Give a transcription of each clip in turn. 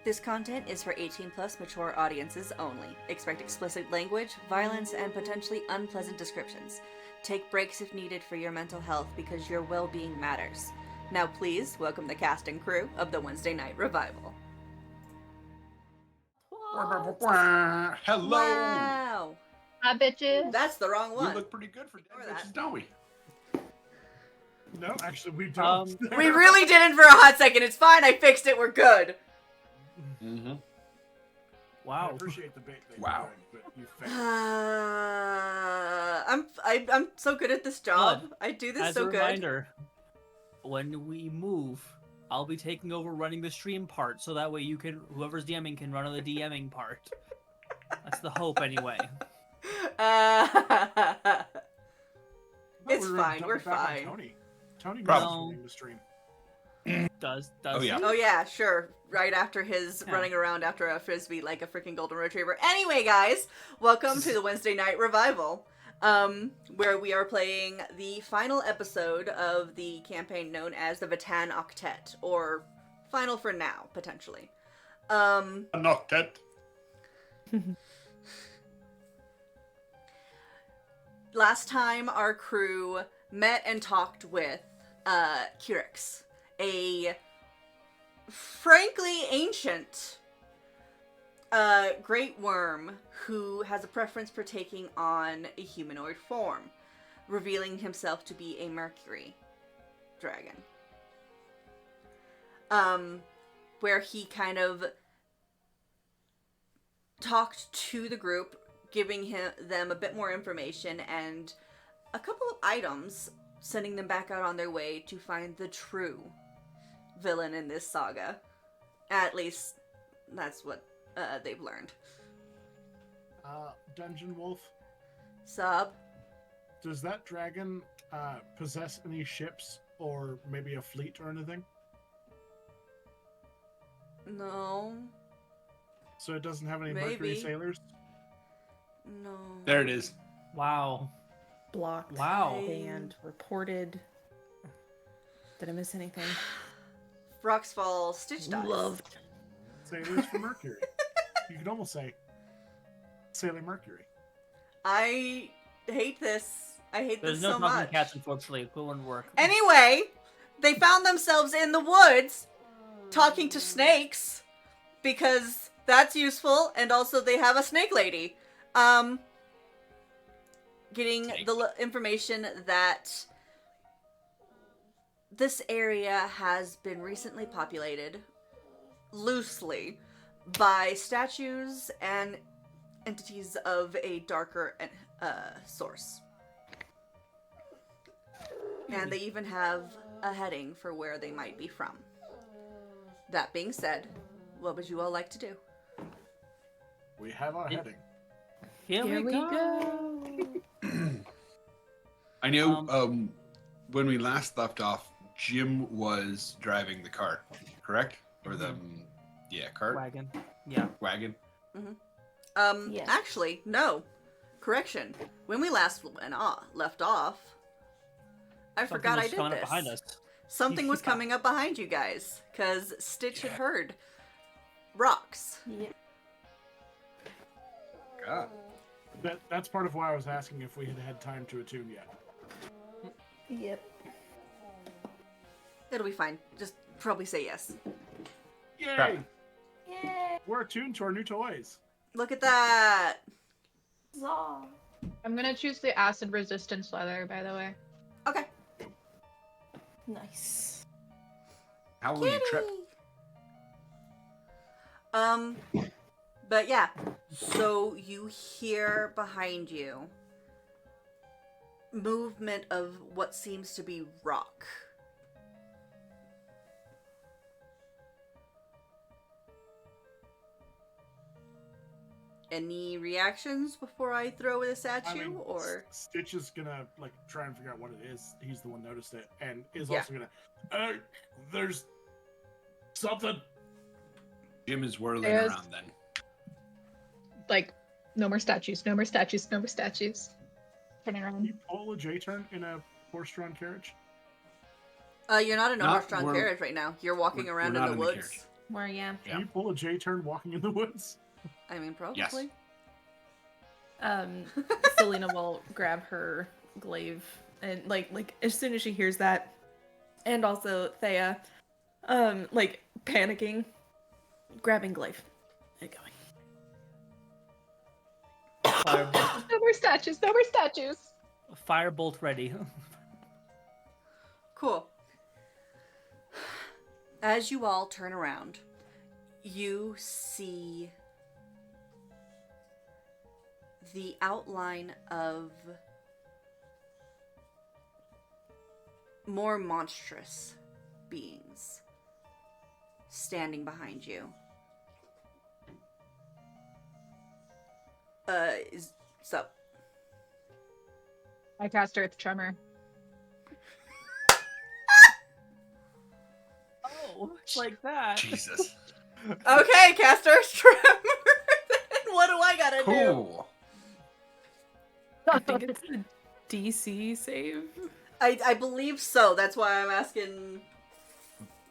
This content is for 18+ mature audiences only. Expect explicit language, violence, and potentially unpleasant descriptions. Take breaks if needed for your mental health because your well-being matters. Now please welcome the cast and crew of the Wednesday Night Revival. Hello. Wow! Hi, bitches. That's the wrong We one. look pretty good for dead Ignore that. bitches, don't we? No, actually, we don't. We really didn't for a hot second. It's fine. I fixed it. We're good. Mm-hmm. I Wow. appreciate the bait. Wow. But you failed. I'm so good at this job. Bud, I do this As so a good. reminder, when we move, I'll be taking over running the stream part, so that way you can, whoever's DMing can run on the DMing part. That's the hope, anyway. It's We were fine. jumping We're back on fine. Tony Probably. knows running the stream. Does Oh, yeah. he? Oh yeah, sure. Right after his Yeah. running around after a frisbee like a freaking golden retriever. Anyway, guys, welcome to the Wednesday Night Revival, where we are playing the final episode of the campaign known as the Vitan Octet, or final for now, potentially. An octet. Last time our crew met and talked with Curix, a frankly ancient great worm who has a preference for taking on a humanoid form, revealing himself to be a Mercury dragon. Where he kind of talked to the group, giving them a bit more information and a couple of items, sending them back out on their way to find the true villain in this saga. At least, that's what they've learned. Dungeon Wolf, Sub? does that dragon possess any ships or maybe a fleet or anything? No. So it doesn't have any Mercury Maybe. sailors? No. There it is. Wow. Blocked Wow. and reported. Did I miss anything? Roxfall Stitch dies. Loved. Sailors for Mercury. You could almost say Sailor Mercury. I hate this. I hate There's this no so talking much. cats, unfortunately. It wouldn't work. Anyway, they found themselves in the woods talking to snakes because that's useful, and also they have a snake lady. Getting the information that this area has been recently populated loosely by statues and entities of a darker source. And they even have a heading for where they might be from. That being said, what would you all like to do? We have our heading. Here we go. I know when we last left off, Jim was driving the cart, correct? Or the, cart? Wagon. Yeah. Wagon. Yes. Actually, no. Correction. When we last left off, I forgot I did coming this. Up behind us. Something was coming up behind you guys, because Stitch had heard rocks. Yeah. God. That's part of why I was asking if we had had time to attune yet. Yep. It'll be fine. Just probably say yes. Yay! Crap. Yay! We're attuned to our new toys. Look at that! Zaw. I'm gonna choose the acid resistance leather, by the way. Okay. Nice. How will you trip? But yeah. So you hear behind you movement of what seems to be rock. Any reactions before I throw this at you, or Stitch is gonna try and figure out what it is. He's the one noticed it, and is Yeah. also gonna. There's something. Jim is whirling There's- around then. Like, no more statues, no more statues, no more statues. Turning Can around. you pull a J-turn in a horse-drawn carriage? You're not in a Not- horse-drawn we're- carriage right now. You're walking we're around not in the in the woods. where I am. Yeah. Can you pull a J-turn walking in the woods? I mean, probably. Yes. Selena will grab her glaive and like as soon as she hears that, and also Thea, like panicking, grabbing glaive and going. Firebolt, No more statues. No more statues. firebolt ready. Cool. As you all turn around, you see the outline of more monstrous beings standing behind you. So, I cast Earth Tremor. Oh, it's like that. Jesus. okay, caster Tremor. What do I gotta do? Cool. I think it's a DC save. I believe so. That's why I'm asking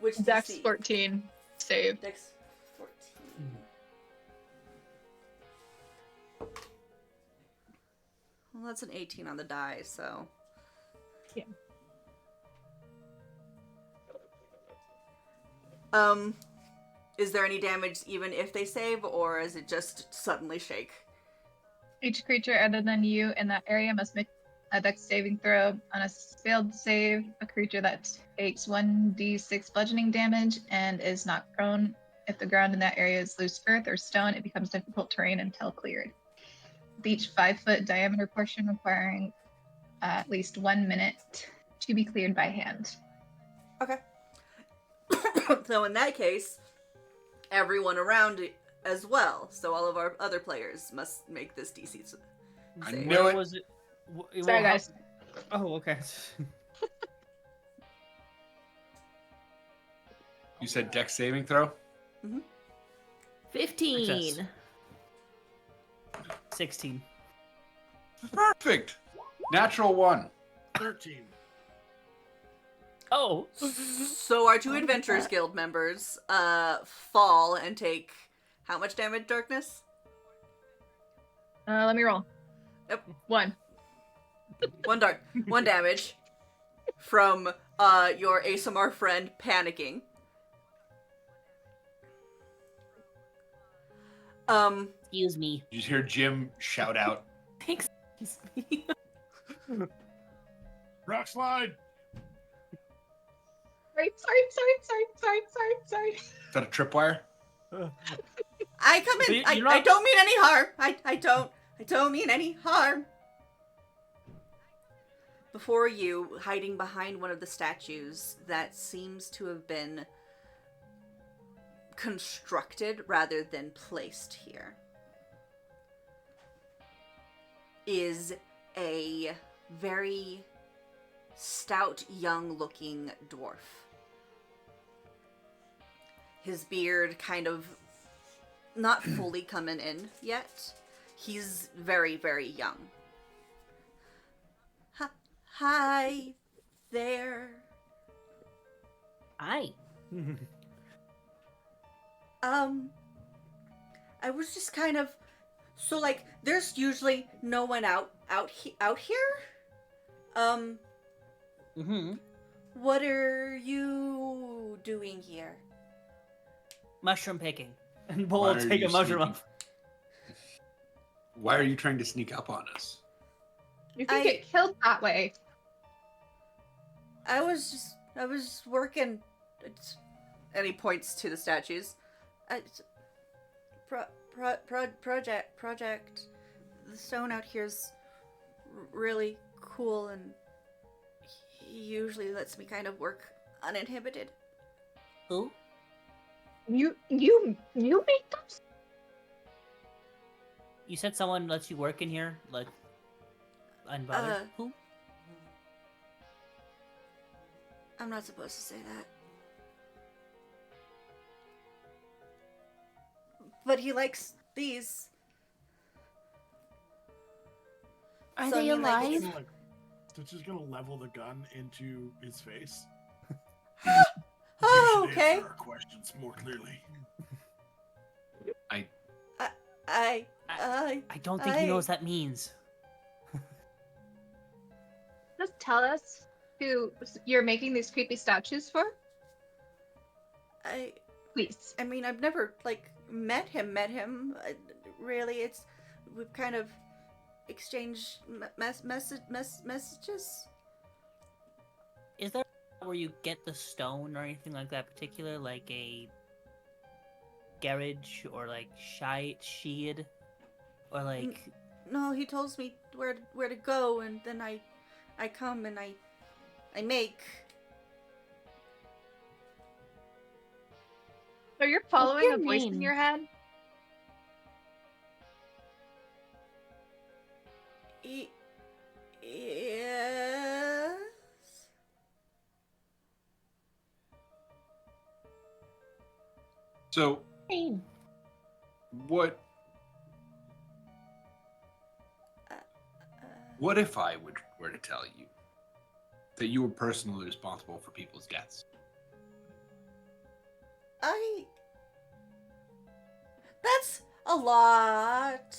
which Dex DC? 14 save. Dex 14. Well, that's an 18 on the die, so. Yeah. Is there any damage even if they save, or is it just suddenly shake? Each creature other than you in that area must make a Dex saving throw. On a failed save, a creature that takes 1d6 bludgeoning damage and is not prone. If the ground in that area is loose earth or stone, it becomes difficult terrain until cleared. With each 5-foot diameter portion requiring at least 1 minute to be cleared by hand. Okay. So in that case, everyone around as well. So all of our other players must make this DC save. I knew Where it. was it? Sorry, guys. Oh, okay. You said dex saving throw? 15. Success. 16. Perfect. Natural 1. 13. Oh. So our two Adventurers Guild members fall and take how much damage, Darkness? Let me roll. Yep. 1. One damage from your ASMR friend panicking. Excuse me. You just hear Jim shout out. Excuse me. Rock slide. Sorry. Is that a tripwire? I come in. You're I not- don't mean any harm. I don't mean any harm. Before you, hiding behind one of the statues that seems to have been constructed rather than placed here, is a very stout, young-looking dwarf. His beard kind of not fully coming in yet. He's very, very young. Hi there. Hi. I was just kind of so like there's usually no one out here. Mm-hmm. What are you doing here? Mushroom picking. And Why we'll are take you a mushroom sneaking? off. Why are you trying to sneak up on us? You can I- get killed that way. I was working. And he points to the statues. Project. The stone out here's really cool, and he usually lets me kind of work uninhibited. Who? You make those? You said someone lets you work in here? Like, unbothered? Who? I'm not supposed to say that. But he likes these. Are So, I they mean, like, alive? it's- Stitch is gonna level the gun into his face. Ah! should okay? answer our questions more clearly. I I don't think he knows what that means. Just tell us who you're making these creepy statues for, please. I mean, I've never met him. Really, we've kind of exchanged messages. Is there where you get the stone or anything like that particular, like a garage or like sheed or like? No, he tells me where to go, and then I come and I make. So you're following your a voice in name? your head? Yes. So, what if I were to tell you that you were personally responsible for people's deaths? That's a lot.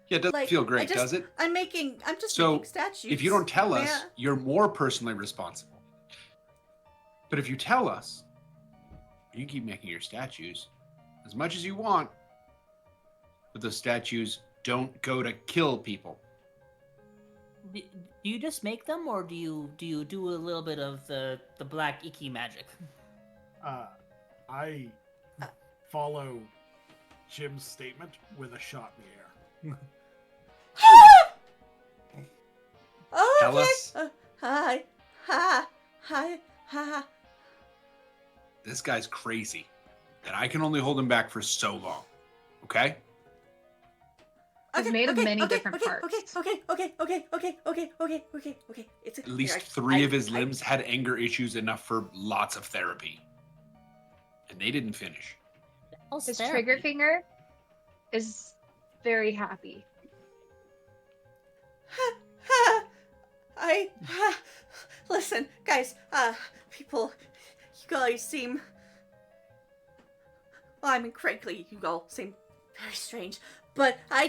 Yeah, it doesn't feel great, does it? I'm just So, making statues. if you don't tell us, Yeah. you're more personally responsible. But if you tell us, you keep making your statues as much as you want, but the statues don't go to kill people. Do you just make them, or do you do a little bit of the black icky magic? I follow Jim's statement with a shot in the air. Oh, Tell okay. us. Hi. This guy's crazy, and I can only hold him back for so long. Okay? It's made of many different parts. Okay. It's At least 3 of his limbs had anger issues enough for lots of therapy. And they didn't finish. His trigger finger is very happy. Listen, guys, people, you guys seem, well, I mean, frankly, you all seem very strange, but I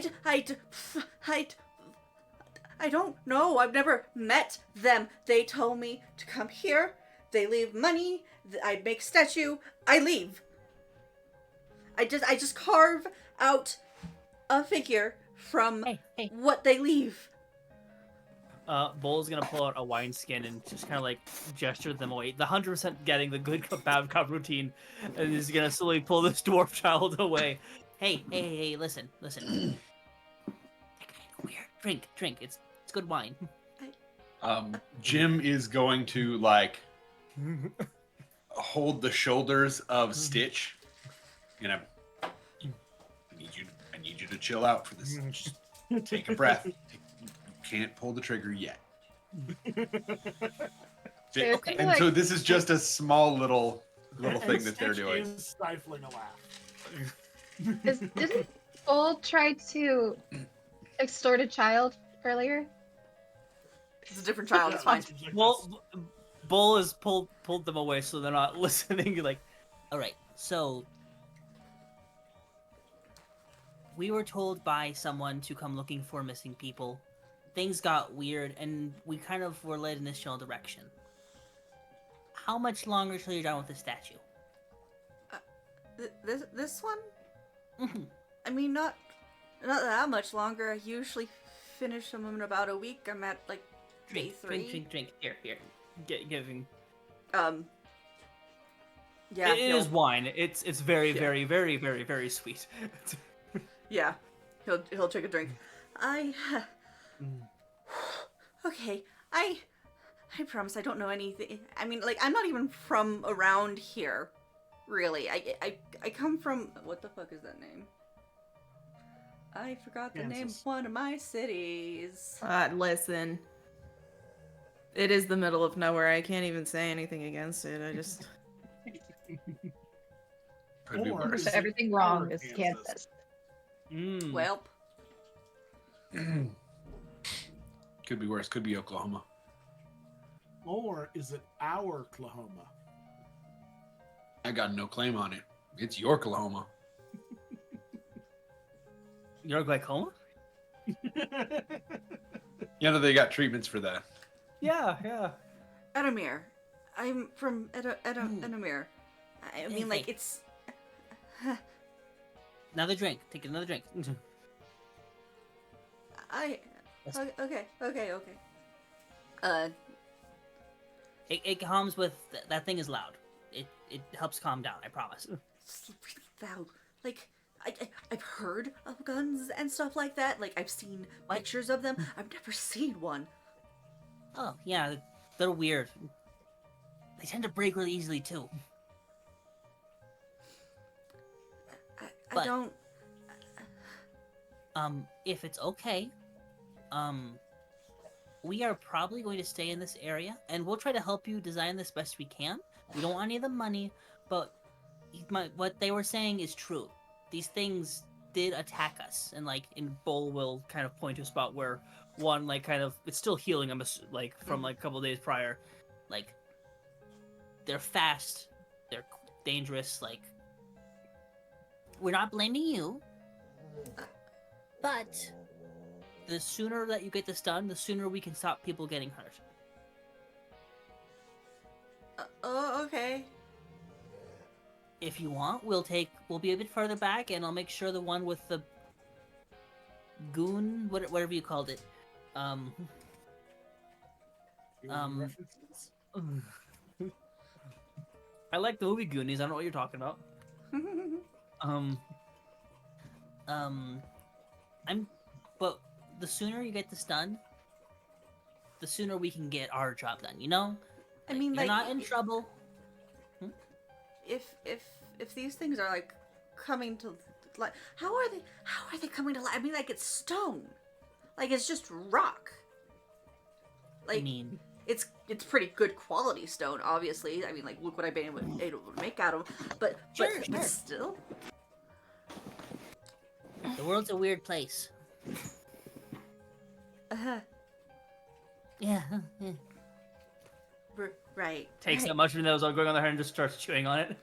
don't know. I've never met them. They told me to come here. They leave money. I make statue. I leave. I just carve out a figure from what they leave. Bull's gonna pull out a wineskin and just kind of like gesture them away. The 100% getting the good bad cop routine, and he's gonna slowly pull this dwarf child away. Hey, listen. Weird. Drink. It's good wine. Jim is going to hold the shoulders of Stitch. I need you to chill out for this. Just take a breath. You can't pull the trigger yet. Okay. And so this is just a small little thing that they're Stitch doing. is stifling a laugh. Didn't Bull try to extort a child earlier? It's a different child. It's fine. Well, Bull has pulled them away, so they're not listening. You're like, all right, so we were told by someone to come looking for missing people. Things got weird, and we kind of were led in this general direction. How much longer till you're done with the statue? This one? Mhm. I mean, not that much longer. I usually finish them in about a week. I'm at day 3. Drink. Here. Giving. Yeah. It is wine. It's very, very, very, very, very sweet. Yeah. He'll take a drink. Okay. I promise I don't know anything. I mean, I'm not even from around here. Really. I come from, what the fuck is that name? I forgot the name of Kansas. one of my cities. Listen. It is the middle of nowhere. I can't even say anything against it. I just... Could be Or worse. is So it everything wrong our is Kansas? Kansas. Welp. Could be worse. Could be Oklahoma. Or is it our Oklahoma? I got no claim on it. It's your Oklahoma. Your glaucoma? You know, they got treatments for that. Yeah. Edamir. I'm from Edamir. I mean, like, Hey. it's... Another drink. Take another drink. Okay. It calms with that thing is loud. It helps calm down. I promise. It's really loud. Like, I've heard of guns and stuff like that. Like, I've seen pictures of them. I've never seen one. Oh yeah, they're weird. They tend to break really easily too. I But- don't... If it's okay, we are probably going to stay in this area, and we'll try to help you design this best we can. We don't want any of the money, but what they were saying is true. These things did attack us, and Bull will kind of point to a spot where one, like, kind of, it's still healing, from like a couple days prior. Like, they're fast, they're dangerous, like, we're not blaming you, but the sooner that you get this done, the sooner we can stop people getting hurt. Oh, okay. If you want, we'll be a bit further back, and I'll make sure the one with the goon, whatever you called it. References? I like the movie Goonies. I don't know what you're talking about. But the sooner you get this done, the sooner we can get our job done. You know? I mean, you're like, not in trouble. if these things are, like, coming to, like, how are they coming to life? I mean, like, it's stone. Like, it's just rock. Like, I mean, it's pretty good quality stone, obviously. I mean, like, look what I've been able to make out of them. But Sure. still. the world's a weird place. Yeah. Right. Takes right. that mushroom that was all going on their head and just starts chewing on it.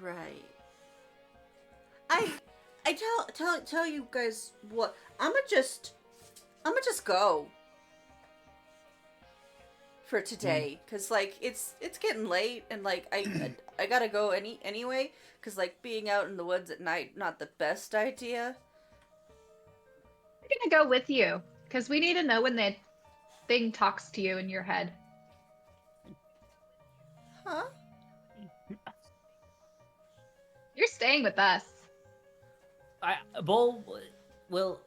Right. I tell you guys what. I'ma just go for today, cause like it's getting late, and like I gotta go anyway, cause like being out in the woods at night not the best idea. We're gonna go with you because we need to know when that thing talks to you in your head. Huh? You're staying with us. Bull, well,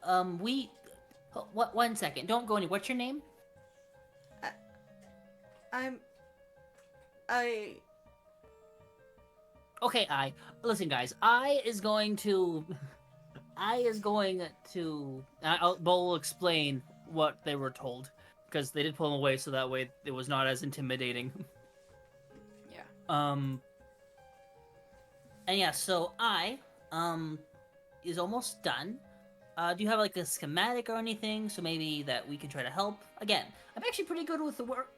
what? 1 second. Don't go anywhere. What's your name? Okay, listen, guys. Bull will explain what they were told, because they did pull him away, so that way it was not as intimidating. Yeah. And yeah, so is almost done. Do you have like a schematic or anything, so maybe that we can try to help? Again, I'm actually pretty good with the work,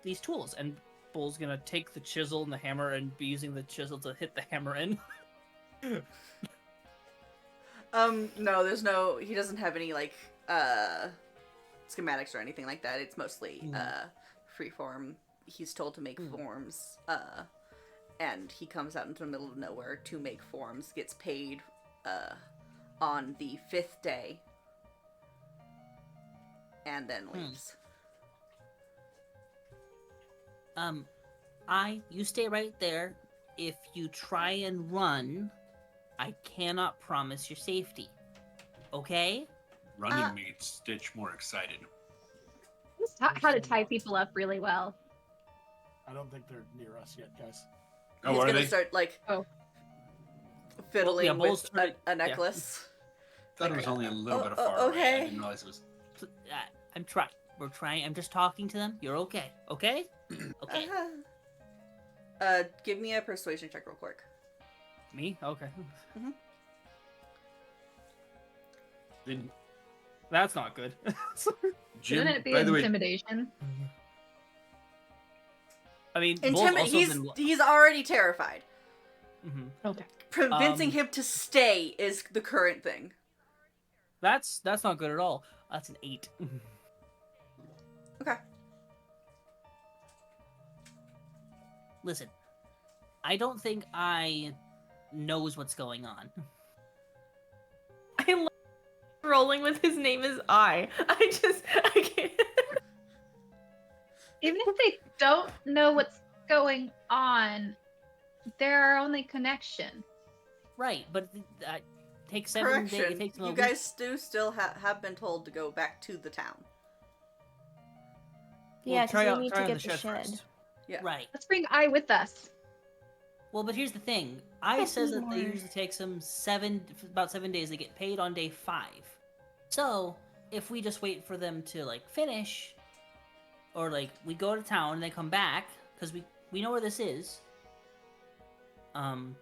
these tools, and Bull's gonna take the chisel and the hammer and be using the chisel to hit the hammer in. No, there's no. He doesn't have any like schematics or anything like that. It's mostly freeform. He's told to make forms. And he comes out into the middle of nowhere to make forms. Gets paid on the 5th day, and then leaves. You stay right there. If you try and run, I cannot promise your safety. Okay? Running makes Stitch more excited. He's taught how to tie people up really well. I don't think they're near us yet, guys. Oh, He's are gonna they? start like Oh. fiddling Yeah, Bull's with trying- a necklace. Thought it was only a little bit of oh, far away. I okay. didn't realize it was. I'm trying. We're trying. I'm just talking to them. You're okay. Okay? Okay. Give me a persuasion check real quick. Me? Okay. Then That's not good. Jim, Shouldn't it be by the way, intimidation? I mean, Bull's also He's already terrified. Mhm. Okay. Convincing him to stay is the current thing. That's not good at all. That's an 8. Okay. Listen, I don't think I knows what's going on. I love rolling with his name is I can't. Even if they don't know what's going on, they're our only connection. Right, but takes 7 days. Correction. It takes them You a guys do still have been told to go back to the town. Yeah, try because out- we need try to on get the the shed shed. first. Yeah. Right. Let's bring I with us. Well, but here's the thing. I Could says be that they more. usually takes them about 7 days. They get paid on day 5. So if we just wait for them to like finish, or like we go to town and they come back because we know where this is. And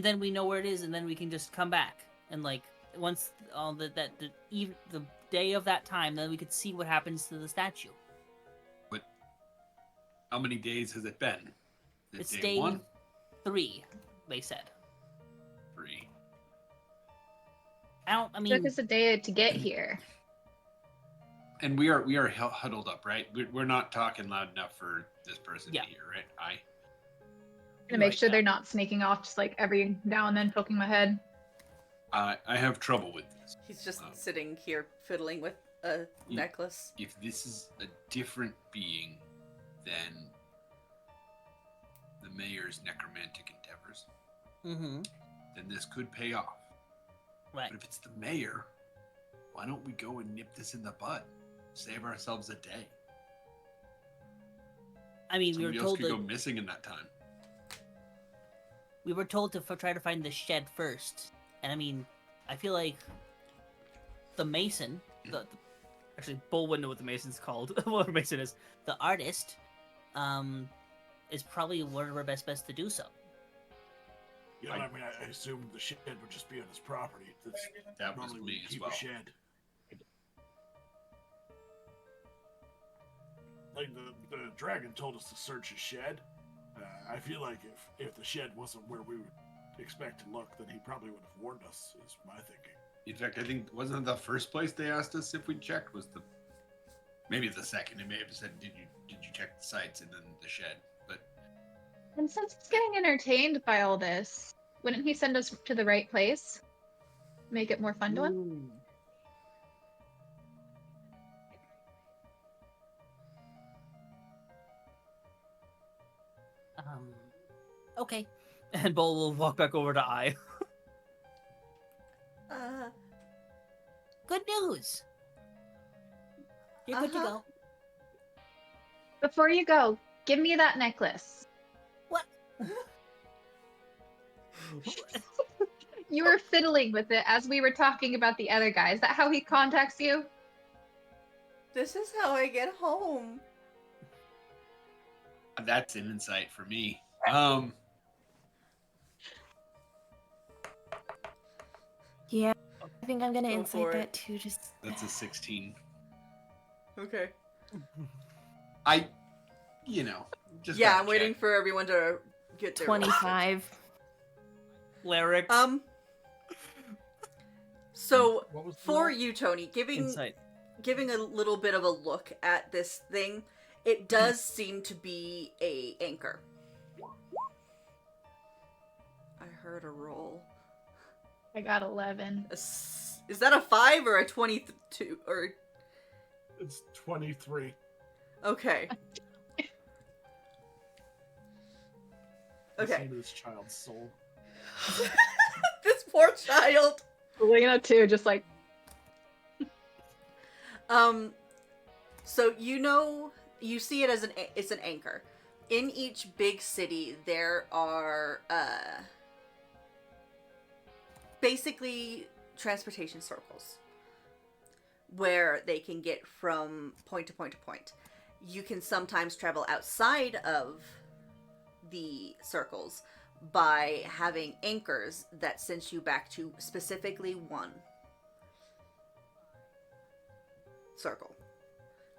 then we know where it is, and then we can just come back and like once all the day of that time, then we could see what happens to the statue. How many days has it been? Is it It's day day 1? 3, they said. 3. I It mean, took us a day to get here. And we are huddled up, right? We're not talking loud enough for this person Yeah. to hear, right? I'm gonna make Right, sure yeah. they're not sneaking off just like every now and then poking my head. I have trouble with this. He's just sitting here fiddling with a necklace. If this is a different being than the mayor's necromantic endeavors, then this could pay off. right. But if it's the mayor, why don't we go and nip this in the bud? Save ourselves a day. I mean, Somebody else could go missing in that time. we were told to try to find the shed first, and I mean, I feel like the mason, actually, Bull wouldn't know what the mason's called. What a mason is. The artist, is probably one of our best bets to do so. Yeah, I mean, I assumed the shed would just be on his property. That's That was normally when me you as keep well. a shed. Like the dragon told us to search his shed. I feel like if the shed wasn't where we would expect to look, then he probably would have warned us. Is my thinking. In fact, I think wasn't it the first place they asked us if we checked was maybe the second. They may have said, "Did you check the sites?" and then the shed. But And since he's getting entertained by all this, wouldn't he send us to the right place? Make it more fun to him? Okay. And Bull will walk back over to I. Good news. You're good to Uh-huh. go. Before you go, give me that necklace. What? You were fiddling with it as we were talking about the other guy. Is that how he contacts you? This is how I get home. that's an insight for me. Yeah, I think I'm gonna Go insight for that it. too. Just That's a 16. Okay. Just Yeah, gotta I'm waiting check. for everyone to get their rolls. 25. Lyrics. So What was the for roll? you, Tony, giving Insight. a little bit of a look at this thing, it does seem to be a anchor. I heard a roll. I got 11. Is that a 5 or a 22? Or It's 23. okay. Okay. Listen to this child's soul. This poor child. Lena too, just like So you see it as it's an anchor. In each big city there are basically transportation circles where they can get from point to point to point. You can sometimes travel outside of the circles by having anchors that sends you back to specifically one circle.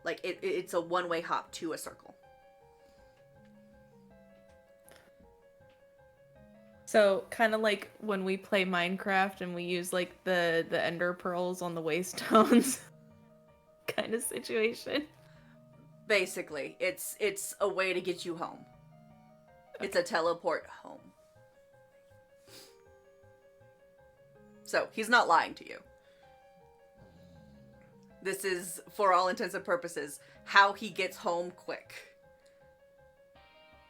Like it's a one-way hop to a circle. So kind of like when we play Minecraft and we use like the ender pearls on the waystones kind of situation. Basically, it's a way to get you home. It's a teleport home. So, he's not lying to you. This is, for all intents and purposes, how he gets home quick.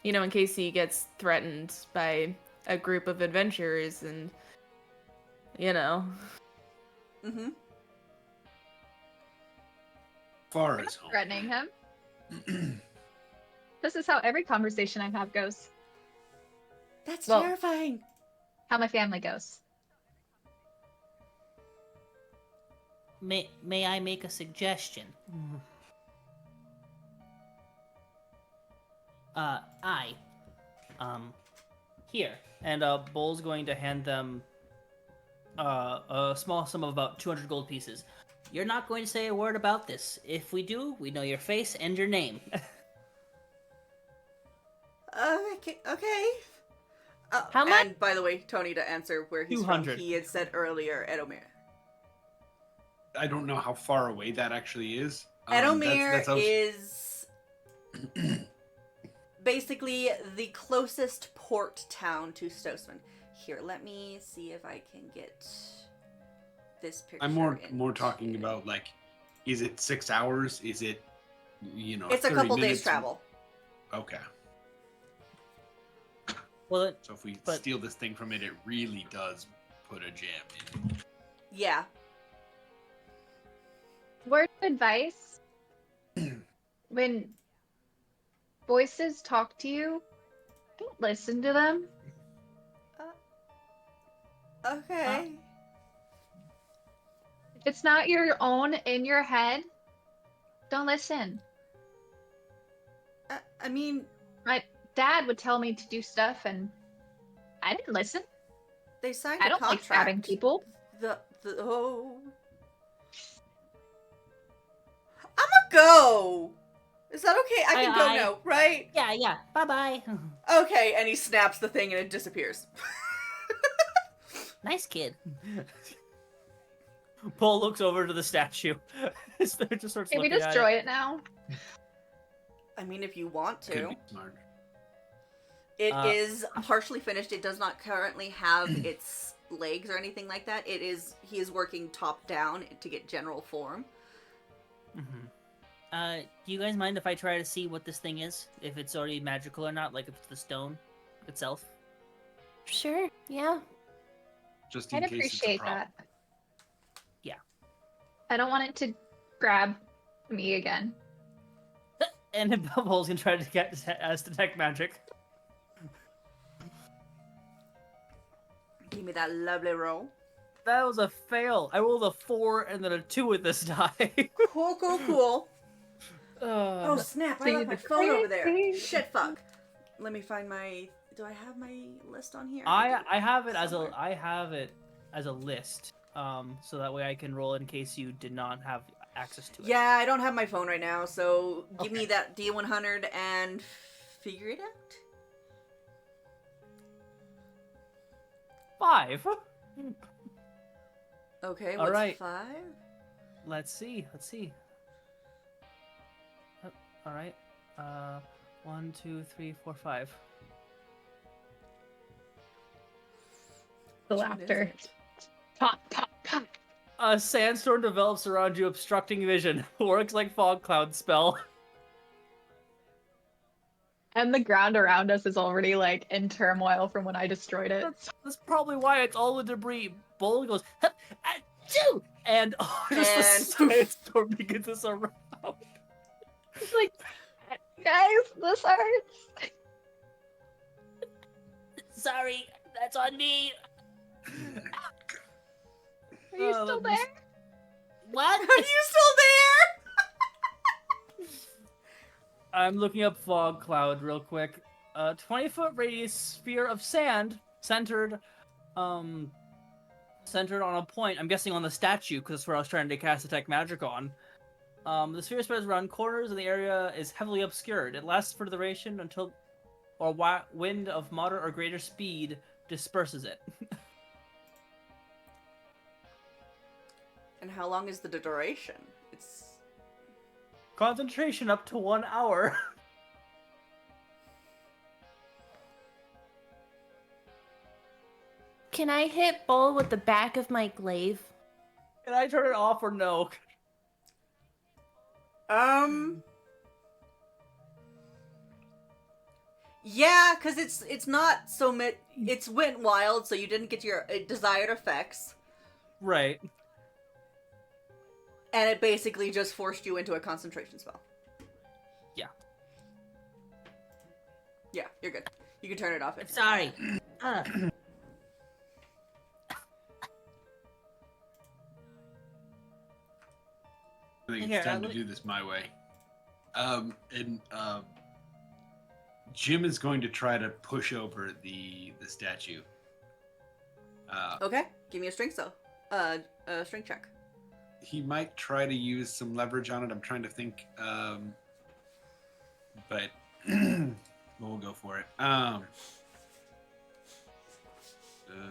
You know, in case he gets threatened by a group of adventurers and, you know. Mm-hmm. Far as home. Threatening him. This is how every conversation I have goes. That's Well- terrifying. How my family goes. May I make a suggestion? Here. And Bull's going to hand them a small sum of about 200 gold pieces. You're not going to say a word about this. If we do, we know your face and your name. Okay. How much? And by the way, Tony, to answer where he's 200. from, he had said earlier, Edomir. I don't know how far away that actually is. Edomir that's is basically the closest port town to Stoseman. Here, let me see if I can get this picture. I'm more into- talking about, like, is it 6 hours? Is it, you know, It's a 30 couple days minutes? travel. Okay. Well, So if we But- steal this thing from it, it really does put a jam in. Yeah. Word of advice: when voices talk to you, don't listen to them. Okay. If it's not your own in your head, don't listen. I mean, My dad would tell me to do stuff, and I didn't listen. they signed I a don't like contract. stabbing people. Oh. I'ma go. Is that okay? I can go I- now, right? yeah. Bye-bye. Okay, and he snaps the thing and it disappears. Nice kid. Bull looks over to the statue. Just starts Can we looking at destroy it. it now? I mean, if you want Could to. be smart. It is partially finished. It does not currently have its legs or anything like that. He is working top down to get general form. Do you guys mind if I try to see what this thing is? If it's already magical or not? Like if it's the stone itself? Sure, yeah. Just in I'd case it's a appreciate problem. that. Yeah. I don't want it to grab me again. And then Bull's gonna try to get as detect magic. Give me that lovely roll. That was a fail. I rolled a 4 and then a 2 with this die. Cool. Oh snap! I See left my the phone over there. crazy- Shit, fuck. Let me find my. Do I have my list on here? I do. have it Somewhere. as a list. So that way I can roll in case you did not have access to it. Yeah, I don't have my phone right now, so give me Okay. that D100 and figure it out. 5. Okay, All what's right. 5? Let's see. All right. 1, 2, 3, 4, 5. The Which one is laughter. it? Pop, pop, pop. A sandstorm develops around you, obstructing vision. Works like fog cloud spell. And the ground around us is already like in turmoil from when I destroyed it. That's probably why it's all the debris. Bull goes, "Hup, achoo!" And just And the sandstorm begins to surround. It's like, guys, this hurts. Sorry, that's on me. Are you Oh, still let me there? What? Are you still there? I'm looking up fog cloud real quick. 20-foot radius sphere of sand centered on a point. I'm guessing on the statue because that's where I was trying to cast detect magic on. The sphere spreads around corners and the area is heavily obscured. It lasts for the duration until wind of moderate or greater speed disperses it. And how long is the duration? It's Concentration up to 1 hour. Can I hit Bull with the back of my glaive? Can I turn it off or no? Yeah, because it's not so it's went wild, so you didn't get your desired effects, Right. and it basically just forced you into a concentration spell. Yeah. Yeah, you're good. You can turn it off. Sorry. I think Here, it's time to do this my way. Jim is going to try to push over the statue. Okay, give me a strength a strength check. He might try to use some leverage on it. I'm trying to think, but we'll go for it.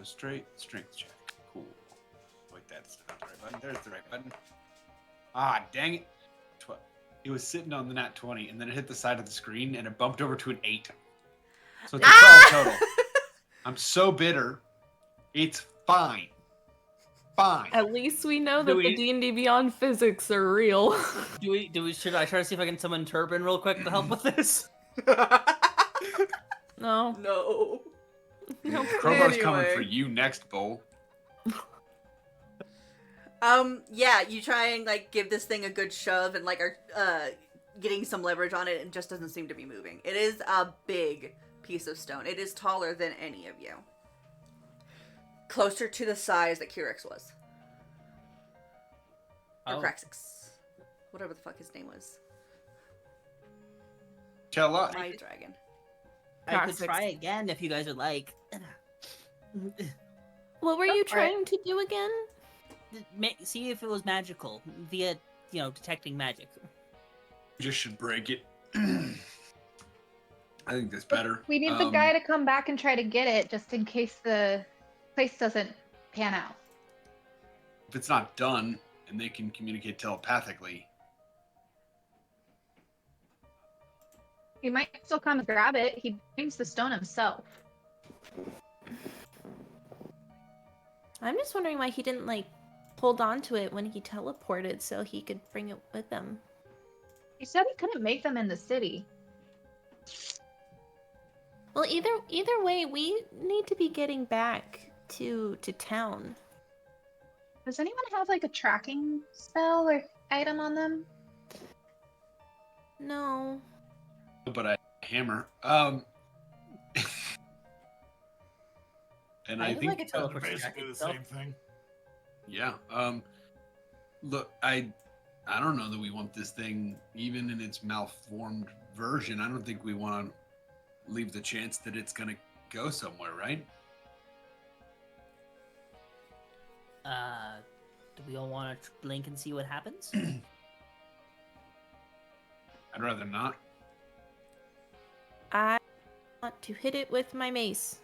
Straight strength check. Cool. Wait, that's not the right button. There's the right button. Ah, dang it. It was sitting on the nat 20, and then it hit the side of the screen, and it bumped over to an 8. So it's a 12 total. I'm so bitter. It's fine. Fine. At least we know Do that the we- D&D Beyond physics are real. Should I try to see if I can summon Turpin real quick to help with this? No. No. Crowbar's coming Anyway. for you next, Bull. Yeah, you try and like give this thing a good shove and like are getting some leverage on it, and just doesn't seem to be moving. It is a big piece of stone. It is taller than any of you. Closer to the size that Curix was. Or Oh. Craxix. Whatever the fuck his name was. Tell us. My dragon. I could Classics. try again if you guys would like. What were you Alright. trying to do again? See if it was magical via, detecting magic. Just should break it. I think that's better. We need the guy to come back and try to get it, just in case the place doesn't pan out. If it's not done and they can communicate telepathically, He might still come and grab it. He brings the stone himself. I'm just wondering why he didn't, hold on to it when he teleported so he could bring it with him. He said he couldn't make them in the city. Well, either way, we need to be getting back to town. Does anyone have a tracking spell or item on them? No. but a hammer. And I think, a teleport Basically the same thing. yeah. Look, I don't know that we want this thing, even in its malformed version. I don't think we want to leave the chance that it's gonna go somewhere, right? Do we all want to blink and see what happens? I'd rather not. I want to hit it with my mace.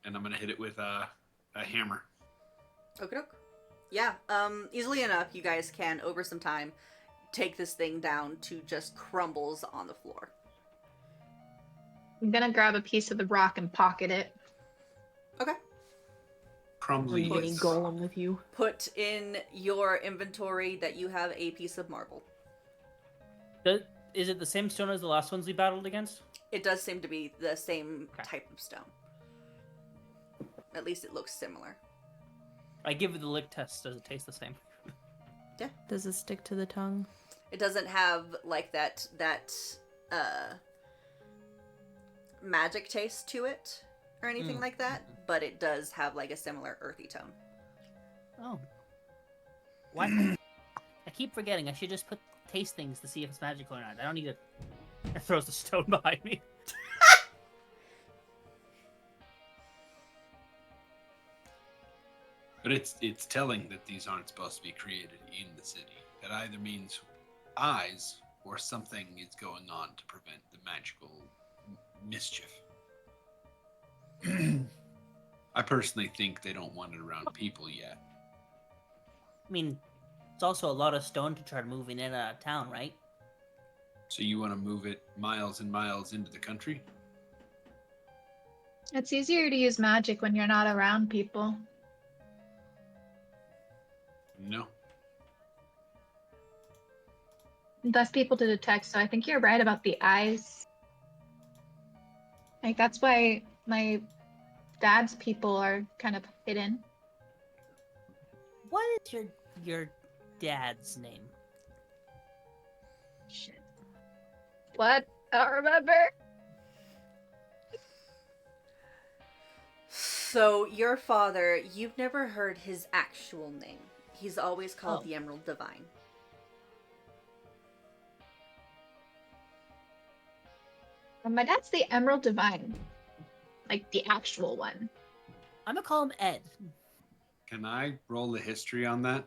And I'm gonna hit it with a hammer. Okie doke. Yeah, easily enough, you guys can, over some time, take this thing down to just crumbles on the floor. I'm gonna grab a piece of the rock and pocket it. Okay. Crumbly. Bringing is- Golem with you. Put in your inventory that you have a piece of marble. Is it the same stone as the last ones we battled against? It does seem to be the same Okay. type of stone. At least it looks similar. I give it the lick test. Does it taste the same? Does it stick to the tongue? It doesn't have that magic taste to it or anything like that, but it does have a similar earthy tone. Oh. What? I keep forgetting. I should just put taste things to see if it's magical or not. I don't need to. It throws the stone behind me. But it's telling that these aren't supposed to be created in the city. That either means eyes or something is going on to prevent the magical mischief. I personally think they don't want it around people yet. I mean, it's also a lot of stone to try to move in and out of town, right? So you want to move it miles and miles into the country? It's easier to use magic when you're not around people. No. Less people to detect, so I think you're right about the eyes. Like, that's why my dad's people are kind of hidden. What is your dad's name? Shit. What? I don't remember. So, your father, you've never heard his actual name. He's always called Oh. the Emerald Divine. My dad's the Emerald Divine. Like, the actual one. I'm gonna call him Ed. Can I roll the history on that?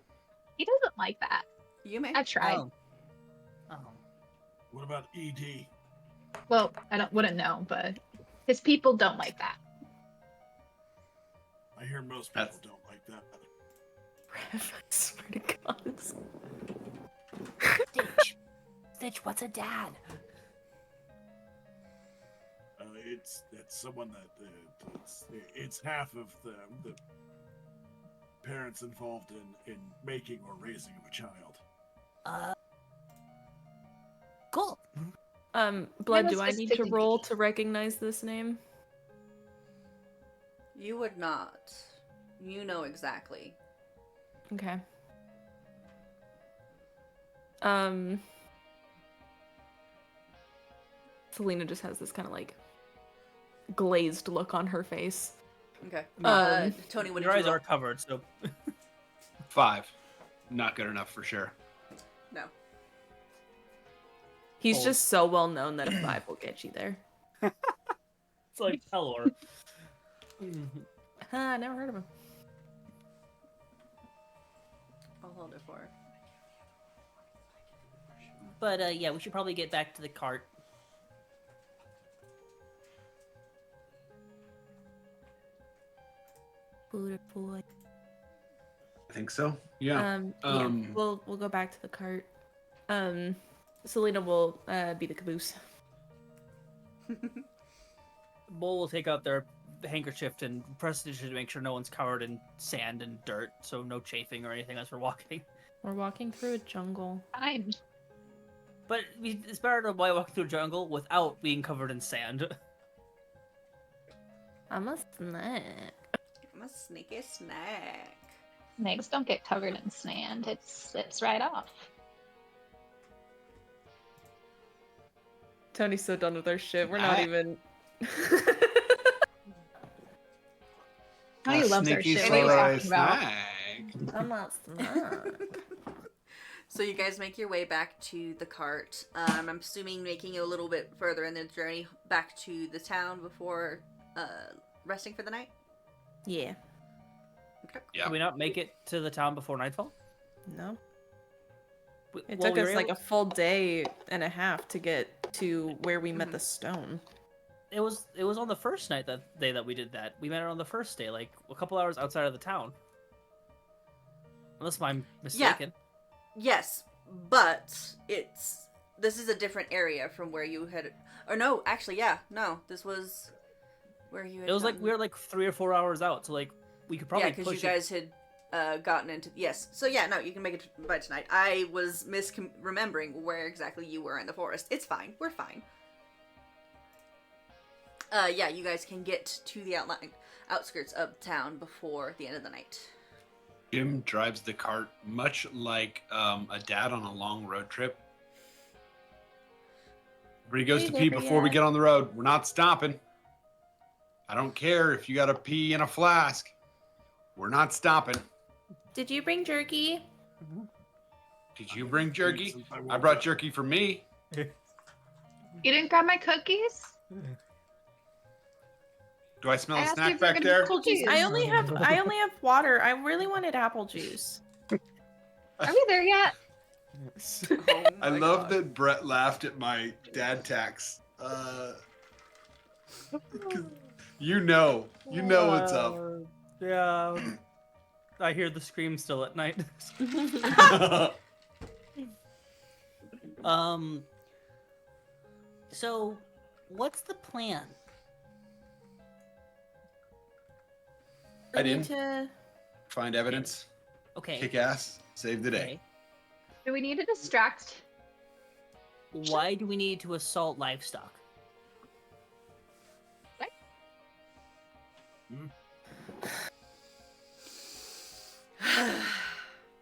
He doesn't like that. You may. I tried. Oh. Oh. What about ED? Well, wouldn't know, but his people don't like that. I hear most people That's- don't like that. I swear to God. Stitch, what's a dad? It's someone that it's half of the parents involved in making or raising of a child. Cool. Blood, was do I just need to thinking roll maybe. to recognize this name? You would not. You know exactly. Okay. Selena just has this kind of like glazed look on her face. Okay. Um, Tony, what did Your you eyes roll? are covered, so 5. Not good enough for sure. No. He's Oh. just so well known that a 5 will get you there. it's like Pelor. I never heard of him. I'll hold it for her. But yeah, we should probably get back to the cart. Buddha boy. I think so. Yeah. Yeah, we'll go back to the cart. Selena will be the caboose. Bull will take out their handkerchief and press it to make sure no one's covered in sand and dirt, so no chafing or anything as we're walking. We're walking through a jungle. Fine. But it's better to walk through a jungle without being covered in sand. I'm a snack. I'm a sneaky snack. Eggs don't get covered in sand. It slips right off. Tony's so done with our shit. We're not I- even. Tony loves our Sneaky shit. What are you sly talking about? snack. I'm not snack. So you guys make your way back to the cart. I'm assuming making it a little bit further in the journey back to the town before resting for the night. Yeah. Okay. Yeah. Can we not make it to the town before nightfall? No. It Well, took we us were like able- a full day and a half to get to where we met Mhm. the stone. It was on the first day that we did that. We met it on the first day, like a couple hours outside of the town. Unless I'm mistaken. Yes, but this is a different area from where you had. Or no, actually, yeah, no, this was where you had. It was like gotten- we were like 3 or 4 hours out, so like we could probably yeah, because push you guys had gotten into yes. So yeah, no, you can make it by tonight. I was remembering where exactly you were in the forest. It's fine. We're fine. Yeah, you guys can get to the outskirts of town before the end of the night. Jim drives the cart much like a dad on a long road trip. Everybody goes Hey, to pee there, before we yeah. get on the road. We're not stopping. I don't care if you got to pee in a flask. We're not stopping. Did you bring jerky? Did you bring jerky? Since I woke brought up. jerky for me. You didn't grab my cookies? Do I smell I a asked you snack if you were back gonna there? be cookies. I only have water. I really wanted apple juice. Are we there yet? Oh I my love God. that Brett laughed at my dad tax. You know what's up. Yeah. I hear the scream still at night. So, what's the plan? I We need didn't to. find evidence. Okay. Kick ass. Save the day. Okay. Do we need to distract? Why do we need to assault livestock?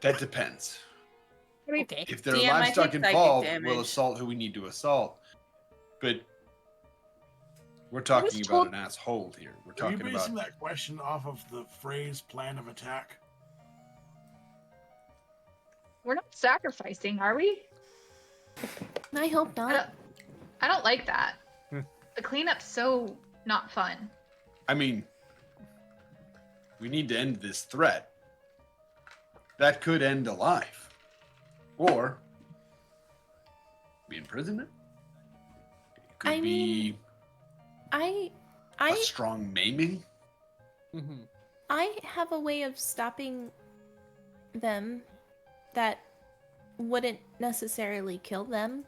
That depends. Okay. If there are DM, I livestock take psychic involved, we'll damage. assault who we need to assault. But we're talking about told- an asshole here. We're Are you talking basing about. that question off of the phrase "plan of attack"? We're not sacrificing, are we? I hope I not. don't, I don't like that. Hmm. The cleanup's so not fun. I mean, we need to end this threat. That could end a life. Or be imprisonment. It could I be I a strong maiming. Mm-hmm. I have a way of stopping them that wouldn't necessarily kill them.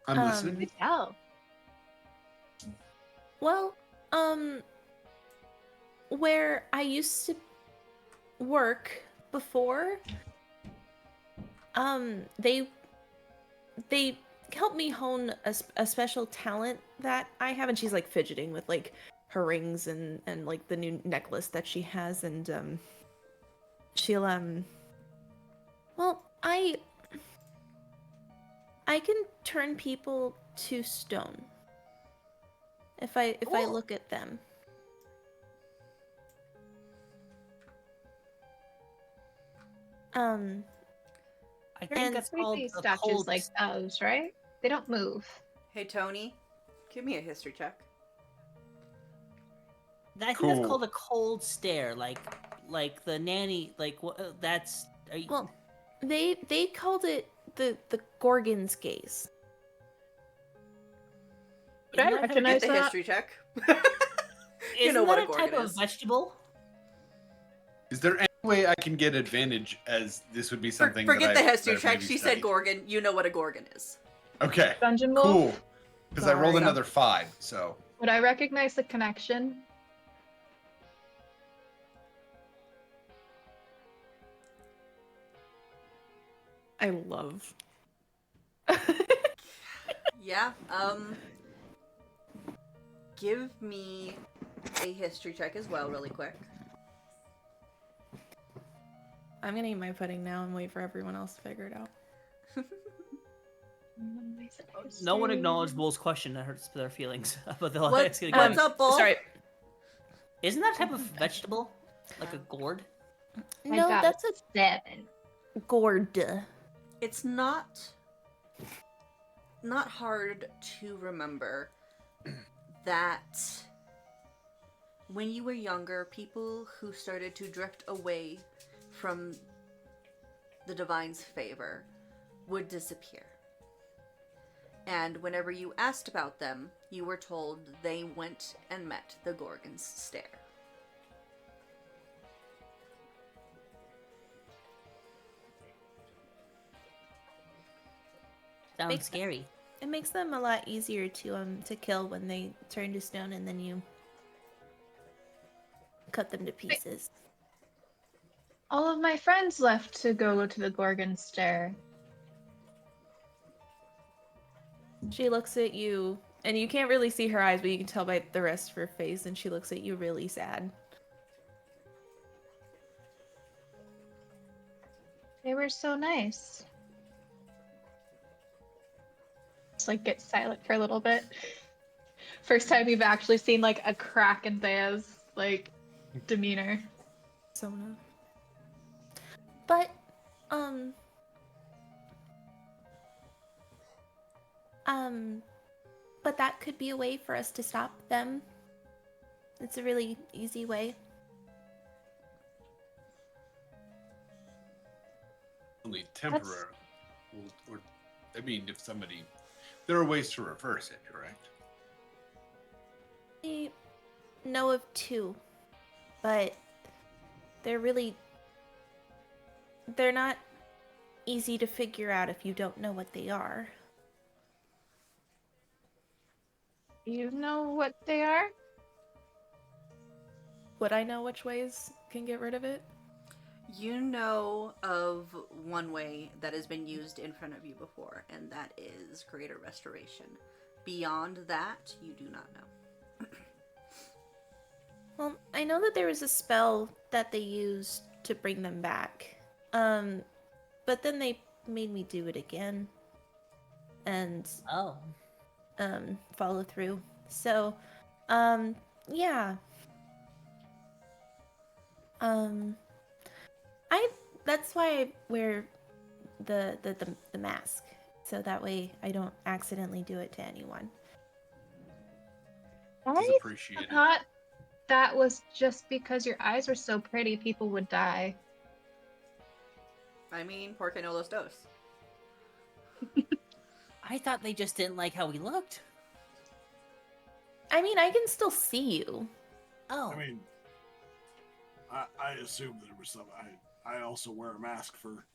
I'm listening. Oh. Well, where I used to work before, they helped me hone a special talent that I have, and she's like fidgeting with like her rings and like the new necklace that she has, and she'll well, I can turn people to stone if I Cool. look at them. I think And that's called These the statues cold. like those, right? They don't move. Hey, Tony, give me a history check. I think Cool. that's called a cold stare, like the nanny. Like what? That's. Are you, well, they called it the Gorgon's gaze. But I isn't that a type of- recognize Get the that. history check. Isn't know what that a a type gorgon of is. vegetable? Is there any way I can get advantage, as this would be something that Forget I the history that I've check. maybe She said studied? gorgon. You know what a gorgon is. Okay, Dungeon wolf. cool. Because I rolled Sorry. another 5, so Would I recognize the connection? I love. Yeah. Give me a history check as well, really quick. I'm gonna eat my pudding now and wait for everyone else to figure it out. No one acknowledged Bull's question. That hurts their feelings, but they'll What- ask it again. What's up, Bull? Sorry. Isn't that a type of vegetable? Like a gourd? No, that's a 7. gourd. It's not hard to remember that when you were younger, people who started to drift away from the divine's favor would disappear. And whenever you asked about them, you were told they went and met the Gorgon's stare. Sounds Makes- scary. It makes them a lot easier to kill when they turn to stone and then you cut them to pieces. All of my friends left to go to the Gorgon Stair. She looks at you, and you can't really see her eyes, but you can tell by the rest of her face, and she looks at you really sad. They were so nice. Just like get silent for a little bit. First time you've actually seen like a crack in Thea's like demeanor. Sona. But but that could be a way for us to stop them. It's a really easy way. only temporary. Or, I mean, if somebody, there are ways to reverse it, correct? I know of 2, but they're not easy to figure out if you don't know what they are. You know what they are? Would I know which ways can get rid of it? You know of one way that has been used in front of you before, and that is Greater Restoration. Beyond that, you do not know. Well, I know that there was a spell that they used to bring them back. But then they made me do it again. And Oh. follow through. So, yeah. That's why I wear the mask. So that way I don't accidentally do it to anyone. This is I appreciated. thought that was just because your eyes were so pretty, people would die. I mean, porque no los dos. I thought they just didn't like how we looked. I mean, I can still see you. Oh. I mean, I assume that it was some. I also wear a mask for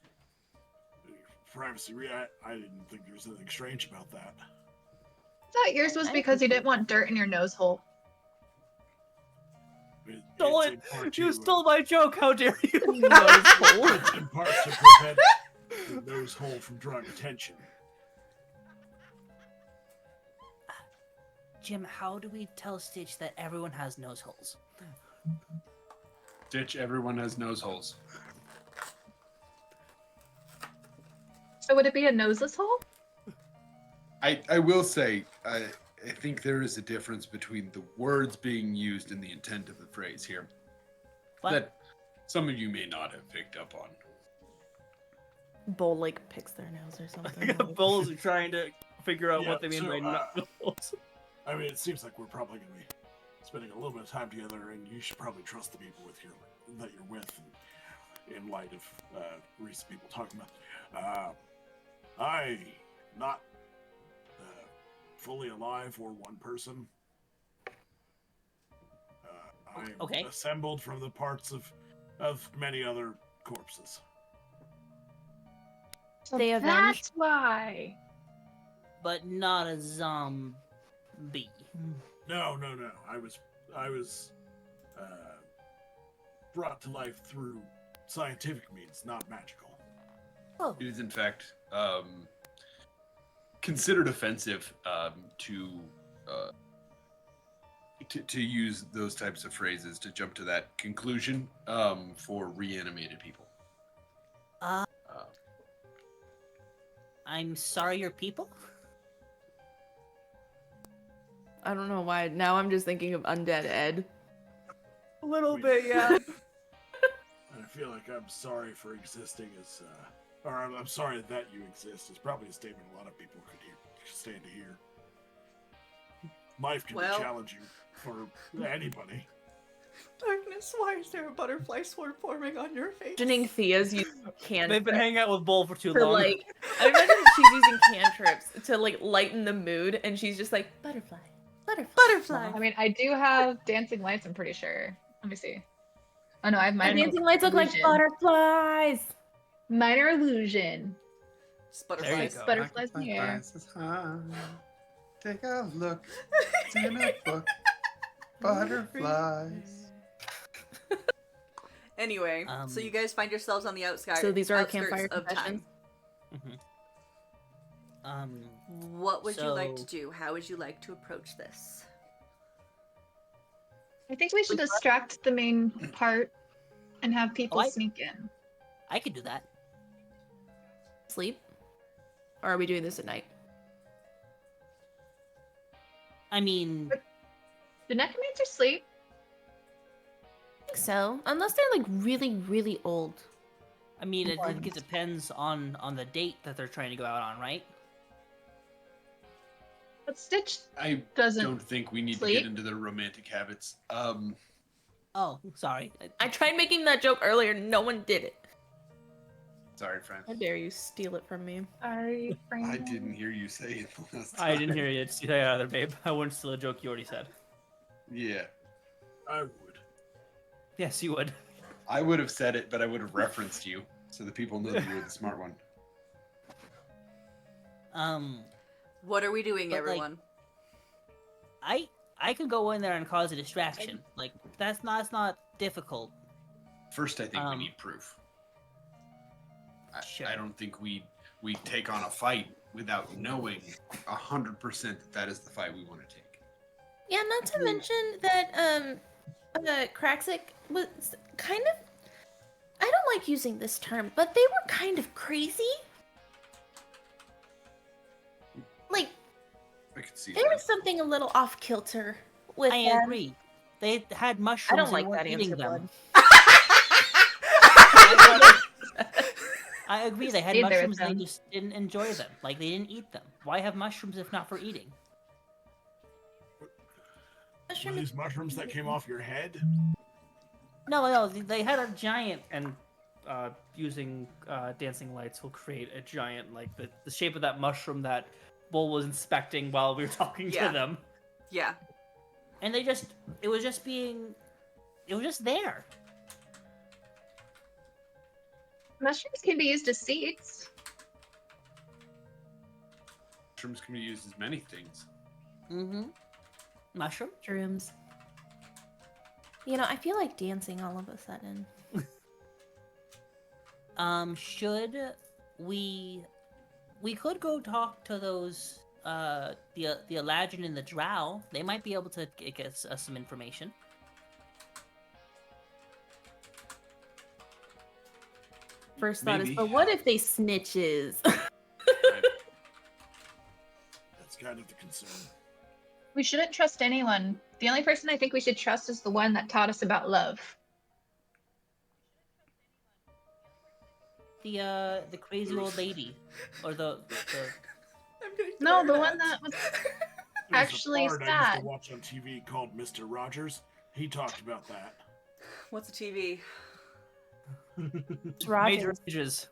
privacy. I didn't think there was anything strange about that. I thought yours was because you didn't want dirt in your nose hole. Stole It's it! in part You to, stole my joke, how dare you! It's in part to prevent the nose hole from drawing attention. Jim, how do we tell Stitch that everyone has nose holes? Stitch, everyone has nose holes. So would it be a noseless hole? I will say, I think there is a difference between the words being used and the intent of the phrase here. What? That some of you may not have picked up on. Bull like picks their nose or something. Bulls are trying to figure out Yeah, what they mean so, by nose holes. I mean, it seems like we're probably going to be spending a little bit of time together, and you should probably trust the people that you're with, and in light of recent people talking about. I not fully alive or one person. I'm Okay. assembled from the parts of many other corpses. So They avenged- that's why. But not a zombie. No. I was brought to life through scientific means, not magical. Oh. It is, in fact, considered offensive to use those types of phrases to jump to that conclusion for reanimated people. I'm sorry you're people? I don't know why. Now I'm just thinking of Undead Ed. A little bit, yeah. I feel like I'm sorry for existing as, or I'm sorry that you exist is probably a statement a lot of people could stand to hear. Life can Well- be challenging for anybody. Darkness, why is there a butterfly swarm forming on your face? Imagining Thea's using cantrips They've been hanging out with Bull for too to long. like. I imagine she's using cantrips to like lighten the mood, and she's just like butterfly, butterfly, Butterfly. I mean, I do have dancing lights, I'm pretty sure. Let me see. Oh no, I have My minor dancing lights look like illusion. butterflies. Minor illusion. Just There you butterflies. go. Butterflies in the air. Take a look. It's in a book. Butterflies. Anyway, so you guys find yourselves on the outskirts. So these are our outskirts campfire of confessions? time. What would you like to So- do? How would you like to approach this? I think we should distract the main part and have people Oh, I- sneak in. I could do that. Sleep? Or are we doing this at night? I mean, Do necromancers sleep? I think so. Unless they're like really, really old. I think it Ones. depends on the date that they're trying to go out on, right? But Stitch I doesn't. don't think we need to sleep? get into their romantic habits. Oh, sorry. I tried making that joke earlier. No one did it. Sorry, friend. How dare you steal it from me? Sorry, friend. I didn't hear you say it the last time. I didn't hear you say that either, babe. I wouldn't steal a joke you already said. Yeah. I would. Yes, you would. I would have said it, but I would have referenced you so the people know that you were the smart one. What are we doing, But, like, everyone? I can go in there and cause a distraction. Like that's not difficult. First, I think we Um, need proof. Sure. I don't think we take on a fight without knowing 100% that is the fight we want to take. Yeah, not to mention that Kraxic was kind of, I don't like using this term, but they were kind of crazy. Like, I could see there that. was something a little off kilter with I them. agree. They had mushrooms. I don't and like weren't that eating answer, them. Blood. I agree. They had Neither of mushrooms. And them. they just didn't enjoy them. Like they didn't eat them. Why have mushrooms if not for eating? Were these mushrooms that came off your head? No. They had a giant, and using dancing lights will create a giant, like the shape of that mushroom that Bull was inspecting while we were talking Yeah. to them. Yeah. And it was just there. Mushrooms can be used as seeds. Mushrooms can be used as many things. Mm-hmm. Mushroom? Shrooms. You know, I feel like dancing all of a sudden. Should we could go talk to those the Eladrin and the Drow. They might be able to get us some information. First thought is, Maybe. but what if they snitches? That's kind of the concern. We shouldn't trust anyone. The only person I think we should trust is the one that taught us about love. The crazy old lady, or the No, the one that was There's actually a bard I used sad. to watch on TV called Mr. Rogers. He talked about that. What's a TV? It's Major Rogers. ages.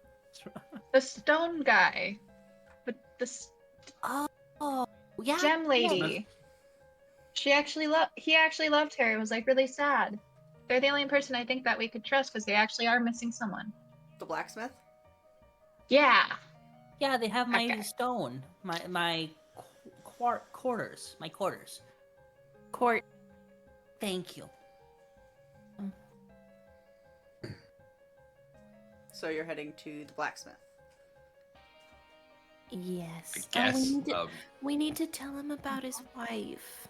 The stone guy. But the oh yeah gem lady. He actually loved her. It was like really sad. They're the only person I think that we could trust because they actually are missing someone. The blacksmith? Yeah. Yeah, they have my Okay. stone, my quarters, my quarters. Court. Thank you. So you're heading to the blacksmith. Yes. I guess. We need to tell him about his wife.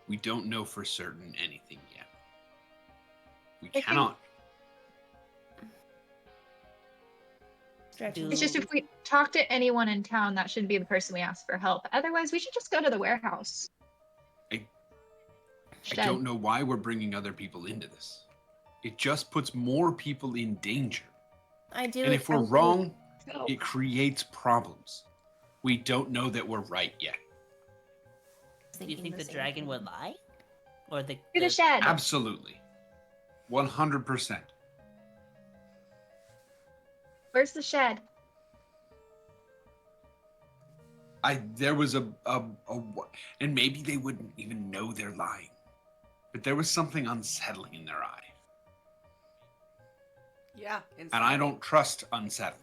We don't know for certain anything yet. We think- cannot. Do- It's just if we talk to anyone in town, that should be the person we ask for help. Otherwise, we should just go to the warehouse. I Shed. don't know why we're bringing other people into this. It just puts more people in danger. I do. And if we're I do- wrong, Oh. it creates problems. We don't know that we're right yet. Do you think the dragon would lie, or the To the shed. Absolutely. 100%. Where's the shed? There was and maybe they wouldn't even know they're lying. But there was something unsettling in their eye. Yeah. And I don't trust unsettling.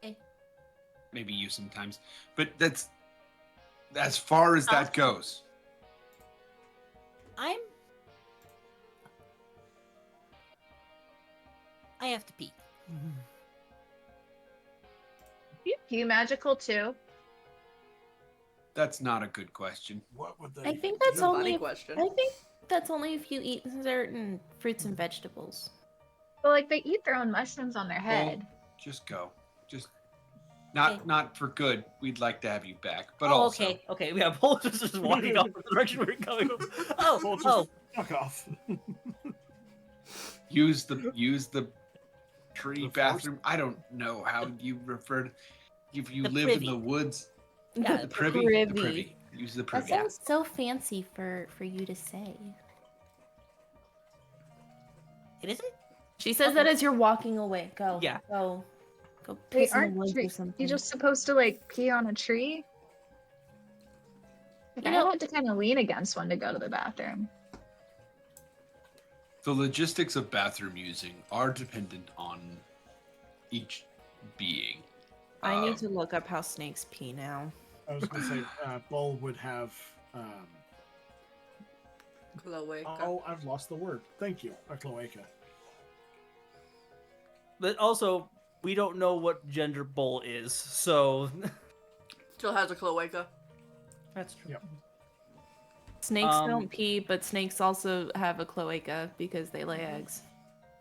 Okay. Maybe you sometimes. But that's as far as that goes. I have to pee. You magical too? That's not a good question. What would they I think that's do? only. Funny If, question. I think that's only if you eat certain fruits and vegetables. Well, like they eat their own mushrooms on their head. Just go. Just not for good. We'd like to have you back, but Oh, also okay. Yeah, Bull just walking off the direction we were going. Well, just fuck off. use the tree The bathroom. I don't know how you referred. If you The live in privy. the woods, Yeah, the the privy. privy. The privy. Use the That privy. sounds so fancy for you to say. It isn't. She says that as you're walking away. Go. Yeah. Go. Go Wait, piss in the aren't woods or something. you just supposed to like pee on a tree? Like, You I know- had to kind of lean against one to go to the bathroom. The logistics of bathroom using are dependent on each being. I need to look up how snakes pee now. I was going to say, Bull would have. Cloaca. Oh, I've lost the word. Thank you. A cloaca. But also, we don't know what gender Bull is, so Still has a cloaca. that's true. Yep. Snakes Um, don't pee, but snakes also have a cloaca because they lay eggs.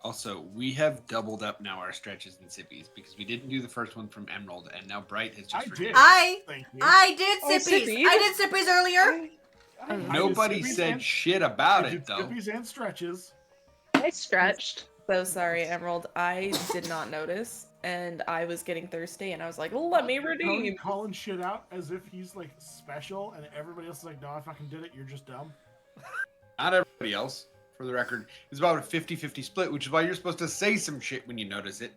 Also, we have doubled up now our stretches and sippies because we didn't do the first one from Emerald, and now Bright has just I forgiven did. us. Thank you. I did Oh, sippies. sippies. I did sippies earlier. I did Nobody sippies said and- shit about I it did though. Sippies and stretches. I stretched. So sorry, Emerald. I did not notice, and I was getting thirsty, and I was like, "Let me Tony redeem." calling shit out as if he's like special, and everybody else is like, "No, I fucking did it. You're just dumb." Not everybody else, for the record. It's about a 50-50 split, which is why you're supposed to say some shit when you notice it.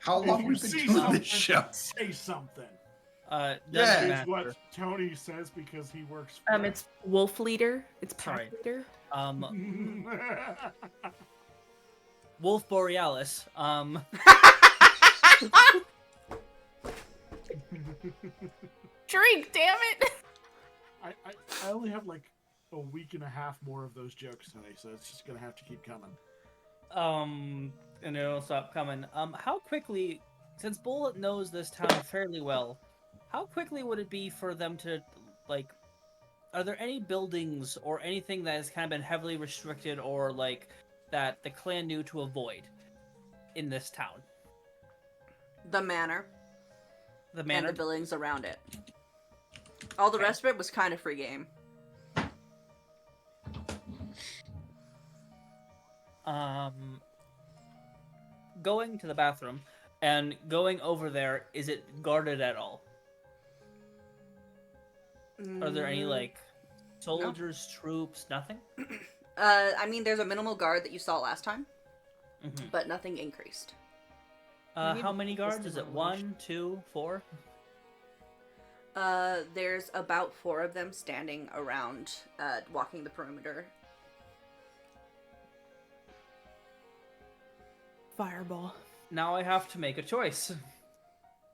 How If long you we've been see doing something, this show? say something. Yeah. Dungeon Is what Master. Tony says because he works. For It's wolf leader. It's pack Sorry. leader. Wolf Borealis. Drink, damn it! I only have like a week and a half more of those jokes today, so it's just gonna have to keep coming. And it'll stop coming. How quickly, since Bull knows this town fairly well, how quickly would it be for them to, like, are there any buildings or anything that has kind of been heavily restricted or, like, that the clan knew to avoid in this town? The manor The and manor? the buildings around it. All the Okay. rest of it was kind of free game. Going to the bathroom and going over there, is it guarded at all? Are there any, like, soldiers, troops, nothing? I mean, there's a minimal guard that you saw last time, Mm-hmm. but nothing increased. How many guards? Is it 1, 2, 4? There's about 4 of them standing around, walking the perimeter. Fireball. Now I have to make a choice.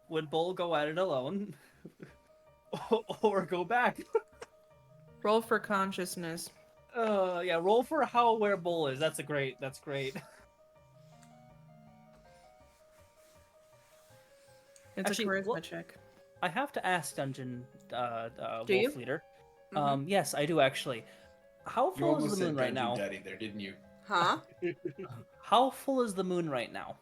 Would Bull go at it alone? Or go back? Roll for consciousness. Yeah, roll for how aware Bull is. That's great. It's Actually, a charisma well- check. I have to ask Dungeon Do Wolf you? Leader. Mhm. Yes, I do actually. How You full is almost the said moon right Dungeon now? Daddy there, didn't you? Huh? How full is the moon right now?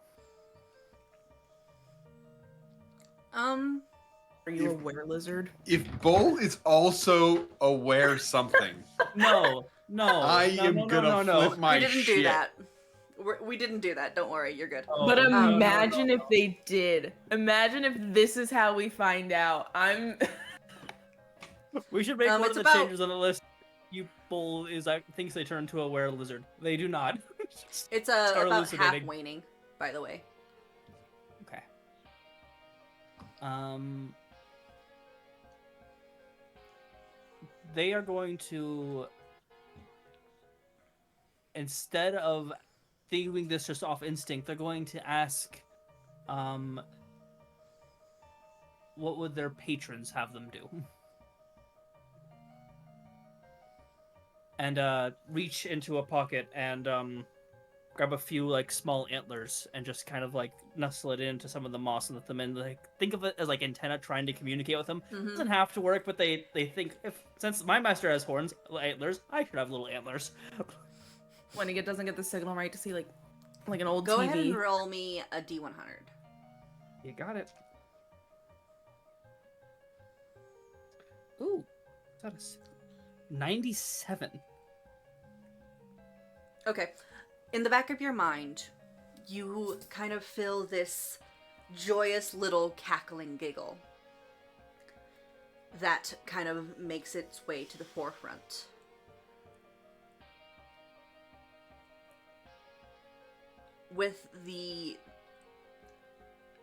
Are you a were lizard? If Bull is also aware something, No. I no, am no, gonna no. flip my We didn't shit. do that. We didn't do that. Don't worry, you're good. Oh, But no, imagine no. if they did. Imagine if this is how we find out. I'm. We should make one of it's the about- changes on the list. You Bull thinks they turn into a were lizard. They do not. It's Start about half elucidating. waning, by the way. Okay. They are going to, instead of doing this just off instinct, they're going to ask, what would their patrons have them do? And reach into a pocket and grab a few like small antlers and just kind of like nestle it into some of the moss and let them in. Like think of it as like antenna trying to communicate with them. Mhm. Doesn't have to work, but they think since my master has horns, antlers, I should have little antlers. When it doesn't get the signal right to see like an old Go TV. ahead and roll me a D100. You got it. Ooh, that is 97. Okay. In the back of your mind, you kind of feel this joyous little cackling giggle that kind of makes its way to the forefront. With the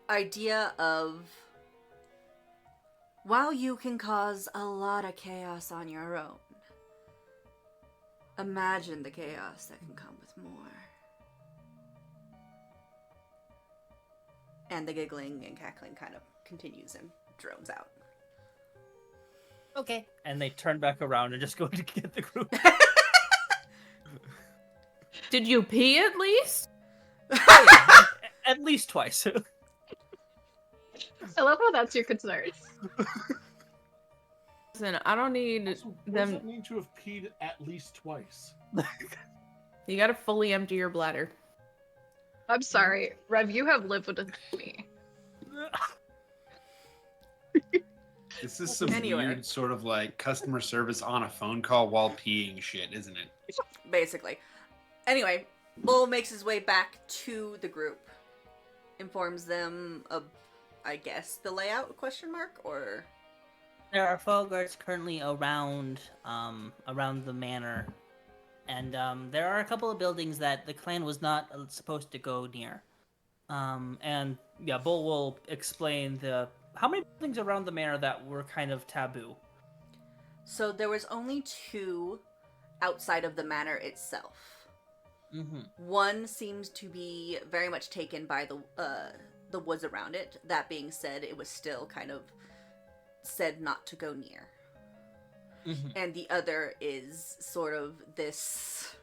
idea of, while you can cause a lot of chaos on your own, imagine the chaos that can come with more. And the giggling and cackling kind of continues and drones out. Okay. And they turn back around and just go to get the group. Did you pee at least? Oh, yeah, at least twice. I love how that's your concern. Listen, I don't need Also, what does them. that mean to have peed at least twice? You gotta fully empty your bladder. I'm sorry, Rev, you have lived with me. This is some Anyway. weird sort of like customer service on a phone call while peeing shit, isn't it? Basically. Anyway, Bull makes his way back to the group. Informs them of, I guess, the layout, question mark, or... There are folk guards currently around the manor, and there are a couple of buildings that the clan was not supposed to go near. And yeah, Bull will explain how many buildings around the manor that were kind of taboo. So there was only 2 outside of the manor itself. Mm-hmm. One seems to be very much taken by the woods around it. That being said, it was still kind of said not to go near. Mm-hmm. And the other is sort of this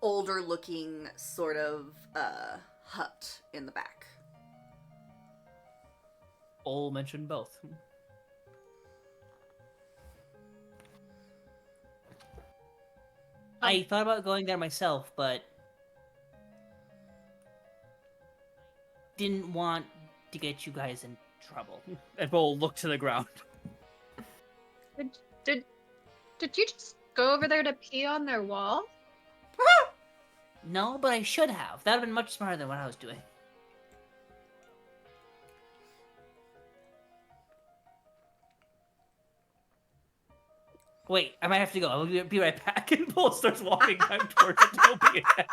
older looking sort of hut in the back. Bull mentioned both. I thought about going there myself, but didn't want to get you guys in trouble. And Bull looked to the ground. Did you just go over there to pee on their wall? No, but I should have. That would have been much smarter than what I was doing. Wait, I might have to go. I'll be right back. And Bull starts walking back towards the Toby again.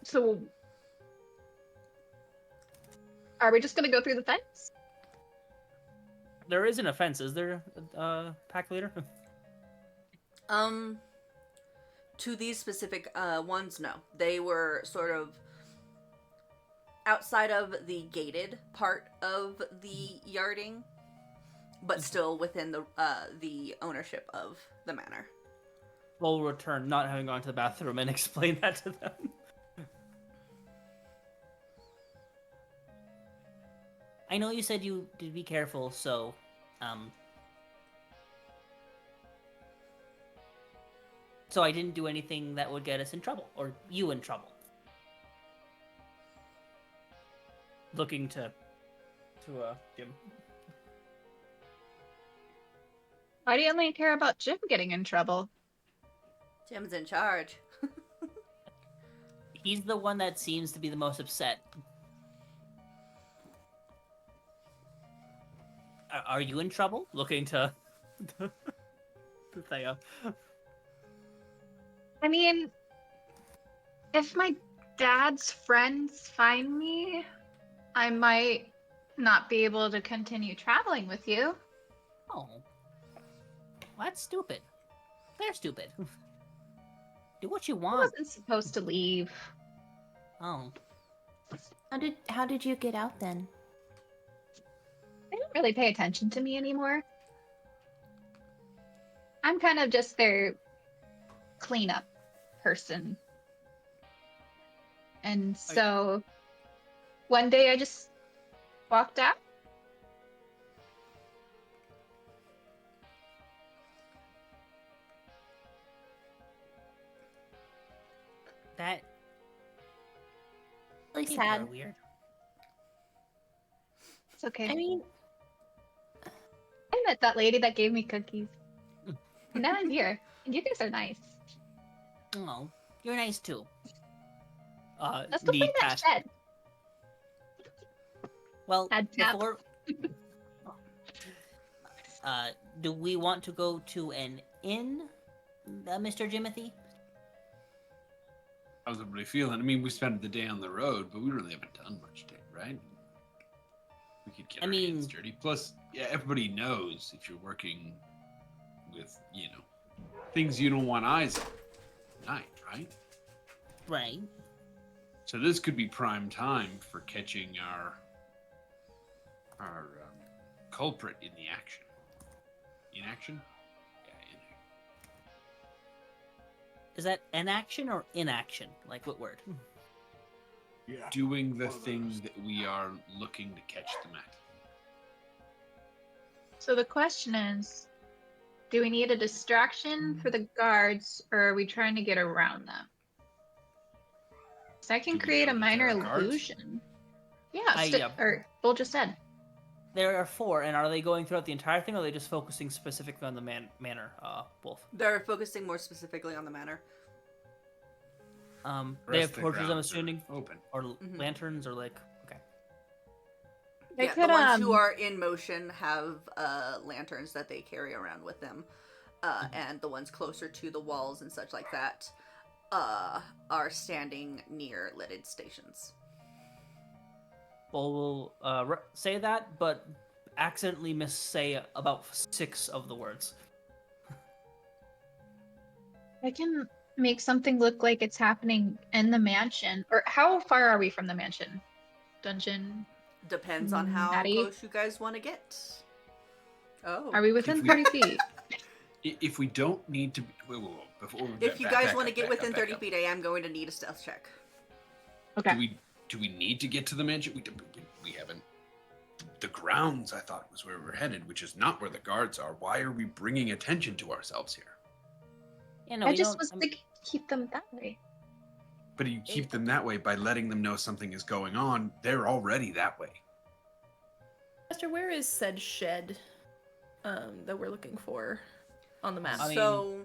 So are we just gonna go through the fence? There isn't a fence, is there, pack leader? To these specific ones, no. They were sort of outside of the gated part of the yarding, but still within the ownership of the manor. Bull will return, not having gone to the bathroom, and explain that to them. I know you said you did be careful, so, so I didn't do anything that would get us in trouble, or you in trouble. Looking to Jim. Why do you only care about Jim getting in trouble? Jim's in charge. He's the one that seems to be the most upset. Are you in trouble? Looking to Thea. I mean, if my dad's friends find me, I might not be able to continue traveling with you. Oh. Well, that's stupid. They're stupid. Do what you I want. wasn't supposed to leave. Oh. How did you get out then? They don't really pay attention to me anymore. I'm kind of just their cleanup person. And so one day I just walked out. That Really people are sad. weird. It's okay. I mean, I met that lady that gave me cookies. And now I'm here. And you guys are nice. Oh, you're nice too. Let's go play that past. shed. Well, Head tap. before. Do we want to go to an inn Mr. Jimothy? How's everybody feeling? I mean, we spent the day on the road, but we really haven't done much today, right? We could get I our hands mean- dirty. Plus, yeah, everybody knows if you're working with, things you don't want eyes on at night, right? Right. So this could be prime time for catching our culprit in the action. In action? Yeah, in action. Is that an action or inaction? Like what word? Yeah. Doing the One of thing those. that we are looking to catch them at. So the question is, do we need a distraction for the guards, or are we trying to get around them? So I can Do we create know a that minor there are guards? illusion. Yeah, I, or Bull just said. There are 4, and are they going throughout the entire thing, or are they just focusing specifically on the manor, Wolf? They're focusing more specifically on the manor. The They rest have of the torches, I'm grounds are assuming, open. or Mhm. lanterns, or like, okay. They Yeah, could, the ones who are in motion have lanterns that they carry around with them, and the ones closer to the walls and such like that are standing near lighted stations. Bull will say that, but accidentally missay about 6 of the words. I can make something look like it's happening in the mansion. Or how far are we from the mansion? Dungeon? Depends on how Maddie? close you guys want to get. Oh. Are we within If we- 30 feet? If we don't need to be... Whoa. Before, If you back- guys back want to up, get back within up, back 30 up. feet, I am going to need a stealth check. Okay. Do we need to get to the mansion? We haven't. The grounds, I thought, was where we're headed, which is not where the guards are. Why are we bringing attention to ourselves here? Yeah, no, I we just don't. was thinking keep them that way. But you keep them that way by letting them know something is going on. They're already that way. Master, where is said shed that we're looking for on the map? I mean- So,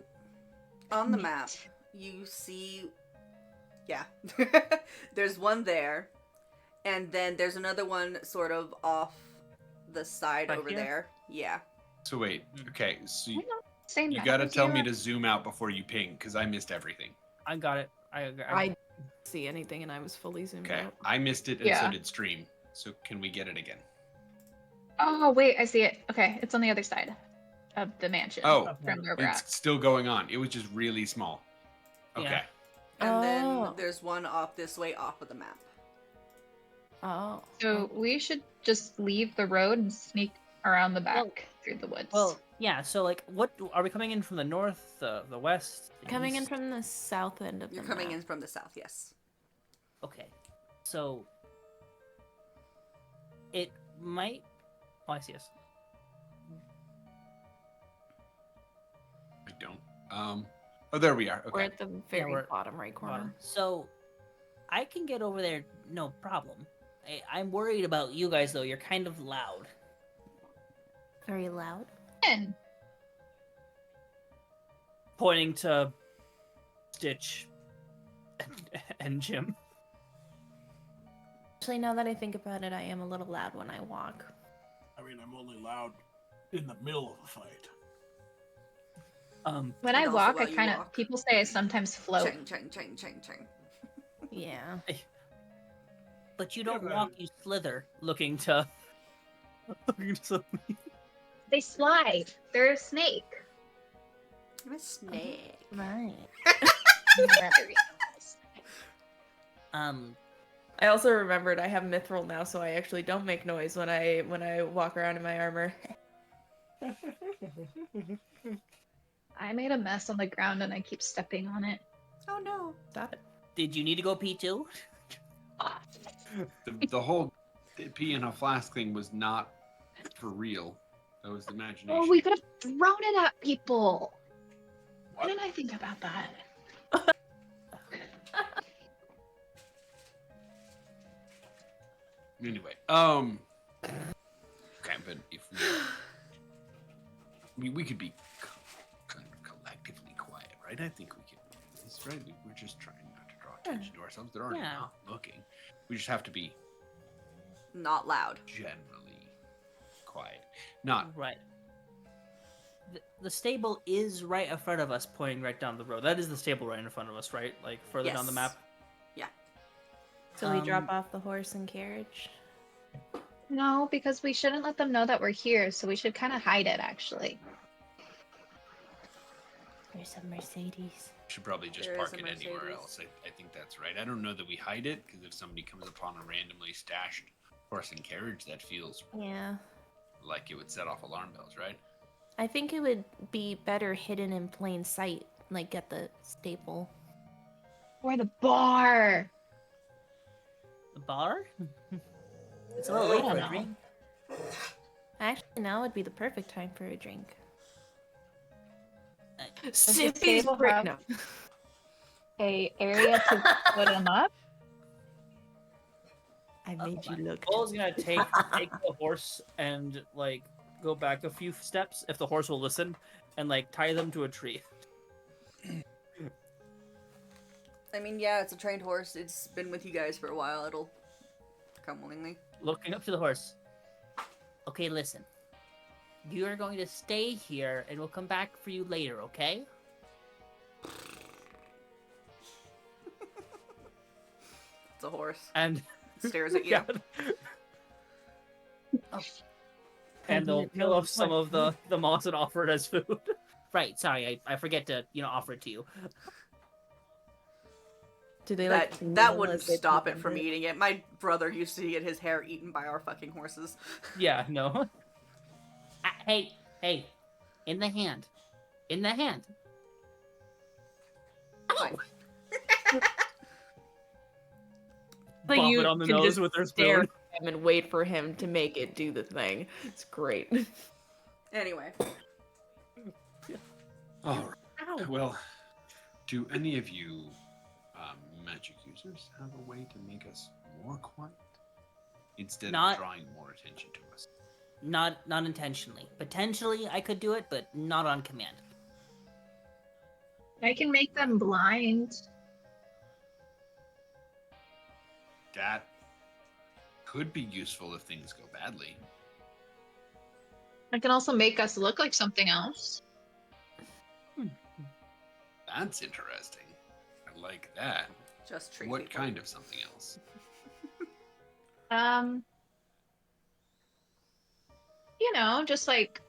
on the Neat. map, you see, yeah, there's one there, and then there's another one sort of off the side Right over here? there. Yeah. So wait, okay, so you, Same. you gotta tell me to zoom out before you ping, because I missed everything. I got it. I I didn't see anything and I was fully zoomed Okay, out. I missed it, and so Yeah. did Stream. So can we get it again? Oh wait, I see it. Okay, it's on the other side of the mansion. Oh, from where we're at. it's still going on. It was just really small. Yeah. Okay. And then Oh. there's one off this way off of the map. Oh. So we should just leave the road and sneak around the back Well- through the woods. Well, yeah. So, like, what are we coming in from the north, the west, the Coming in east? from the south end of You're the coming map. in from the south, yes. Okay, so it might. Oh, I see us. I don't. Oh, there we are. We're Okay. at the very we're- bottom right corner. Bottom. So I can get over there, no problem. I'm worried about you guys though. You're kind of loud. Very loud. And Pointing to Stitch and Jim. Actually, now that I think about it, I am a little loud when I walk. I mean, I'm only loud in the middle of a fight. when I And also walk, I while you kind of walk. people say I sometimes float. Ching, ching, ching, ching, ching. Yeah. But you don't Yeah, walk, you slither, looking to. looking to something. They slide. They're a snake. I'm a snake. Right. I also remembered I have mithril now, so I actually don't make noise when I walk around in my armor. I made a mess on the ground and I keep stepping on it. Oh no. Stop it. Did you need to go pee too? The whole pee in a flask thing was not for real. That was imagination. Oh, we could have thrown it at people. Why didn't I think about that? Anyway, okay, but if we could be collectively quiet, right? I think we can. That's right. We're just trying not to draw attention to ourselves. They're already Yeah. not looking. We just have to be Not loud. generally quiet. Not Right. the stable is right in front of us, pointing right down the road. That is the stable right in front of us, right? Like further down the map. Yeah. So we drop off the horse and carriage. No, because we shouldn't let them know that we're here, so we should kind of hide it, actually. There's a Mercedes. Should probably just There is park a it anywhere Mercedes. else. I think that's right. I don't know that we hide it, because if somebody comes upon a randomly stashed horse and carriage, that feels Yeah. like it would set off alarm bells, right? I think it would be better hidden in plain sight, like at the stable. Or the bar. The bar? It's a little late I for don't a know. drink. Actually, now would be the perfect time for a drink. Does the Sippy's stable have no. a area to put them up? I made you look. Bull's gonna take the horse and like go back a few steps if the horse will listen, and like tie them to a tree. I mean, yeah, it's a trained horse. It's been with you guys for a while. It'll come willingly. Looking up to the horse. Okay, listen. You are going to stay here, and we'll come back for you later, okay? It's a horse. And It stares at you. yeah. And they'll peel off some of the moss and offer it as food. Right, sorry, I forget to, offer it to you. Do they That like that kneel wouldn't as they stop it present from eating it. My brother used to get his hair eaten by our fucking horses. Yeah, no. Hey, in the hand. In the hand. Fine. But Bop you it on the can nose just with their stare spoon. at him and wait for him to make it do the thing. It's great. Anyway, All right. Well, do any of you magic users have a way to make us more quiet instead Not- of drawing more attention to us? Not intentionally. Potentially, I could do it, but not on command. I can make them blind. That could be useful if things go badly. I can also make us look like something else. That's interesting. I like that. just treat What people. kind of something else? Just like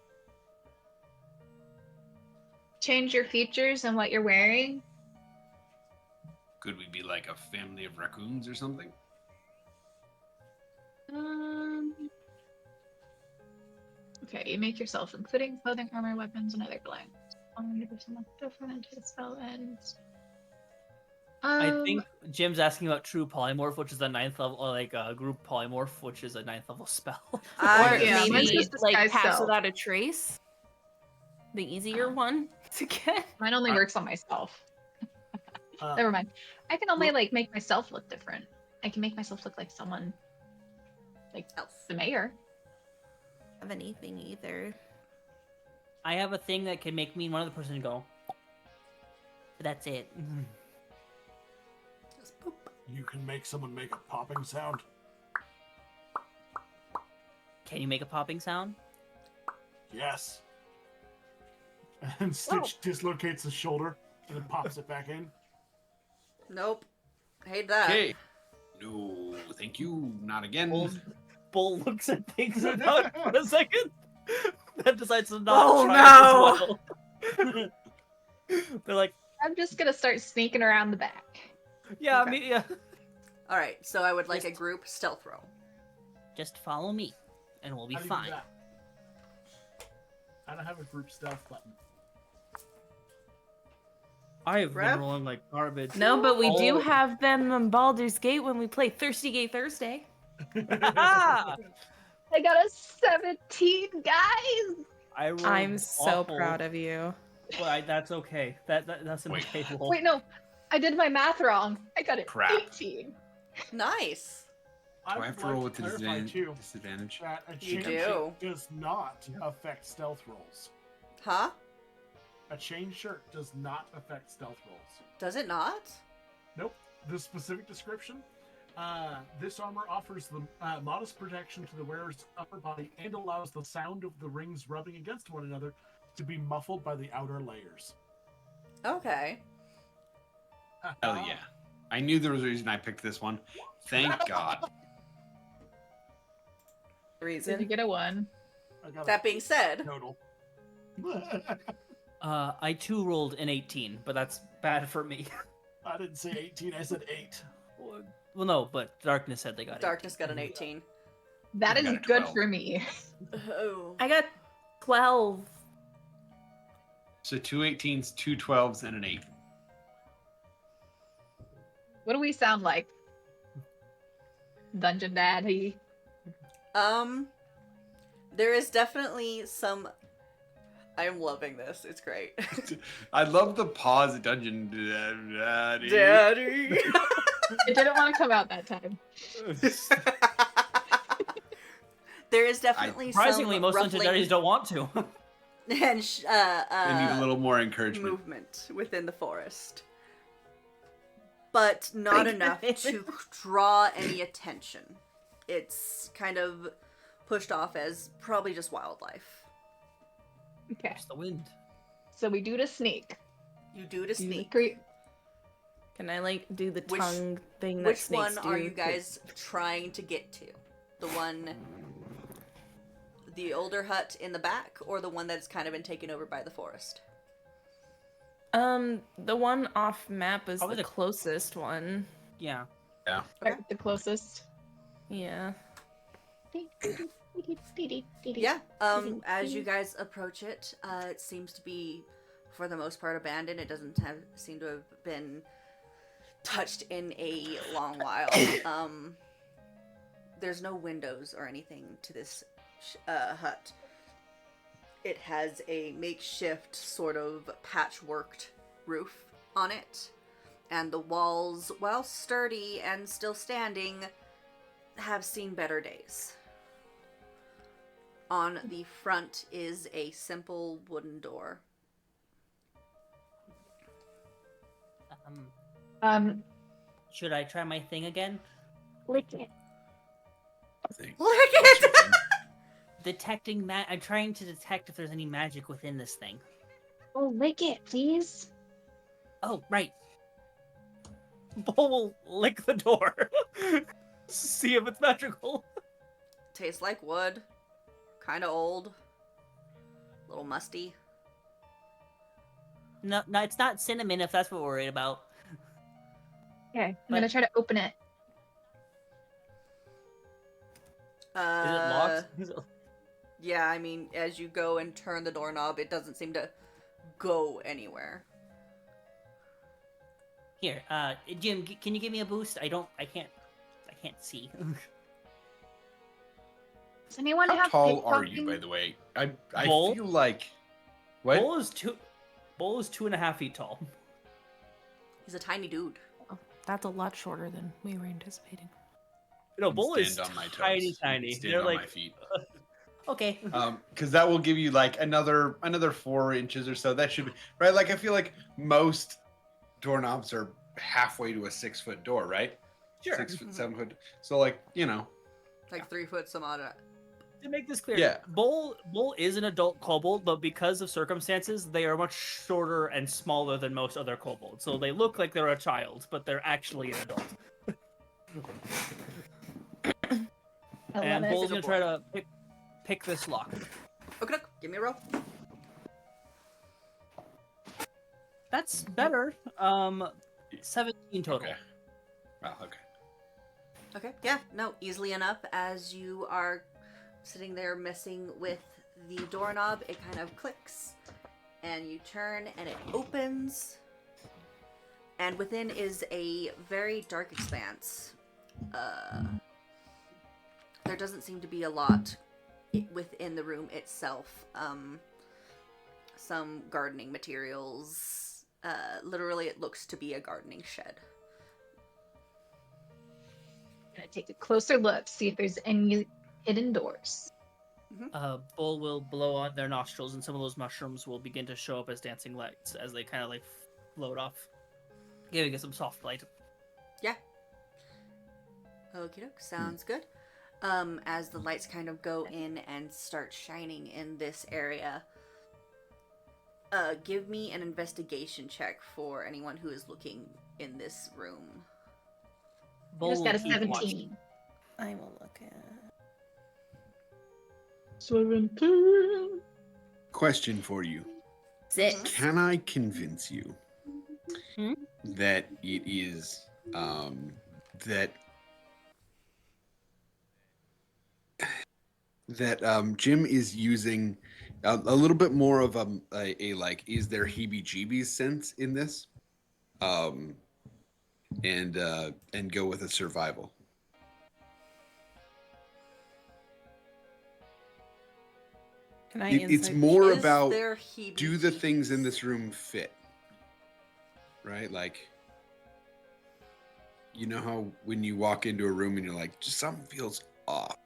change your features and what you're wearing. Could we be like a family of raccoons or something? Okay, you make yourself, including clothing, armor, weapons, and other belongings. 100% different until the spell ends. I think Jim's asking about true polymorph, which is a 9th level, or like group polymorph, which is a 9th level spell. Or yeah, mine's maybe just like disguise pass self. without a trace. The easier one to get. Mine only works on myself. Never mind. I can only like make myself look different. I can make myself look like someone, like Else. the mayor. Have anything either. I have a thing that can make me and one other person go. But that's it. Just poop. You can make someone make a popping sound. Can you make a popping sound? Yes. And Stitch dislocates his shoulder and then pops it back in. Nope. Hate that. Okay. No, thank you. Not again. Bull looks at things about for a second, then decides to not Oh, try no. it as well. They're like, I'm just gonna start sneaking around the back. yeah, Okay. I mean, yeah. All right, so I would like a Just- group stealth roll. Just follow me, and we'll be How do you do fine. that? I don't have a group stealth button. I have Rev? been rolling like garbage. No, but we do Oh. have them on Baldur's Gate when we play Thirsty Gay Thursday. Ah! I got a 17, guys. I rolled I'm so awful, proud of you. but that's okay. That's an Wait. okay roll. Wait, no, I did my math wrong. I got an Crap. 18. Nice. Do I would have to like roll with clarify, too, disadvantage? that a You change do. shirt does not affect stealth rolls. Huh? A chain shirt does not affect stealth rolls. Does it not? Nope. The specific description. This armor offers the modest protection to the wearer's upper body and allows the sound of the rings rubbing against one another to be muffled by the outer layers. Okay. Hell yeah. I knew there was a reason I picked this one. Thank God. Did you Reason. get a 1? I got That a being said, total. I too rolled an 18, but that's bad for me. I didn't say 18, I said 8. Well, no, but Darkness said they got Darkness got an 18. That I is got a good 12. for me. Oh. I got 12. So 2 18s, 2 12s, and an 8. What do we sound like? Dungeon Daddy. There is definitely some. I'm loving this. It's great. I love the pause dungeon. Daddy. Daddy. It didn't want to come out that time. There is definitely Surprisingly, some most ruffling Dungeon Daddies don't want to. and I need a little more encouragement. movement within the forest, but not My enough goodness. to draw any attention. It's kind of pushed off as probably just wildlife. Okay, It's the wind. so we do to sneak. You do to sneak. Can I like do the Which- tongue thing that Which snakes one do? are you 'Cause- guys trying to get to? The one, the older hut in the back, or the one that's kind of been taken over by the forest? The one off map is Probably the the- closest one. Yeah. Right, the closest. Yeah. Yeah. As you guys approach it, it seems to be, for the most part, abandoned. It doesn't seem to have been touched in a long while. There's no windows or anything to this hut. It has a makeshift sort of patchworked roof on it, and the walls, while sturdy and still standing, have seen better days. On the front is a simple wooden door. Should I try my thing again? Lick it. Thing. Look it! Detecting I'm trying to detect if there's any magic within this thing. Oh, lick it, please. Oh, right. Bull will lick the door. See if it's magical. Tastes like wood. Kind of old. A little musty. No, it's not cinnamon if that's what we're worried about. Okay, I'm But- gonna try to open it. Is it locked? Yeah, I mean, as you go and turn the doorknob, it doesn't seem to go anywhere. Here, Jim, can you give me a boost? I can't see. Does anyone How have tall are you, pickpocketing? by the way? I Bull? feel like. What? Bull is 2.5 feet tall. He's a tiny dude. Oh, that's a lot shorter than we were anticipating. No, Bull is Stand on my toes. tiny, tiny. Stand They're on like my feet. Okay. Because that will give you like another 4 inches or so. That should be right. Like I feel like most doorknobs are halfway to a 6-foot door, right? Sure. 6 foot, 7 foot. So like Like 3 foot some odd. To make this clear, Yeah. Bull is an adult kobold, but because of circumstances, they are much shorter and smaller than most other kobolds. So they look like they're a child, but they're actually an adult. And Bull's gonna try to pick this lock. Okay, give me a roll. That's better. 17 total. okay. Well, okay. Okay, yeah, no, easily enough. As you are sitting there messing with the doorknob, it kind of clicks, and you turn, and it opens, and within is a very dark expanse. There doesn't seem to be a lot within the room itself. Some gardening materials. Literally, it looks to be a gardening shed. Gonna take a closer look, see if there's any hidden doors. Bull will blow on their nostrils, and some of those mushrooms will begin to show up as dancing lights as they kind of like float off, giving it some soft light. Yeah. Okie doke, sounds good. As the lights kind of go in and start shining in this area, Give me an investigation check for anyone who is looking in this room. I just got a Bold keep watching. 17. I will look at. 17. Question for you. 6. Can I convince you Hmm? that it is that Jim is using a little bit more of a like, is there heebie-jeebies sense in this, and go with a survival? Can I It's insight? more Is about, there do the things in heebie-jeebies? this room fit? Right? Like, you know how when you walk into a room and you're like, just something feels off.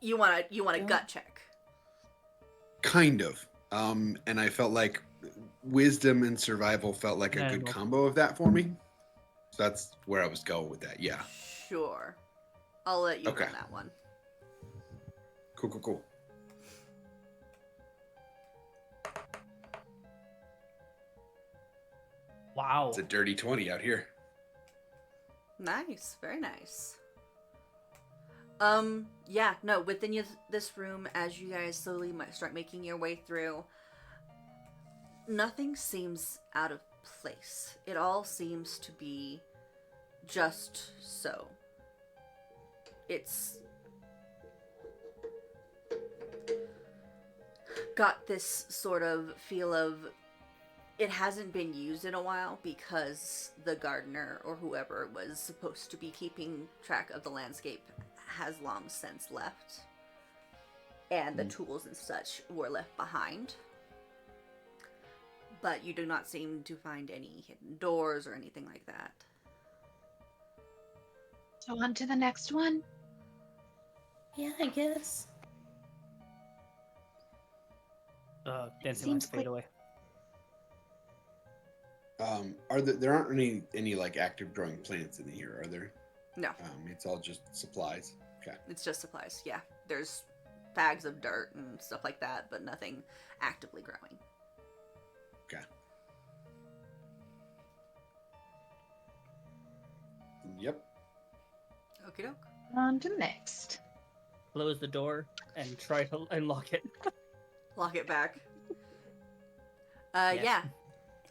You want a Yeah. gut check. Kind of. And I felt like wisdom and survival felt like a Yeah, good well- combo of that for me. So that's where I was going with that. Yeah. Sure. I'll let you Okay. run that one. Cool. Wow. It's a dirty 20 out here. Nice, very nice. Yeah, no, within this room, as you guys slowly might start making your way through, nothing seems out of place. It all seems to be just so. It's got this sort of feel of it hasn't been used in a while because the gardener or whoever was supposed to be keeping track of the landscape has long since left. And the tools and such were left behind. But you do not seem to find any hidden doors or anything like that. So on to the next one. Yeah, I guess. Dancing Seems lights fade like- away. There aren't any like active growing plants in here, are there? No, It's all just supplies. Okay. it's just supplies. Yeah, there's bags of dirt and stuff like that, but nothing actively growing. Okay. Yep. Okie doke. On to the next. Close the door and try to unlock it. Lock it back. Yes. Yeah.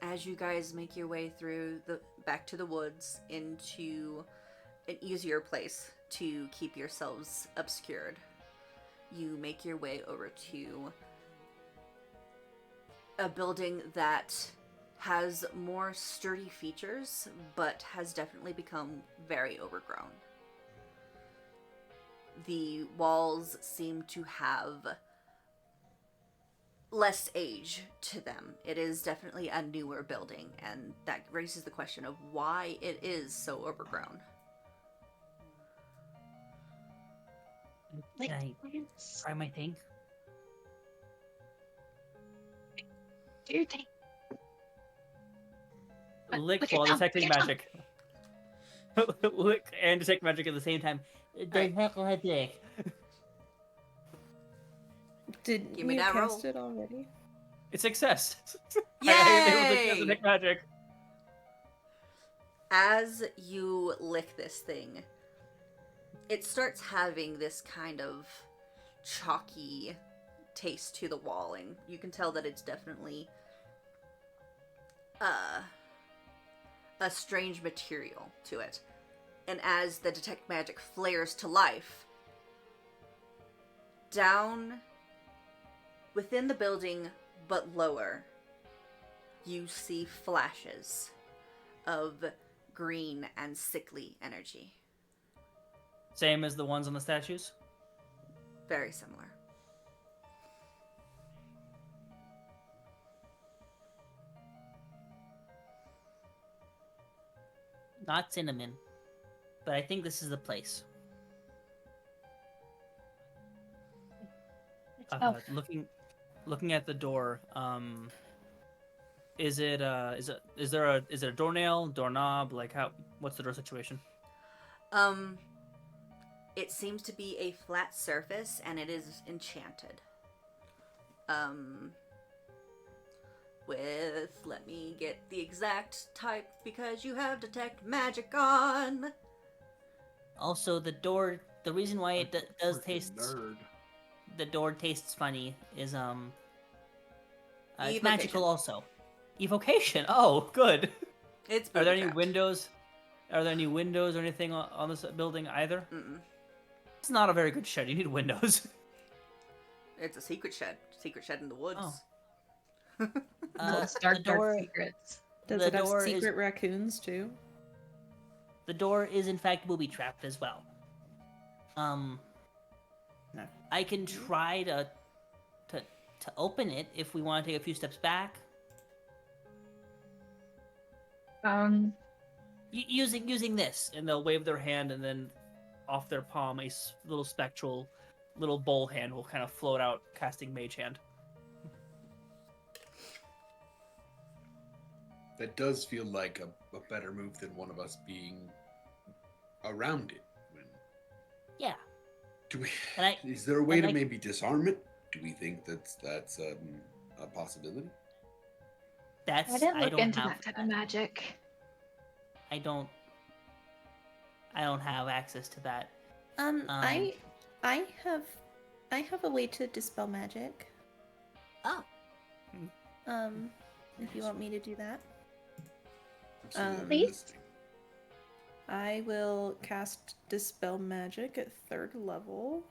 As you guys make your way through back to the woods into an easier place to keep yourselves obscured, you make your way over to a building that has more sturdy features, but has definitely become very overgrown. The walls seem to have less age to them. It is definitely a newer building, and that raises the question of why it is so overgrown. Can I try my thing? Do your thing. Lick Look at while Tom, detecting look at Tom. magic. Lick and detect magic at the same time. The heckle head dick. Did Give me you that cast roll. it already? It's success. Yay! I was able to detect magic. As you lick this thing, it starts having this kind of chalky taste to the wall, and you can tell that it's definitely a strange material to it. And as the detect magic flares to life, down within the building but lower, you see flashes of green and sickly energy. Same as the ones on the statues. Very similar. Not cinnamon. But I think this is the place. Looking at the door, is there a doornail, doorknob? Like what's the door situation? It seems to be a flat surface, and it is enchanted. with, let me get the exact type because you have detect magic on. Also, the door. The reason why it does Freaking taste. nerd. The door tastes funny is it's Evocation. magical also. Evocation. Oh, good. It's Are there any booby-trapped. windows? Are there any windows or anything on this building either? Mm-mm. It's not a very good shed. You need windows. It's a secret shed. Secret shed in the woods. Oh. Well, it's The dark door. secrets. Does The it have door is- secret raccoons too? The door is in fact booby trapped as well. No. I can try to open it if we want to take a few steps back. Using this. And they'll wave their hand, and then off their palm, a little spectral, little bowl hand will kind of float out, casting Mage Hand. That does feel like a better move than one of us being around it. Yeah. Do we? And Is there a way to I- maybe disarm it? Do we think that's a possibility? That's I didn't look don't into have that type of magic. I don't have access to that. I have a way to dispel magic. Oh. If you want me to do that, Absolutely Please? listening. I will cast dispel magic at 3rd level.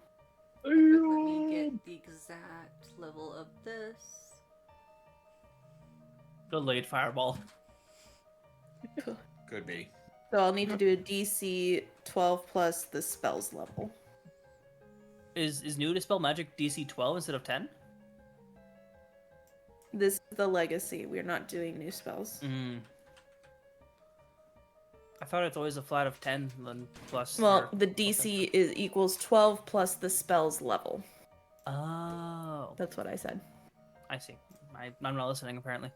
Let me get the exact level of this. Delayed fireball. Could be. So I'll need to do a DC 12 plus the spells level. Is new dispel magic DC 12 instead of 10? This is the legacy. We're not doing new spells. I thought it's always a flat of 10, then plus. Well, or- the DC is equals 12 plus the spells level. Oh, That's what I said. I see. I'm not listening apparently.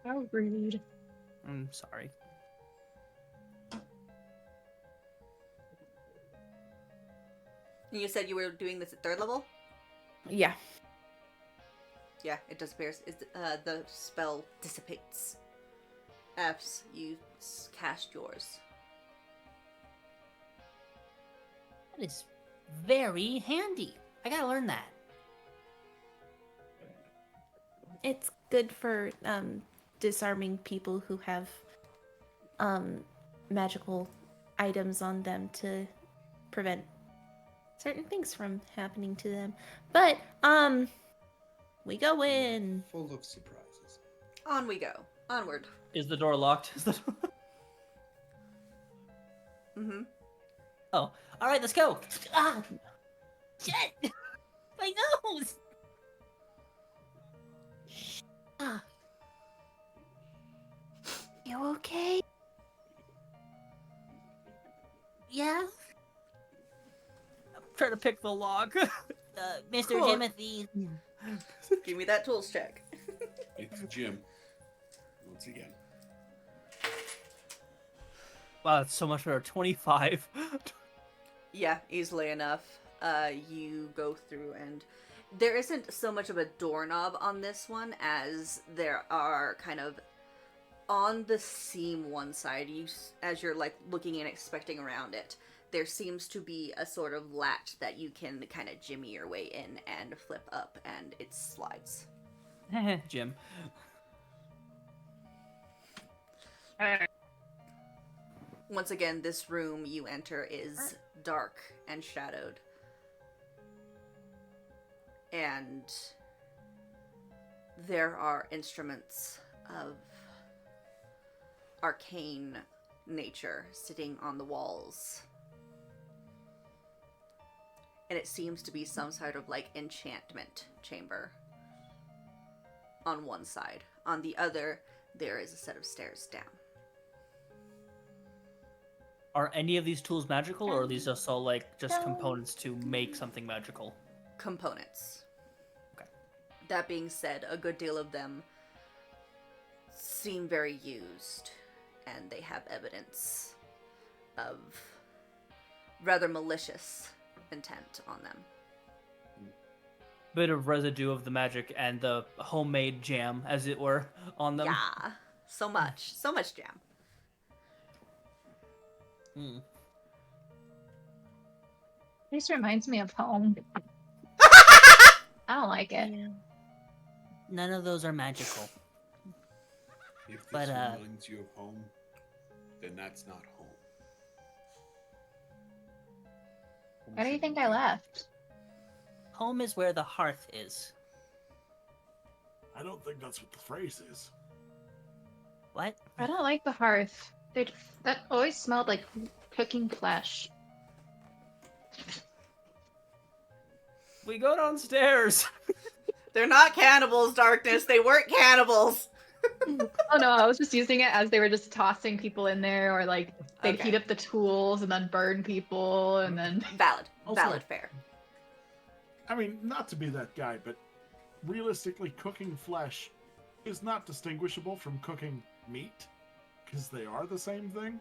How rude. I'm sorry. And you said you were doing this at 3rd level? Yeah. Yeah, it disappears. The spell dissipates. F's, you cast yours. That is very handy. I gotta learn that. It's good for disarming people who have magical items on them to prevent certain things from happening to them. But we go in. Full of surprises. On we go. Onward. Is the door locked? Is the door... Mm-hmm. Oh, all right, let's go. Ah, shit! My nose. Ah. You okay? Yeah, I'm trying to pick the lock. Mr. Cool. Timothy. Give me that tools check. It's Jim. Once again. Wow, that's so much better. 25. Yeah, easily enough. You go through and there isn't so much of a doorknob on this one as there are kind of on the seam one side, as you're like looking and expecting around it, there seems to be a sort of latch that you can kind of jimmy your way in and flip up and it slides. Jim. Once again, this room you enter is dark and shadowed. And there are instruments of arcane nature sitting on the walls. And it seems to be some sort of like enchantment chamber on one side. On the other, there is a set of stairs down. Are any of these tools magical, or are these just all like just components to make something magical? Components. Okay. That being said, a good deal of them seem very used, and they have evidence of rather malicious intent on them. bit of residue of the magic and the homemade jam, as it were, on them. Yeah. So much jam. Hmm. This reminds me of home. I don't like it. Yeah. None of those are magical. If this But, reminds you of home, then that's not home. Home Why do you shouldn't think I be- left? Home is where the hearth is. I don't think that's what the phrase is. What? I don't like the hearth. That always smelled like cooking flesh. We go downstairs. They're not cannibals, Darkness. They weren't cannibals. Oh no, I was just using it as they were just tossing people in there, or like they'd Okay. heat up the tools and then burn people, and then Valid. Also- Valid, fair. I mean, not to be that guy, but realistically, cooking flesh is not distinguishable from cooking meat, because they are the same thing.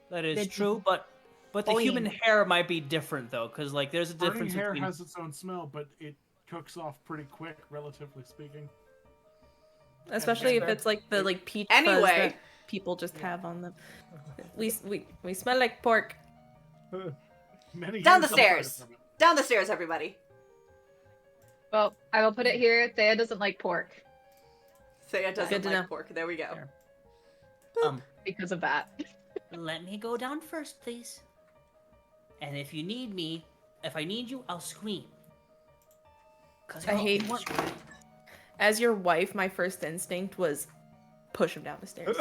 That is They're true, but the Boing. human hair might be different though, because like there's a Burning difference hair between. has its own smell, but it cooks off pretty quick, relatively speaking. Especially if better. it's like the like peach Anyway. fuzz that people just have on them. We smell like pork. Many Down the years apart stairs. from it. Down the stairs, everybody. well, I will put it here. Thea doesn't like pork Thea doesn't Good to like know. pork. There we go. Fair. because of that. Let me go down first, please. And if you need me, if I need you, I'll scream. 'Cause I I'll hate- want- As your wife, my first instinct was push him down the stairs.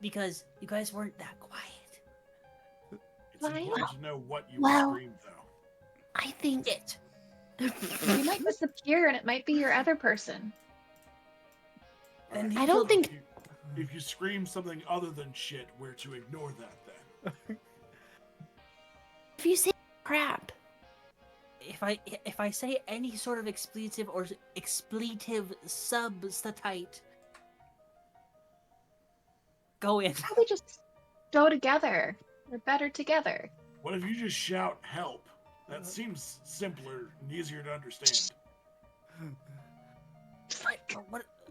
Because you guys weren't that quiet. It's Why? important to know what you Well- screamed, though. I think It. You might disappear, and it might be your other person. Then Alright, I don't so think- if you scream something other than shit, we're to ignore that then. if you say crap, If I say any sort of expletive or expletive substitute, go in. Probably just go together. We're better together. What if you just shout help? That seems simpler and easier to understand.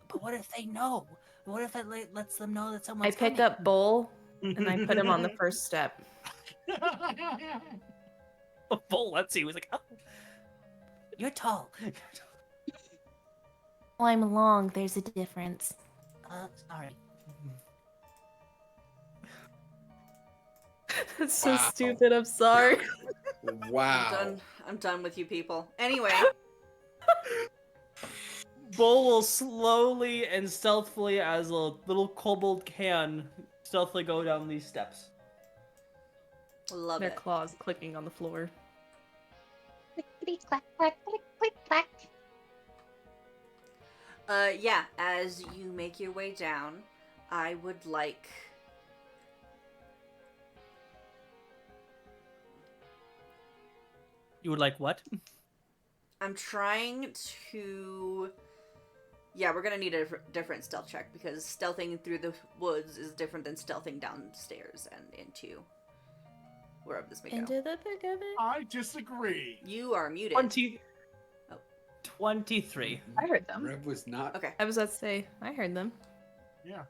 But what if they know? What if it lets them know that I someone's pick coming? up Bull and I put him on the first step. Bull, let's see. He was like, oh. You're tall. well, I'm long. There's a difference. Sorry. That's so Wow. stupid. I'm sorry. Wow. I'm done with you people. Anyway, Bull will slowly and stealthily, as a little kobold can, stealthily go down these steps. love Their it. claws clicking on the floor. Clickety clack clack click click clack. Yeah, as you make your way down, I would like You would like what? I'm trying to yeah, we're gonna need a different stealth check because stealthing through the woods is different than stealthing downstairs and into wherever this may go. Into the thick of it. I disagree. You are muted. 20. Oh. 23. I heard them. Rev was not. Okay. I was about to say, I heard them. Yeah.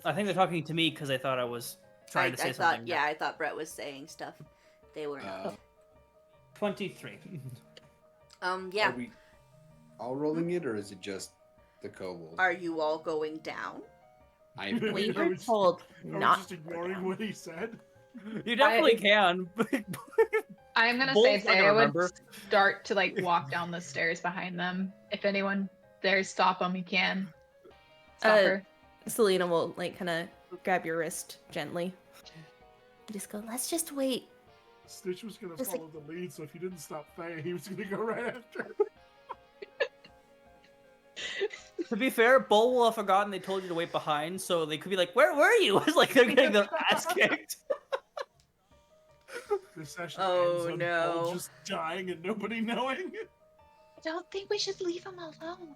I think they're talking to me because they thought I was trying to say I something. thought yeah, I thought Brett was saying stuff. They were not. 23. Yeah. Are we all rolling it, or is it just the kobold? Are you all going down? I We I were was- told I was not just to go ignoring down. what he said. You definitely can. I'm gonna Bull's say not gonna Thea would remember. start to like walk down the stairs behind them. If anyone dares stop them, you can. Stop her. Selena will like kind of grab your wrist gently. Just go. Let's just wait. Stitch was gonna Just like- follow the lead, so if you didn't stop Faye, he was gonna go right after. To be fair, Bull will have forgotten they told you to wait behind, so they could be like, "Where were you?" It's like they're getting their ass kicked. The session Oh, ends on no. Paul just dying and nobody knowing. I don't think we should leave them alone.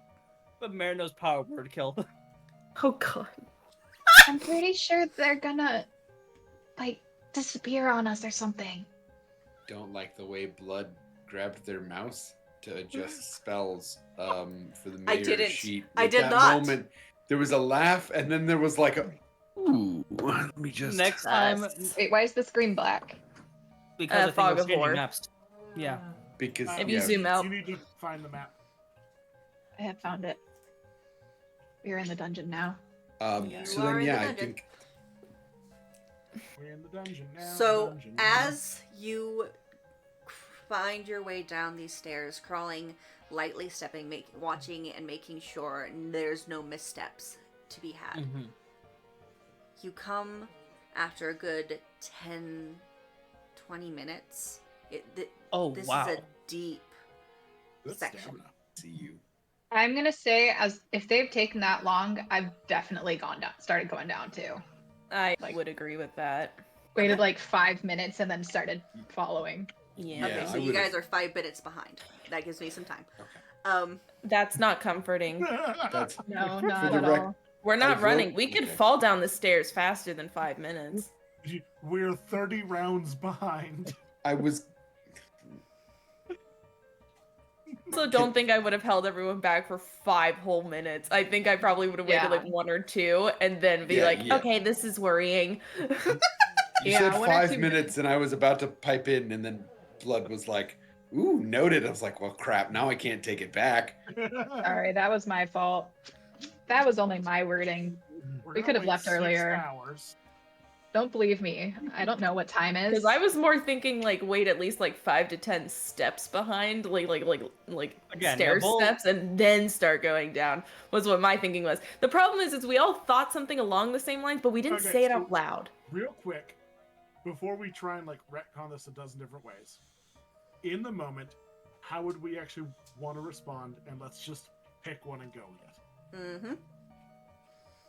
But Mare knows power word kill. Oh god. I'm pretty sure they're gonna like disappear on us or something. don't like the way blood grabbed their mouse to adjust spells for the I mayor didn't. sheet. I At did that not. moment, there was a laugh, and then there was like a, ooh, let me just... Next time, Wait, why is the screen black? because I think Fog we're of changing War. maps. Yeah. Because, If you yeah, zoom out. You need to find the map. I have found it. We're in the dungeon now. You so are then, in the yeah, I dungeon. think... We're in the dungeon now. So, dungeon now. as you find your way down these stairs, crawling, lightly stepping, watching and making sure there's no missteps to be had, Mhm. you come after a good 10, 20 minutes. Oh, This wow. is a deep Good section. stamina. See you. I'm gonna say, as if they've taken that long, I've definitely started going down too. I Like- would agree with that. Waited Okay. like 5 minutes and then started following. Yeah. Okay, Yeah, so I you would've- guys are 5 minutes behind. That gives me some time. Okay. That's not comforting. That's... No, For not the at rec- all. We're not I running. vote- We could okay. fall down the stairs faster than 5 minutes. We're 30 rounds behind. I was... Also, don't think I would have held everyone back for 5 whole minutes. I think I probably would have waited Yeah. like 1 or 2 and then be Yeah, like, yeah. okay, this is worrying. You Yeah, said 1 or 5 2 minutes, and I was about to pipe in, and then Blood was like, ooh, noted. I was like, well, crap, now I can't take it back. Sorry, that was my fault. That was only my wording. We're We gonna could have wait left 6 earlier. hours. Don't believe me. I don't know what time is. Because I was more thinking like wait at least like 5 to 10 steps behind, like Again, stair yeah, Bull- steps, and then start going down was what my thinking was. The problem is we all thought something along the same lines, but we didn't Okay, say it so- out loud. Real quick, before we try and like retcon this a dozen different ways, in the moment, how would we actually want to respond? And let's just pick one and go with it. Mm-hmm.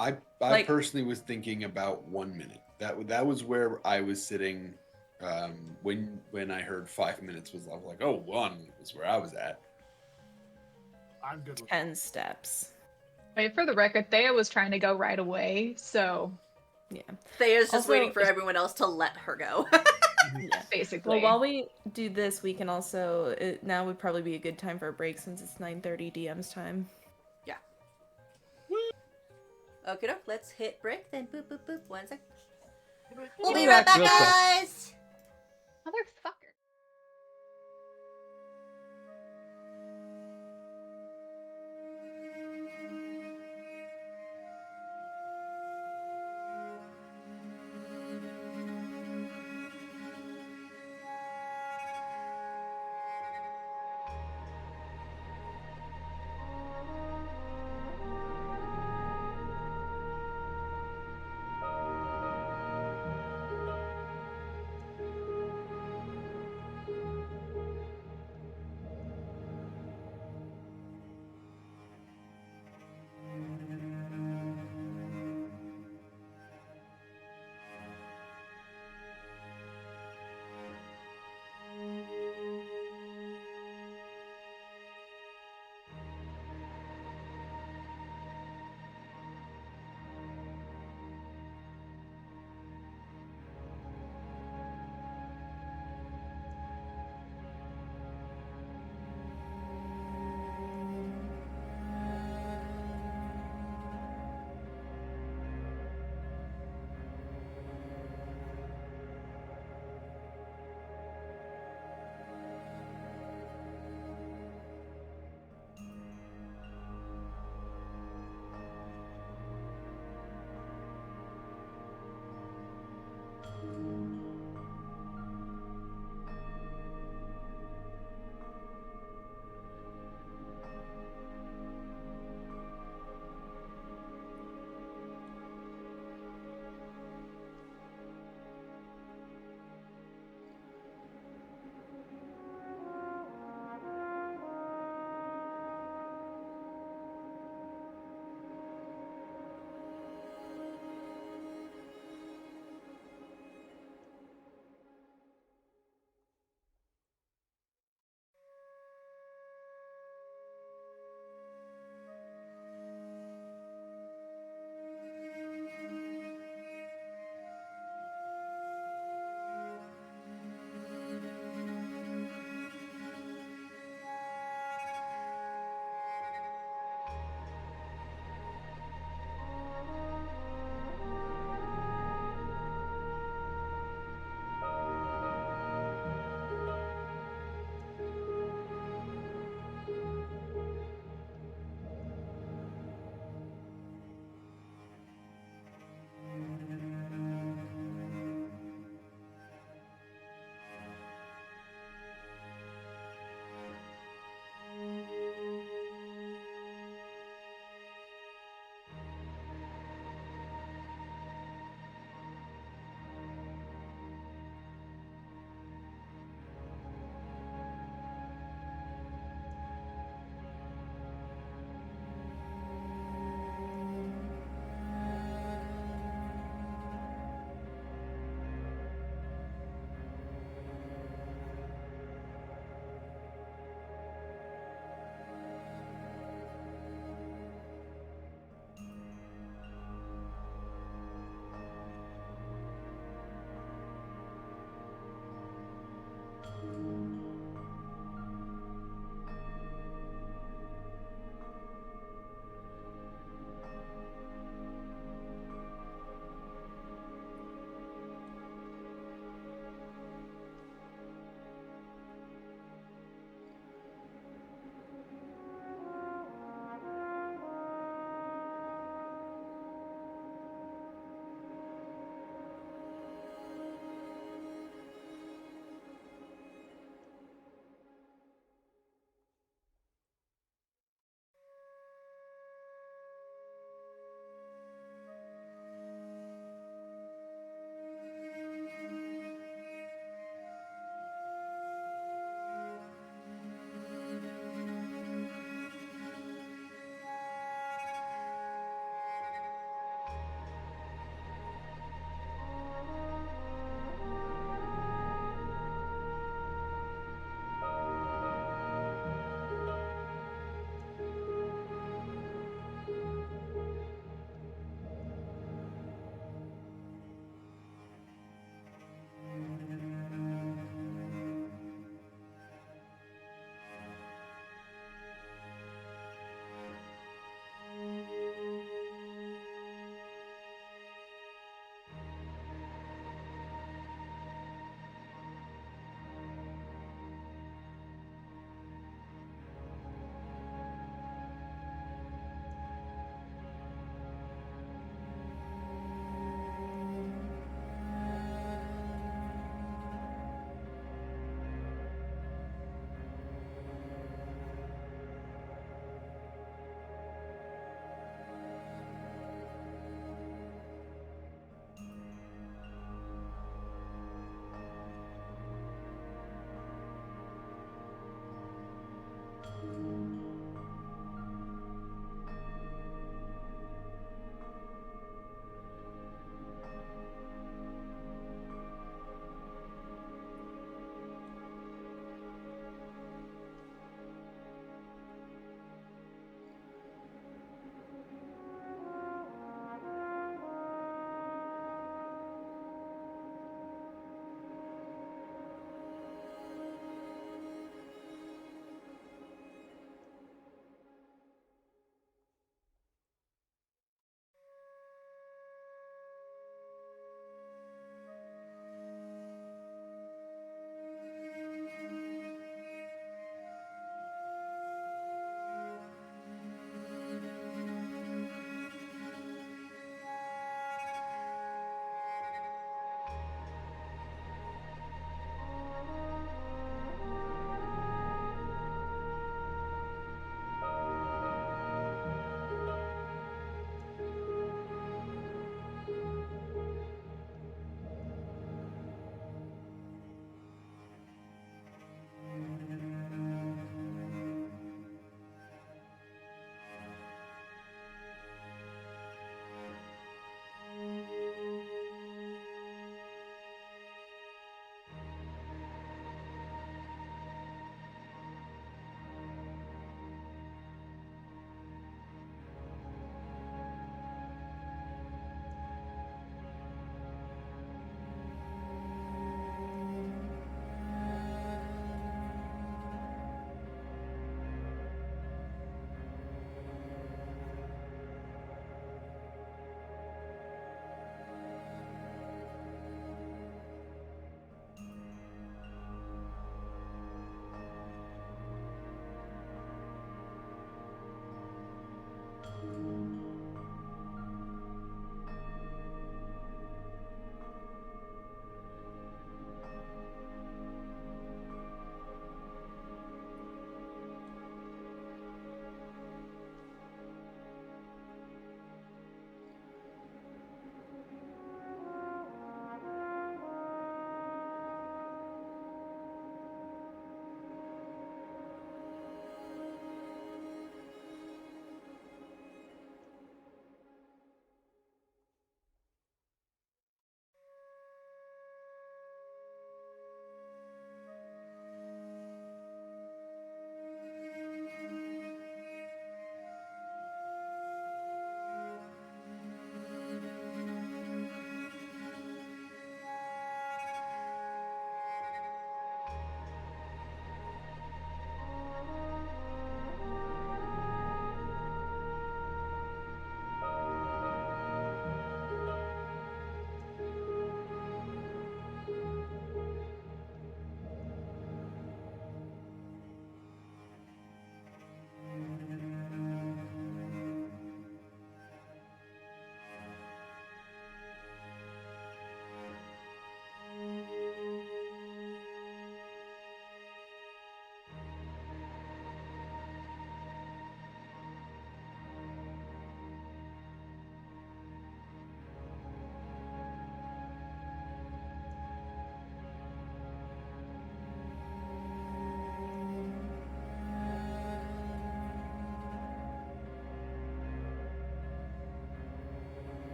I Like- personally was thinking about 1 minute. That was where I was sitting when I heard 5 minutes was like, oh, 1 was where I was at. I'm good with 10 steps. Wait, for the record, Thea was trying to go right away, so Yeah. Thea's just Also, waiting for if- everyone else to let her go. Yeah. basically. Well, while we do this, we can also now would probably be a good time for a break since it's 9:30 DM's time. Okay, let's hit break, then boop, boop, boop. 1 sec. We'll Be be right back back, real quick. guys! Motherfucker.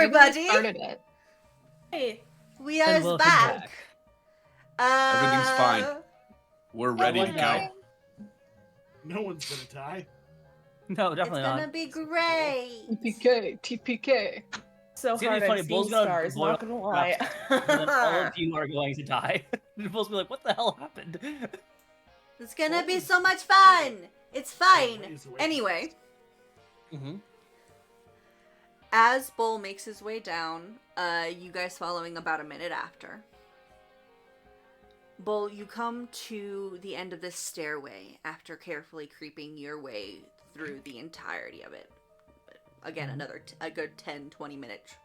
everybody. Started it. Hey, We And are welcome back. Everything's fine. We're ready to one go. guy. No one's gonna die. No, It's definitely gonna not. be great. TPK. so It's gonna hard be funny. at Bull's seeing gonna stars, boil not gonna lie. and then all of you are going to die. And Bull's be like, "What the hell happened?" It's gonna be so much fun. It's fine. Ways away. Anyway, Mm-hmm. as Bull makes his way down, you guys following about a minute after. Bull, you come to the end of this stairway after carefully creeping your way through the entirety of it. Again, another a good 10-20 minute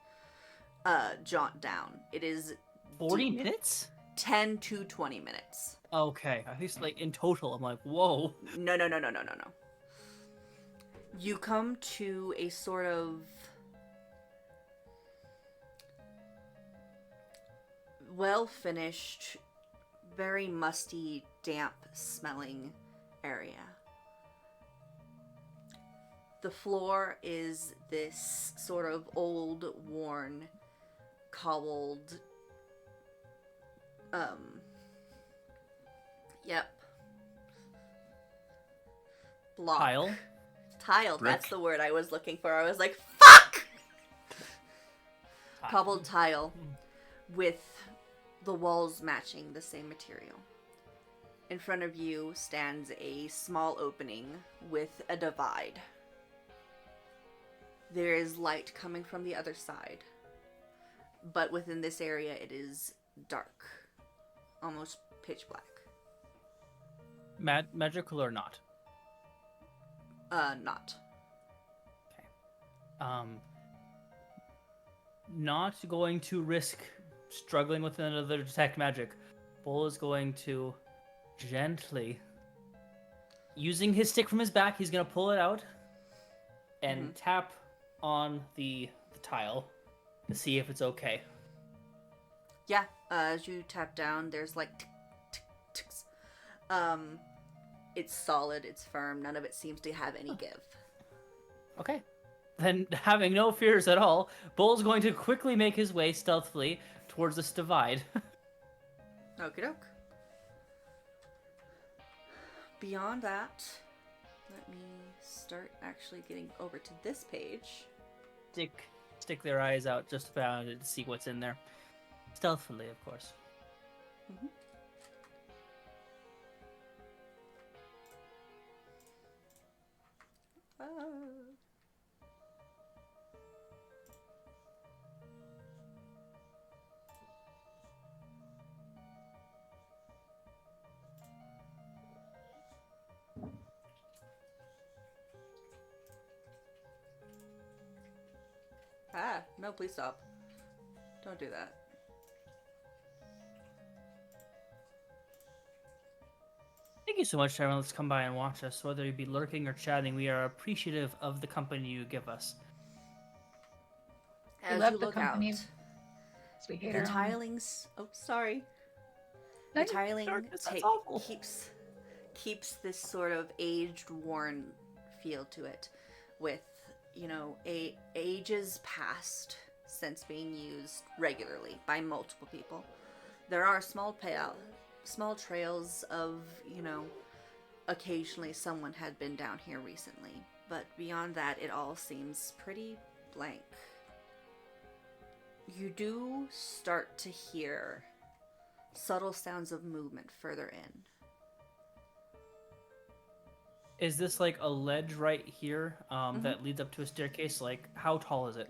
jaunt down. It is 40 minutes? 10 to 20 minutes. Okay, at least like in total, I'm like, whoa. No. You come to a sort of well-finished, very musty, damp-smelling area. The floor is this sort of old, worn, cobbled, block. Tile, Brick. that's the word I was looking for. I was like, fuck! Cobbled tile with the walls matching the same material. In front of you stands a small opening with a divide. There is light coming from the other side, but within this area it is dark, almost pitch black. Magical or not? Not. Not going to risk struggling with another detect magic. Bull is going to gently, using his stick from his back, he's gonna pull it out and tap on the tile to see if it's okay. Yeah, as you tap down, there's like tick, tick, ticks. It's solid, it's firm, none of it seems to have any give. Okay. Then, having no fears at all, Bull's going to quickly make his way stealthily towards this divide. Okie doke. Beyond that, let me start actually getting over to this page. Stick their eyes out just about it to see what's in there. Stealthily, of course. Mhm. No, please stop. Don't do that. Thank you so much to everyone that's come by and watch us. Whether you be lurking or chatting, we are appreciative of the company you give us. We As love you the look company. out, We hate the our own. tilings. Oh, sorry. No, The tiling darkness, that's awful. keeps this sort of aged, worn feel to it, with ages past since being used regularly by multiple people. There are small trails of occasionally someone had been down here recently, but beyond that, it all seems pretty blank. You do start to hear subtle sounds of movement further in. Is this like a ledge right here that leads up to a staircase? Like, how tall is it?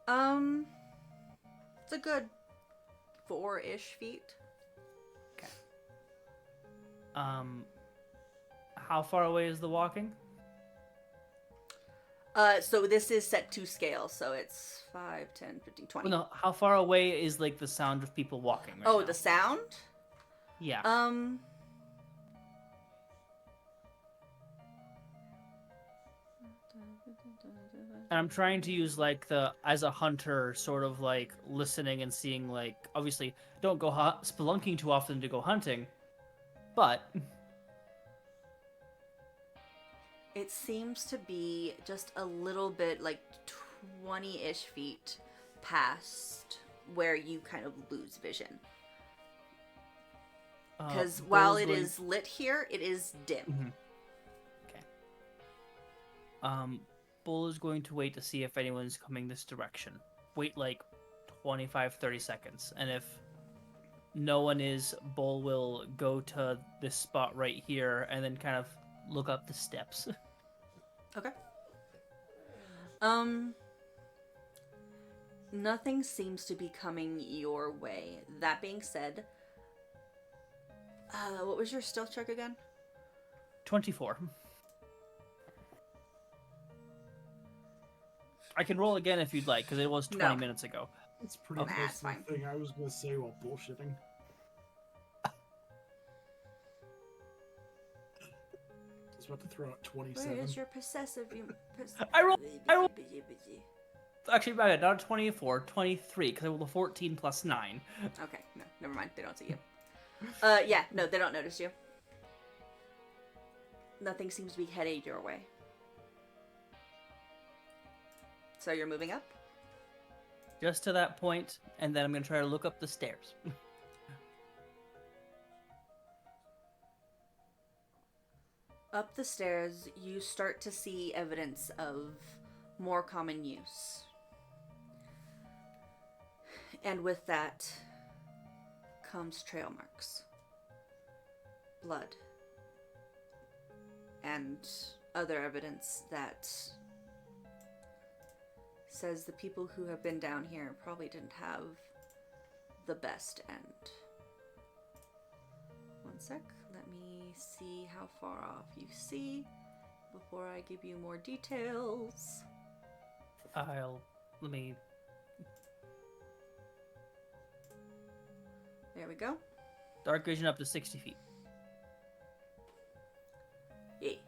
It's a good 4-ish feet. How far away is the walking? So this is set to scale, so it's 5, 10, 15, 20. Well, no, how far away is like the sound of people walking right Oh, now? the sound? Yeah. And I'm trying to use like as a hunter, sort of like listening and seeing, like, obviously don't go spelunking too often to go hunting, but It seems to be just a little bit like 20-ish feet past where you kind of lose vision. Because while it is lit here, it is dim. Mhm. Okay. Bull is going to wait to see if anyone's coming this direction. Wait like 25, 30 seconds. And if no one is, Bull will go to this spot right here and then kind of look up the steps. Okay. Nothing seems to be coming your way. That being said, what was your stealth check again? 24. I can roll again if you'd like, because it was 20 No. minutes ago. It's pretty Okay. close That's to the fine. thing I was going to say while bullshitting. I was about to throw out 27. Where is your possessive? I rolled- Actually, my bad, not a 24, 23, because I rolled a 14 plus 9. Okay, no, never mind. They don't see you. Yeah, no, they don't notice you. Nothing seems to be headed your way. So you're moving up? Just to that point, and then I'm going to try to look up the stairs. Up the stairs, you start to see evidence of more common use. And with that comes trail marks, blood, and other evidence that says the people who have been down here probably didn't have the best end. One sec, let me see how far off you see before I give you more details. Let me... There we go. Dark vision up to 60 feet. Yay.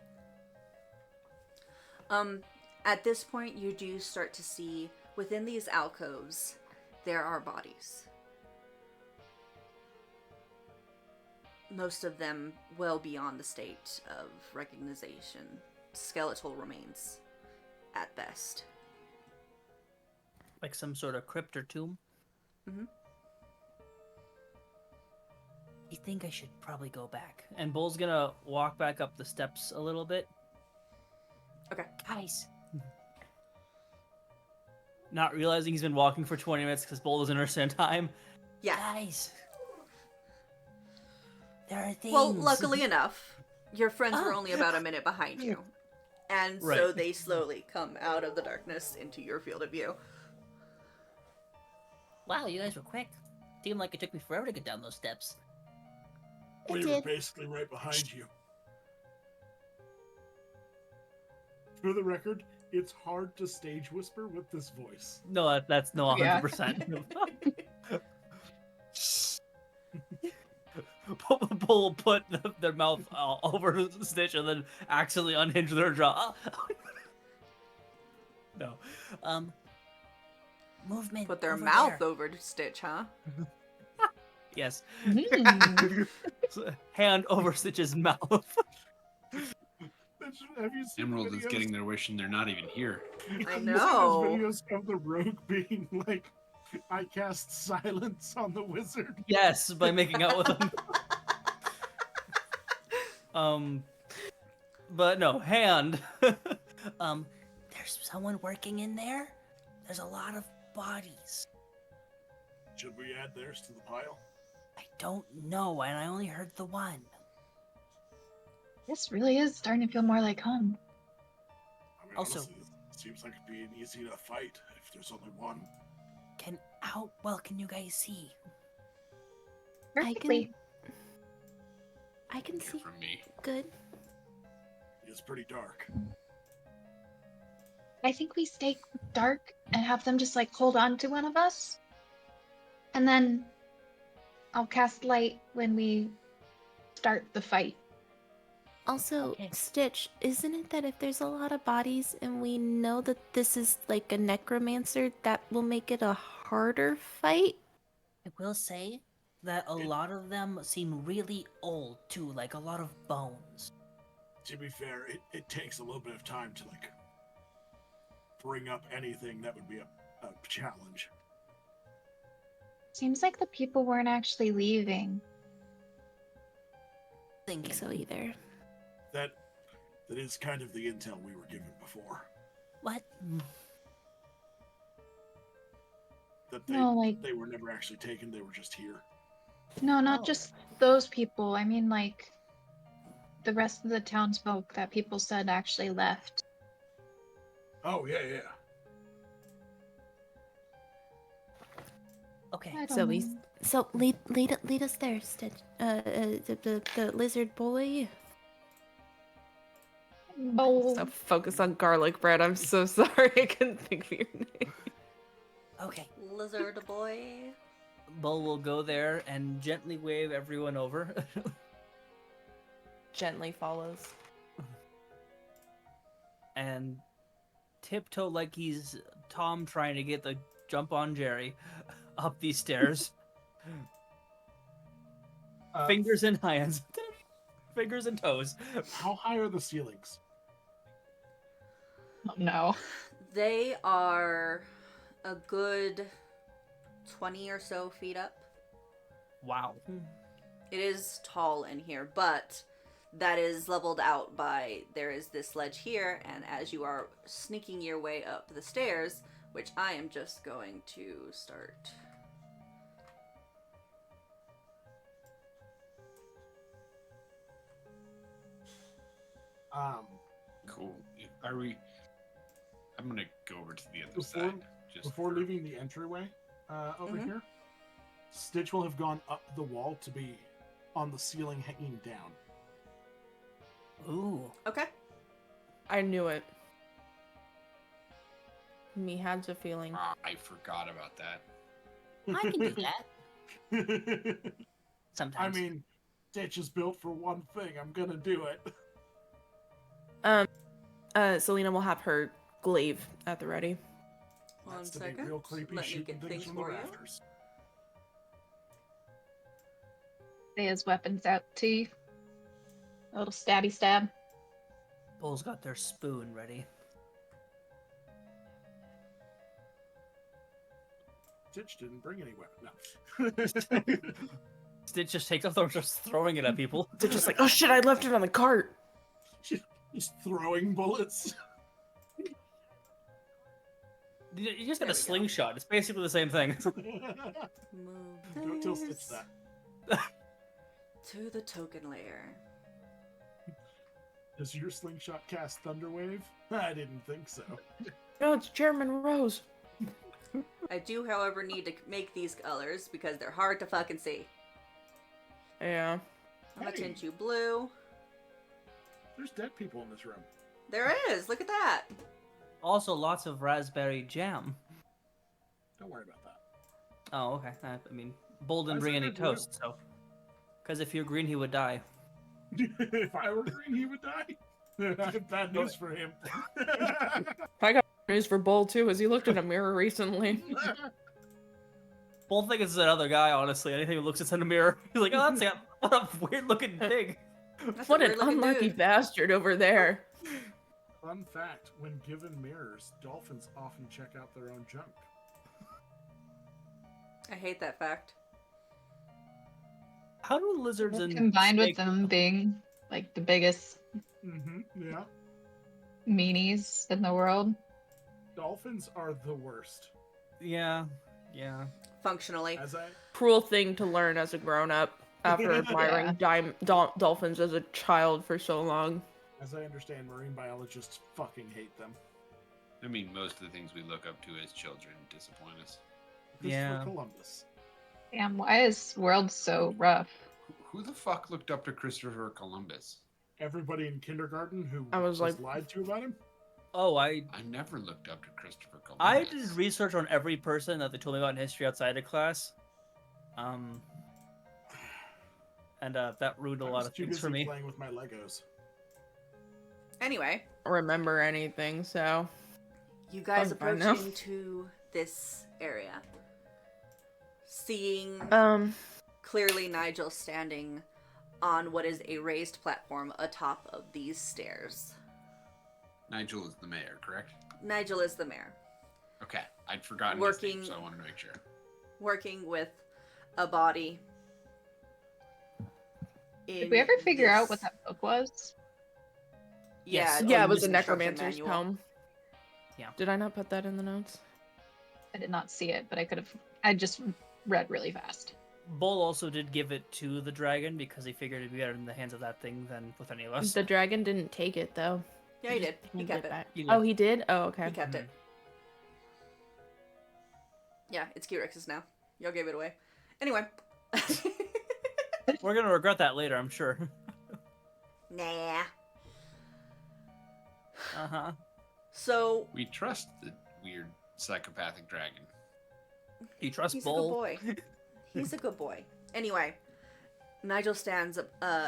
At this point, you do start to see within these alcoves, there are bodies. Most of them well beyond the state of recognition. Skeletal remains, at best. Like some sort of crypt or tomb. Mm-hmm. I think I should probably go back. And Bull's gonna walk back up the steps a little bit. Okay. Guys, Not realizing he's been walking for 20 minutes because Bull doesn't understand time. Yeah. guys. There are things. Well, luckily enough, your friends were Oh. only about a minute behind you. And so Right. they slowly come out of the darkness into your field of view. Wow, you guys were quick. Seemed like it took me forever to get down those steps. We It were did. basically right behind you. For the record, it's hard to stage whisper with this voice. No, that's no Yeah. 100%. Bull will put their mouth over Stitch and then accidentally unhinge their jaw. No. Movement. Put their over mouth there. over to Stitch, huh? Yes. Mm. Hand over Stitch's mouth. Have you seen Emerald the is videos? getting their wish and they're not even here. I Have you seen know. those videos of the rogue being like, I cast silence on the wizard. Yes, by making out with him. But no, hand. There's someone working in there. There's a lot of bodies. Should we add theirs to the pile? I don't know, and I only heard the one. This really is starting to feel more like home. I mean, Also- honestly, it seems like it'd be an easy enough fight if there's only one. How well can you guys see? Perfectly. I can see From me. good. It's pretty dark. I think we stay dark and have them just like hold on to one of us. And then I'll cast light when we start the fight. Also, Okay. Stitch, isn't it that if there's a lot of bodies and we know that this is like a necromancer, that will make it a harder fight? I will say that a lot of them seem really old too, like a lot of bones. To be fair, it takes a little bit of time to like bring up anything that would be a challenge. Seems like the people weren't actually leaving. Think so either. That is kind of the intel we were given before. What? That No, like- they were never actually taken, they were just here. No, not Oh. just those people. I mean, like, the rest of the townsfolk that people said actually left. Oh, yeah. Okay. I don't So know. so lead us there, Stitch. The lizard boy. Bowl. So focus on garlic bread. I'm so sorry, I couldn't think of your name. Okay. Lizard boy. Bull will go there and gently wave everyone over. Gently follows. And tiptoe like he's Tom trying to get the jump on Jerry up these stairs. Fingers and hands. Fingers and toes. How high are the ceilings? Oh, no. They are a good 20 or so feet up. Wow. It is tall in here, but that is leveled out by there is this ledge here, and as you are sneaking your way up the stairs, which I am just going to start. Cool. Are we? I'm gonna go over to the other Before- side. Just Before for- leaving the entryway over Mhm. here, Stitch will have gone up the wall to be on the ceiling hanging down. Ooh. Okay. I knew it. Me had a feeling. I forgot about that. I can do that I sometimes. mean, Stitch is built for one thing. I'm gonna do it. Selena will have her glaive at the ready. One That's to second. be real creepy, Let me shooting get things things from the for you. rafters. There's weapons out to you. A little stabby stab. Bull's got their spoon ready. Stitch didn't bring any weapon. No. Stitch just takes off, just throwing it at people. They're just like, oh shit, I left it on the cart. Just throwing bullets. You just got There a we go. slingshot. It's basically the same thing. Move Don't tell Stitch this that. to the token layer. Does your slingshot cast Thunderwave? I didn't think so. No, it's Chairman Rose. I do, however, need to make these colors because they're hard to fucking see. Yeah. I'm gonna Hey. tint you blue. There's dead people in this room. There is. Look at that. Also, lots of raspberry jam. Don't worry about that. Oh, okay. I mean, Bull didn't I bring said any they're blue. toast, so. Because if you're green, he would die. If I were green, he would die. I have bad news for him. News for Bull too, as he looked in a mirror recently. Bull thinks it's another guy, honestly. Anything he looks, it's in a mirror. He's like, oh, that's what a weird looking thing. That's What a an weird-looking unlucky dude. bastard over there. Fun fact, when given mirrors, dolphins often check out their own junk. I hate that fact. How do lizards and Combined with snakes- them being like the biggest Yeah. meanies in the world. Dolphins are the worst. Yeah. Functionally. As I Cruel thing to learn as a grown-up after admiring dolphins as a child for so long. understand, marine biologists fucking hate them. I mean, most of the things we look up to as children disappoint us. Yeah. Christopher Columbus. Damn, why is world so rough? Who the fuck looked up to Christopher Columbus? Everybody in kindergarten who I was like- lied to about him. Oh, I I never looked up to Christopher Columbus. I did research on every person that they told me about in history outside of class. And that ruined a I lot was of too things busy for me. playing with my Legos. Anyway, Remember anything, so. you guys Oh, I know. approaching to this area. Seeing clearly Nigel standing on what is a raised platform atop of these stairs. Nigel is the mayor, correct? Nigel is the mayor, Okay, I'd forgotten his Working- name, so I wanted to make sure. working with a body. Did we ever figure out what that book was? Yeah, Yes. Yeah, oh, it was the a instruction necromancer's manual. poem. Yeah. Did I not put that in the notes? I did not see it, but I could have. I just read really fast. Bull also did give it to the dragon because he figured it'd be better in the hands of that thing than with any of us. The dragon didn't take it though. Yeah, he did. just He handed kept it. back. He did. Oh, he did? Oh, okay. He kept it. Yeah, it's Q-Rex's now. Y'all gave it away. Anyway. We're gonna regret that later, I'm sure. Nah. Uh-huh. So, We trust the weird psychopathic dragon. You trust he's Bull? a good boy. He's a good boy. Anyway, Nigel stands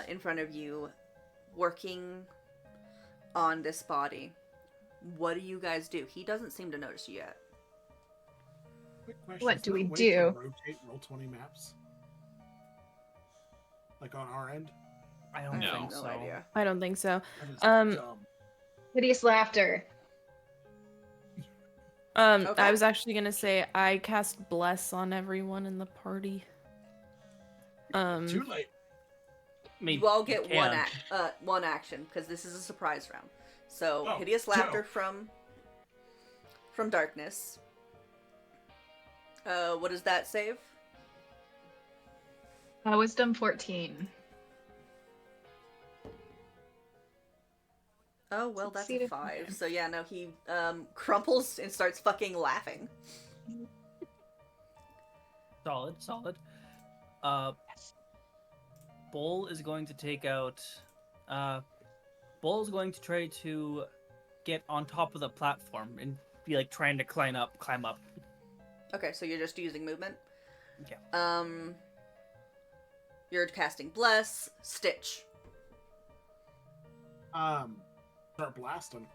in front of you, working on this body. What do you guys do? He doesn't seem to notice you yet. Quick question. What is do there a we way do? to rotate Roll20 maps? Like on our end? I don't No. think No so. idea. I don't think so. That is Um, dumb. Hideous laughter. Okay. I was actually gonna say I cast bless on everyone in the party. Too late. I mean, You all get you can. one action because this is a surprise round. So Oh, hideous laughter so- from darkness. What does that save? Wisdom 14. Oh well, that's a Succeeded. 5. So yeah, no, he crumples and starts fucking laughing. Solid, solid. Bull is going to take out. Bull is going to try to get on top of the platform and be like trying to climb up. Okay, so you're just using movement. Yeah. You're casting bless, stitch. Start blasting.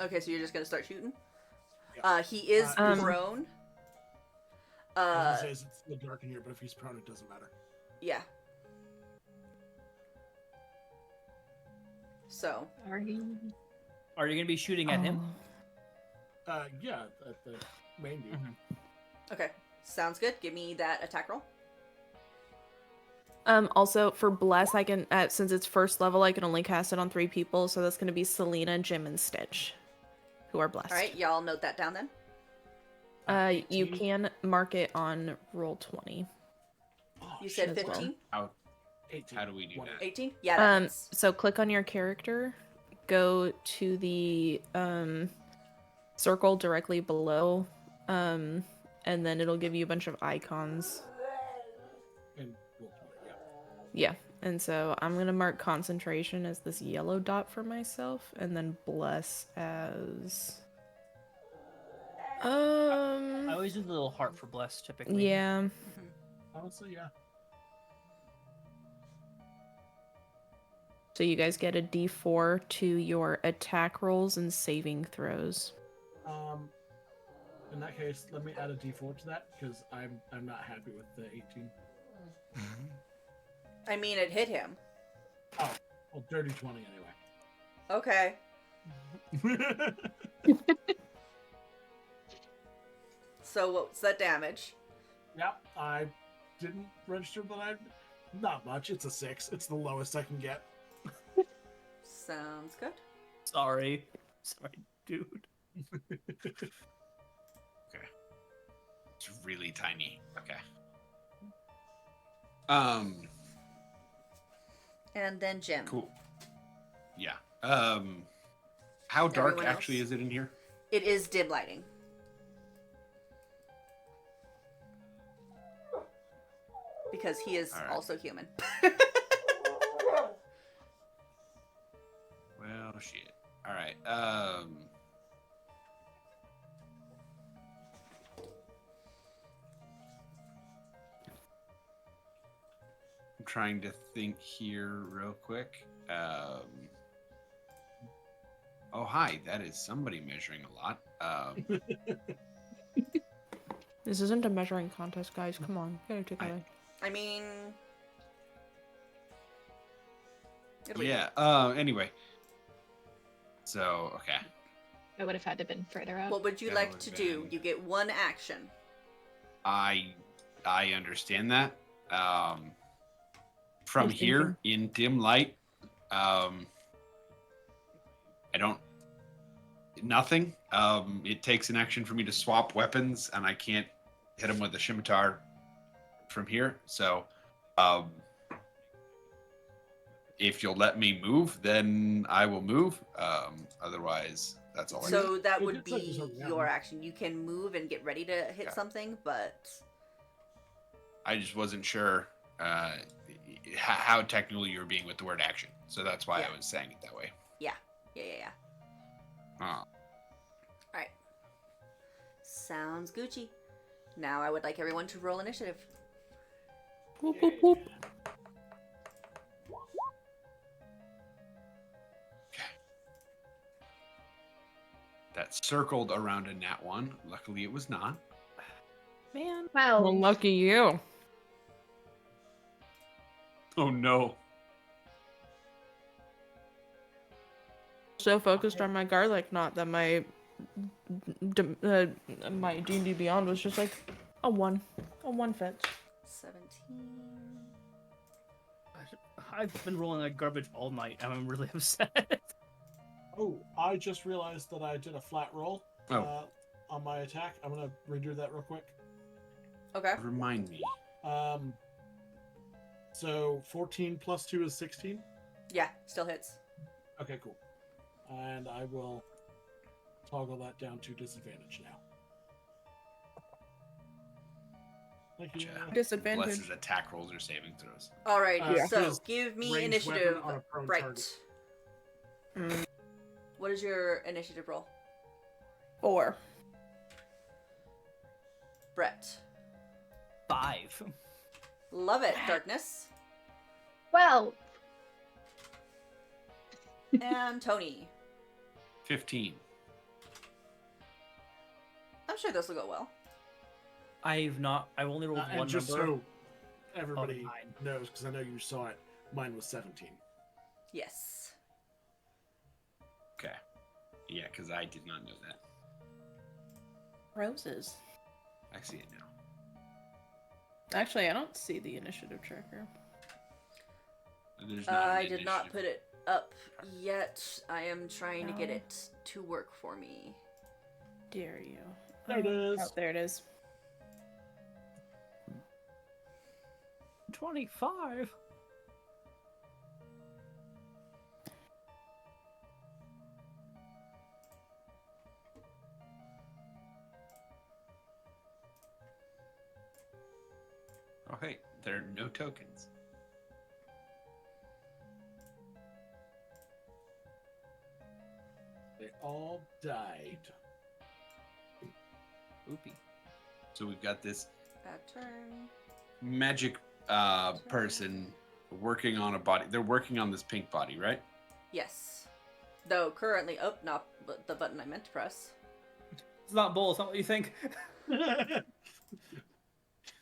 Okay, so you're just gonna start shooting. Yeah. He is prone. As he says, it's still dark in here, but if he's prone, it doesn't matter. Yeah. So Sorry. Are you gonna be shooting at him? Yeah, at the main dude. okay, sounds good. Give me that attack roll. Also for bless, I can since it's first level, I can only cast it on 3 people, so that's gonna be Selena, Jim, and Stitch, who are blessed. All right, y'all note that down then. You 18. can mark it on roll 20. Oh, You said as well. 15, How 18. how do we do that? 18. Yeah. That hits. So click on your character, go to the circle directly below, and then it'll give you a bunch of icons. And roll 20, yeah. Yeah, and so I'm gonna mark concentration as this yellow dot for myself, and then bless as I always do the little heart for bless typically. yeah. Honestly, yeah. So you guys get a D4 to your attack rolls and saving throws. In that case, let me add a D4 to that because I'm not happy with the 18. I mean, it hit him. Oh, well, dirty 20 Okay. anyway. So what's that damage? Yep, I didn't register that I. Not much. It's a 6. It's the lowest I can get. Sounds good. Sorry, dude. Okay. It's really tiny. Okay. And then Jim. Cool. Yeah. How dark Everyone actually else? is it in here? It is dim lighting. Because he is All right. also human. Well, shit. All right. I'm trying to think here real quick. Oh, hi. That is somebody measuring a lot. This isn't a measuring contest, guys. Come on, get it together. I mean... it'll be Yeah. Anyway, So, okay. I would have had to been further up. What would you That like would've to do? been- You get one action. I understand that. From Just here in dim light, I don't. Nothing. It takes an action for me to swap weapons, and I can't hit him with a scimitar from here. So, if you'll let me move, then I will move. Otherwise, that's all I So that It would did say it was be around. your action. You can move and get ready to hit Yeah. something, but I just wasn't sure how technical you were being with the word action. So that's why Yeah. I was saying it that way. yeah. Oh. Alright. Sounds Gucci. Now I would like everyone to roll initiative. Whoop, whoop, whoop. That circled around a nat 1. Luckily, it was not. Man. Well, lucky you. Oh no. So focused on my garlic knot that my my D&D Beyond was just like a one fetch. 17. I've been rolling like garbage all night, and I'm really upset. Oh, I just realized that I did a flat roll on my attack. I'm gonna redo that real quick. Okay. Remind me. So 14 plus 2 is 16. Yeah, still hits. Okay, cool. And I will toggle that down to disadvantage now. Thank you. Gotcha. Disadvantage. Bless his attack rolls or saving throws. Alrighty, Yeah. so His give me ranged weapon initiative. on a prone Right. target. What is your initiative roll? 4. Brett. 5. Love it, Darkness. Well, And Tony. 15. I'm sure this will go well. I've only rolled And one just number. so everybody mine. knows, because I know you saw it, mine was 17. Yes. Okay. Yeah, because I did not know that. Roses. I see it now. Actually, I don't see the initiative tracker. There's not I an did not initiative. put it up yet. I am trying to get No. it to work for me. Dare you? There it is. Oh, there it is. 25. Oh, hey, there are no tokens. They all died. Oopie. So we've got this Bad turn. magic person working on a body. They're working on this pink body, right? Yes. Though currently, not the button I meant to press. It's not bull. It's not what you think.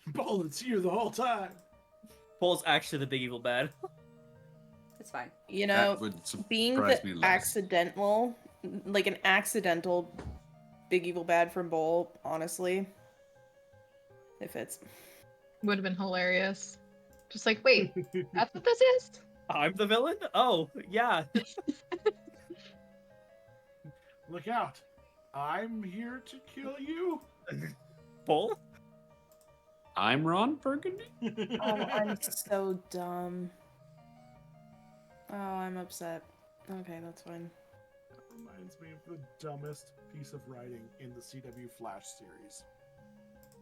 Bullets here the whole time. Bull's actually the big evil bad. It's fine. You know, That would being surprise the me less. accidental, like an accidental big evil bad from Bull, honestly, if it's would have been hilarious. Just like, wait, that's what this is? I'm the villain? Oh, yeah. Look out. I'm here to kill you. Bull? I'm Ron Burgundy. oh, I'm so dumb. Oh, I'm upset. Okay, that's fine. That reminds me of the dumbest piece of writing in the CW Flash series.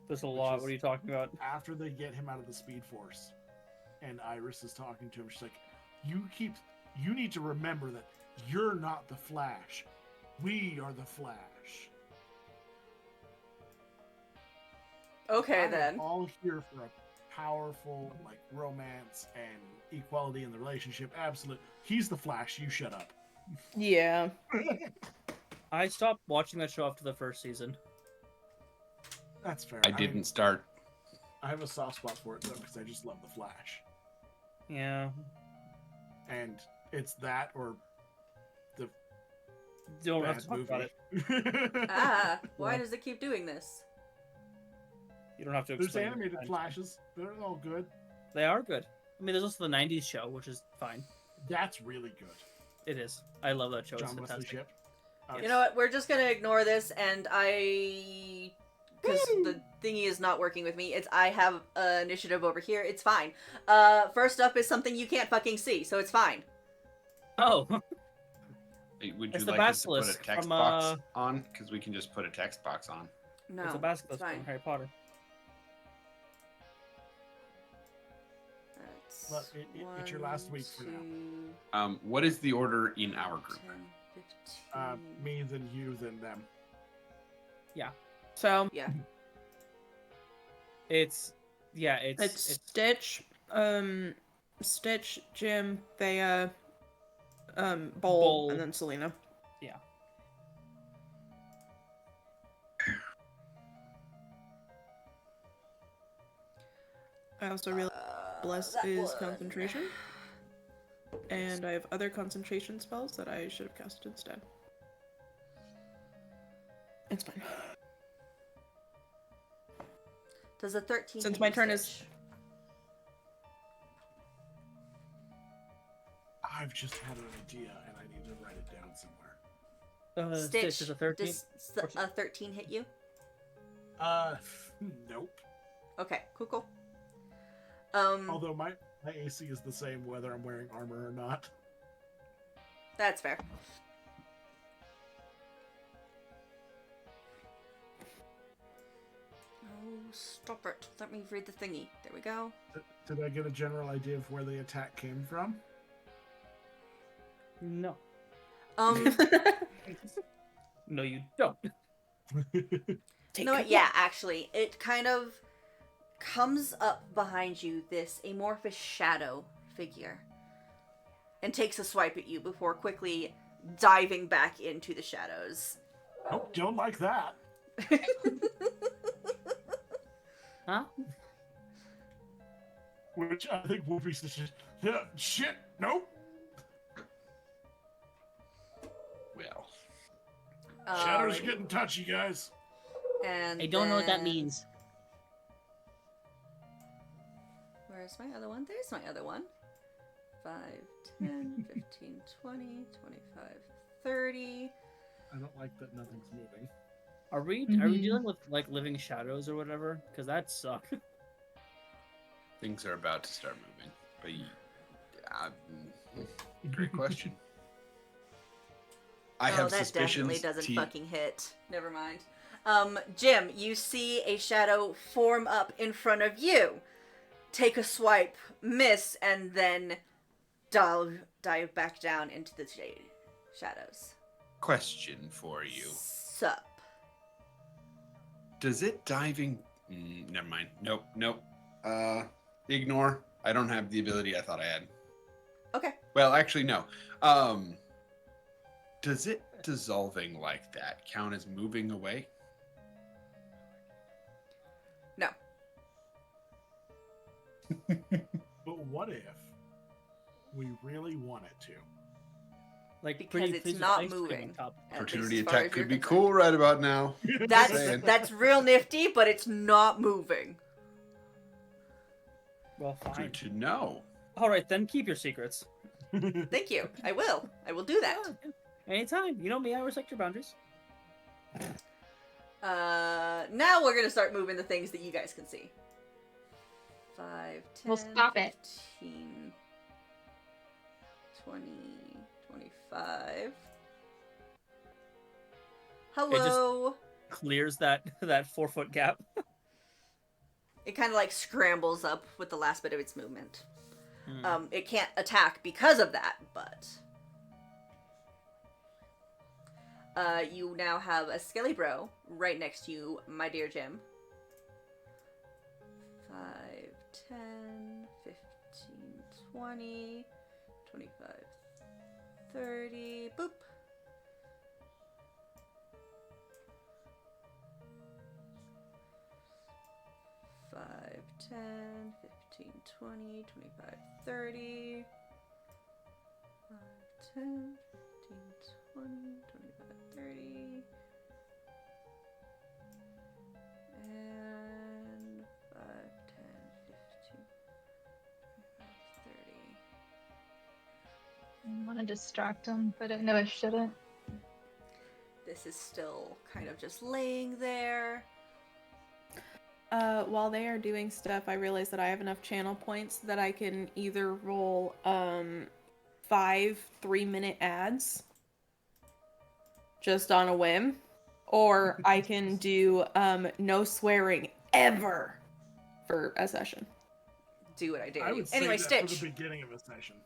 There's a Which lot. is- What are you talking about? After they get him out of the Speed Force, and Iris is talking to him, she's like, you need to remember that you're not the Flash. We are the Flash. Okay, I am then. all here for a powerful, like, romance and equality in the relationship. Absolute. He's the Flash. You shut up. Yeah. I stopped watching that show after the first season. That's fair. I didn't start. I have a soft spot for it though because I just love the Flash, Yeah. and it's that or the don't have bad to talk about it. movie. Ah, why Yeah. does it keep doing this? You don't have to There's explain. it. animated flashes. They're all good. They are good. I mean, there's also the '90s show, which is fine. That's really good. It is. I love that show. It's John Wesley fantastic. Shipp. You know what? We're just gonna ignore this, and because the thingy is not working with me. I have initiative over here. It's fine. First up is something you can't fucking see, so it's fine. Oh, Hey, would It's you the like us to put a basilisk text from, box on? Because we can just put a text box on. No, it's a basilisk fine. from Harry Potter. That's Look, it's your last week for now. What is the order in our group? 10, 15. Me, then you, then them. So Yeah. It's it's Stitch, Stitch, Jim, Thea, Bowl, Bowl. and then Selena. Yeah. I also really bless that is one. concentration, and I have other concentration spells that I should have casted instead. It's fine. Does a 13 Since hit my you, turn is- Stitch? I've just had an idea, and I need to write it down somewhere. Stitch is a 13. Does a 13 hit you? Nope. Okay, cool. Although my AC is the same whether I'm wearing armor or not. That's fair. Oh, stop it. Let me read the thingy. There we go. Did I get a general idea of where the attack came from? No. No, you don't. No, yeah, actually, it kind of comes up behind you, this amorphous shadow figure, and takes a swipe at you before quickly diving back into the shadows. Nope, don't like that. Huh? Which I think will be such a shit. Nope. Well, Shadows are Alrighty. getting touchy, guys. And I don't know what that then- means. Where's my other one? There's my other one. 5, 10, 15, 20, 25, 30. I don't like that nothing's moving. Are we Mhm. dealing with like living shadows or whatever? Because that suck. things are about to start moving. But great question. I have that definitely suspicions. doesn't fucking hit. Never mind. Jim, you see a shadow form up in front of you. Take a swipe, miss, and then dive back down into the shadows. Question for you. Sup. Does it diving? Never mind. Nope. Ignore. I don't have the ability I thought I had. Okay. Well, actually, no. Does it dissolving like that count as moving away? No. But what if we really wanted to? Like Because pretty it's please with not ice cream on moving. top. At Opportunity least as far attack as you're could be concerned. cool right about now. That's Saying. that's real nifty, but it's not moving. Well, fine. Good to know. All right, then keep your secrets. Thank you. I will. I will do that. Anytime. You know me. I respect your boundaries. Now we're gonna start moving the things that you guys can see. 5, 10, Well, stop it. 15, 20, 25. Hello. Clears that 4-foot gap. It kind of like scrambles up with the last bit of its movement. Hmm. It can't attack because of that, but you now have a Skelly Bro right next to you, my dear Jim. 5, 10, 15, 20, 25, 30. Boop. Five, 10, 15, 20, 25, 30. 5, 10, 15, 20, 25, distract him, but I know I shouldn't. This is still kind of just laying there. While they are doing stuff, I realize that I have enough channel points that I can either roll 5 3-minute ads just on a whim, or I can do no swearing ever for a session. Do what I dare I you. would say Anyway, that Stitch. for the beginning of a session.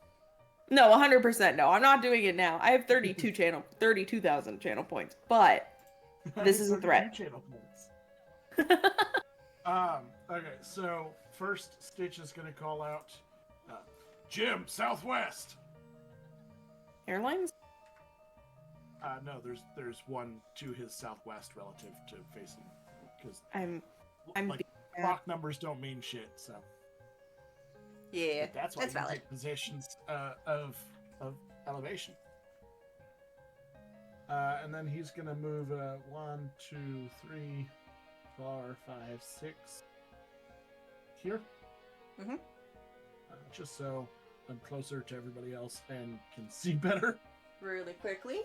No, 100% no. I'm not doing it now. I have 32,000 channel points, but this is a threat. Channel points. Okay, so first Stitch is going to call out Jim, Southwest. Airlines? No, there's one to his southwest relative to facing, because I'm like clock numbers don't mean shit. So Yeah, but that's why that's you valid. take positions of elevation. And then he's gonna move 1, 2, 3, 4, 5, 6 here. Mhm. Just so I'm closer to everybody else and can see better. Really quickly.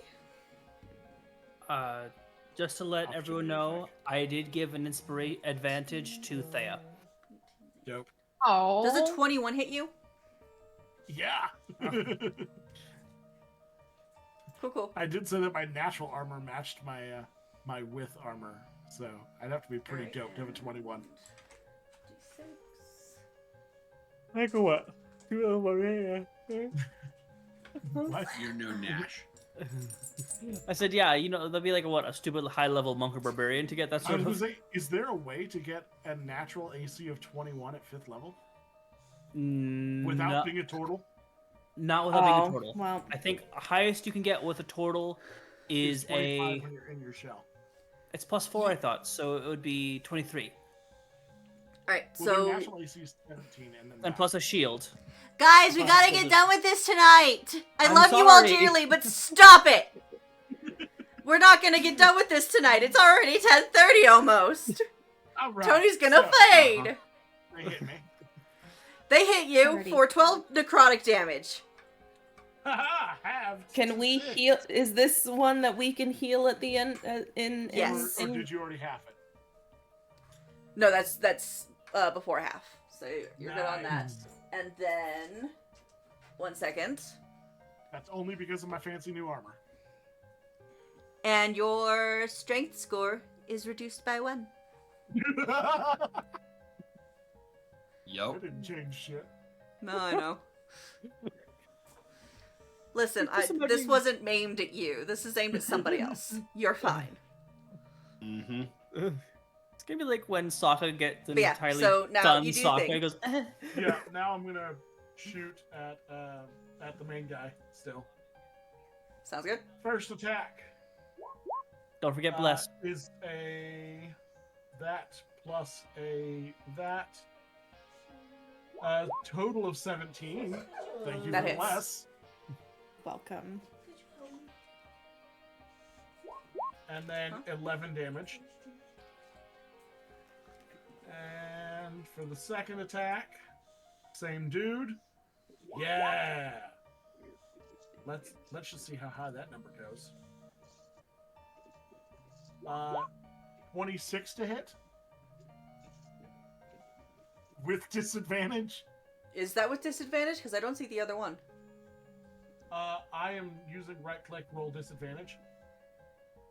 Just to let Opportunity everyone know, attack. I did give an advantage to Thea. Dope. Oh. Does a 21 hit you? Yeah. Cool. I did say that my natural armor matched my my with armor, so I'd have to be pretty Alright, dope to have a 21. D6. I go what? What? You're no Nash. I said, yeah, you know, that'd be like a stupid high-level monk or barbarian to get that I sort was of. gonna say, is there a way to get a natural AC of 21 at 5th level without No, being a turtle? not without being a Oh, turtle. well. I think highest you can get with a turtle is 25 when you're in your shell. It's +4, I thought, so it would be 23, Alright, Well, so their natural AC is 17, and then and plus a shield. guys, we gotta Well, get done with this tonight. I I'm love you all sorry. dearly, but stop it. We're not gonna get done with this tonight. It's already 10:30 almost. All right, Tony's gonna so, fade. They hit me. They hit you Already. for 12 necrotic damage. Haha, have. Can we 6. heal? Is this one that we can heal at the end? Yes. Or did you already have it? No, that's before half. So you're good on that. Nice. And then 1 second. That's only because of my fancy new armor. And your strength score is reduced by 1. I Yup. didn't change shit. No, I know. Listen, Just this imagine- wasn't aimed at you. This is aimed at somebody else. You're fine. Mm-hmm. It's gonna be like when Sokka gets an But yeah, entirely so now done you do Sokka. things. He goes, Yeah, now I'm gonna shoot at the main guy still. Sounds good. First attack don't forget bless. is a that plus a that. Total of 17. Thank you That for hits. less. Welcome. And then 11 damage. And for the second attack, same dude. Yeah. Let's just see how high that number goes. 26 to hit. With disadvantage. Is that with disadvantage? Because I don't see the other one. I am using right click roll disadvantage.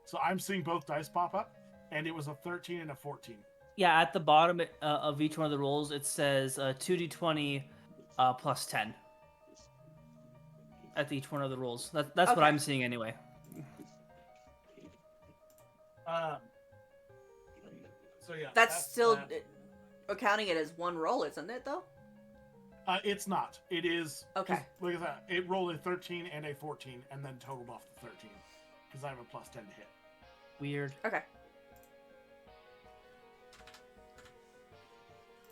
So I'm seeing both dice pop up, and it was a 13 and a 14. Yeah, at the bottom of each one of the rolls, it says 2d20 plus 10. At each one of the rolls. That's what Okay. I'm seeing anyway. So yeah, That's still that. accounting it as one roll, isn't it, though? It's not. It is. 'cause, Okay. Look at that. It rolled a 13 and a 14, and then totaled off the 13 because I have a plus 10 to hit. Weird. Okay.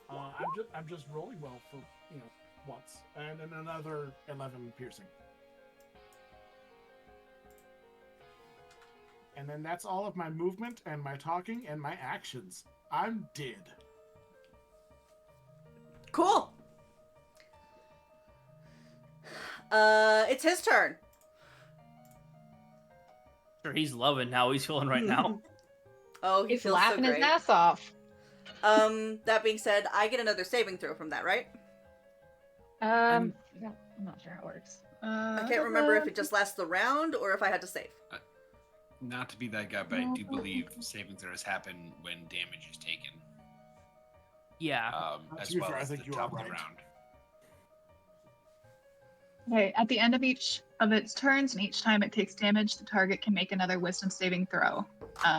I'm just rolling well for once, and then another 11 piercing, and then that's all of my movement and my talking and my actions. I'm dead. Cool. It's his turn. Sure, he's loving how he's feeling right now. Oh, he He's feels laughing so his great. ass off. That being said, I get another saving throw from that, right? I'm not sure how it works. I can't remember if it just lasts the round or if I had to save. Not to be that guy, but I do believe saving throws happen when damage is taken, Yeah. To as be well fair, I as the think you top are of the right. round. Okay, at the end of each of its turns, and each time it takes damage, the target can make another wisdom saving throw.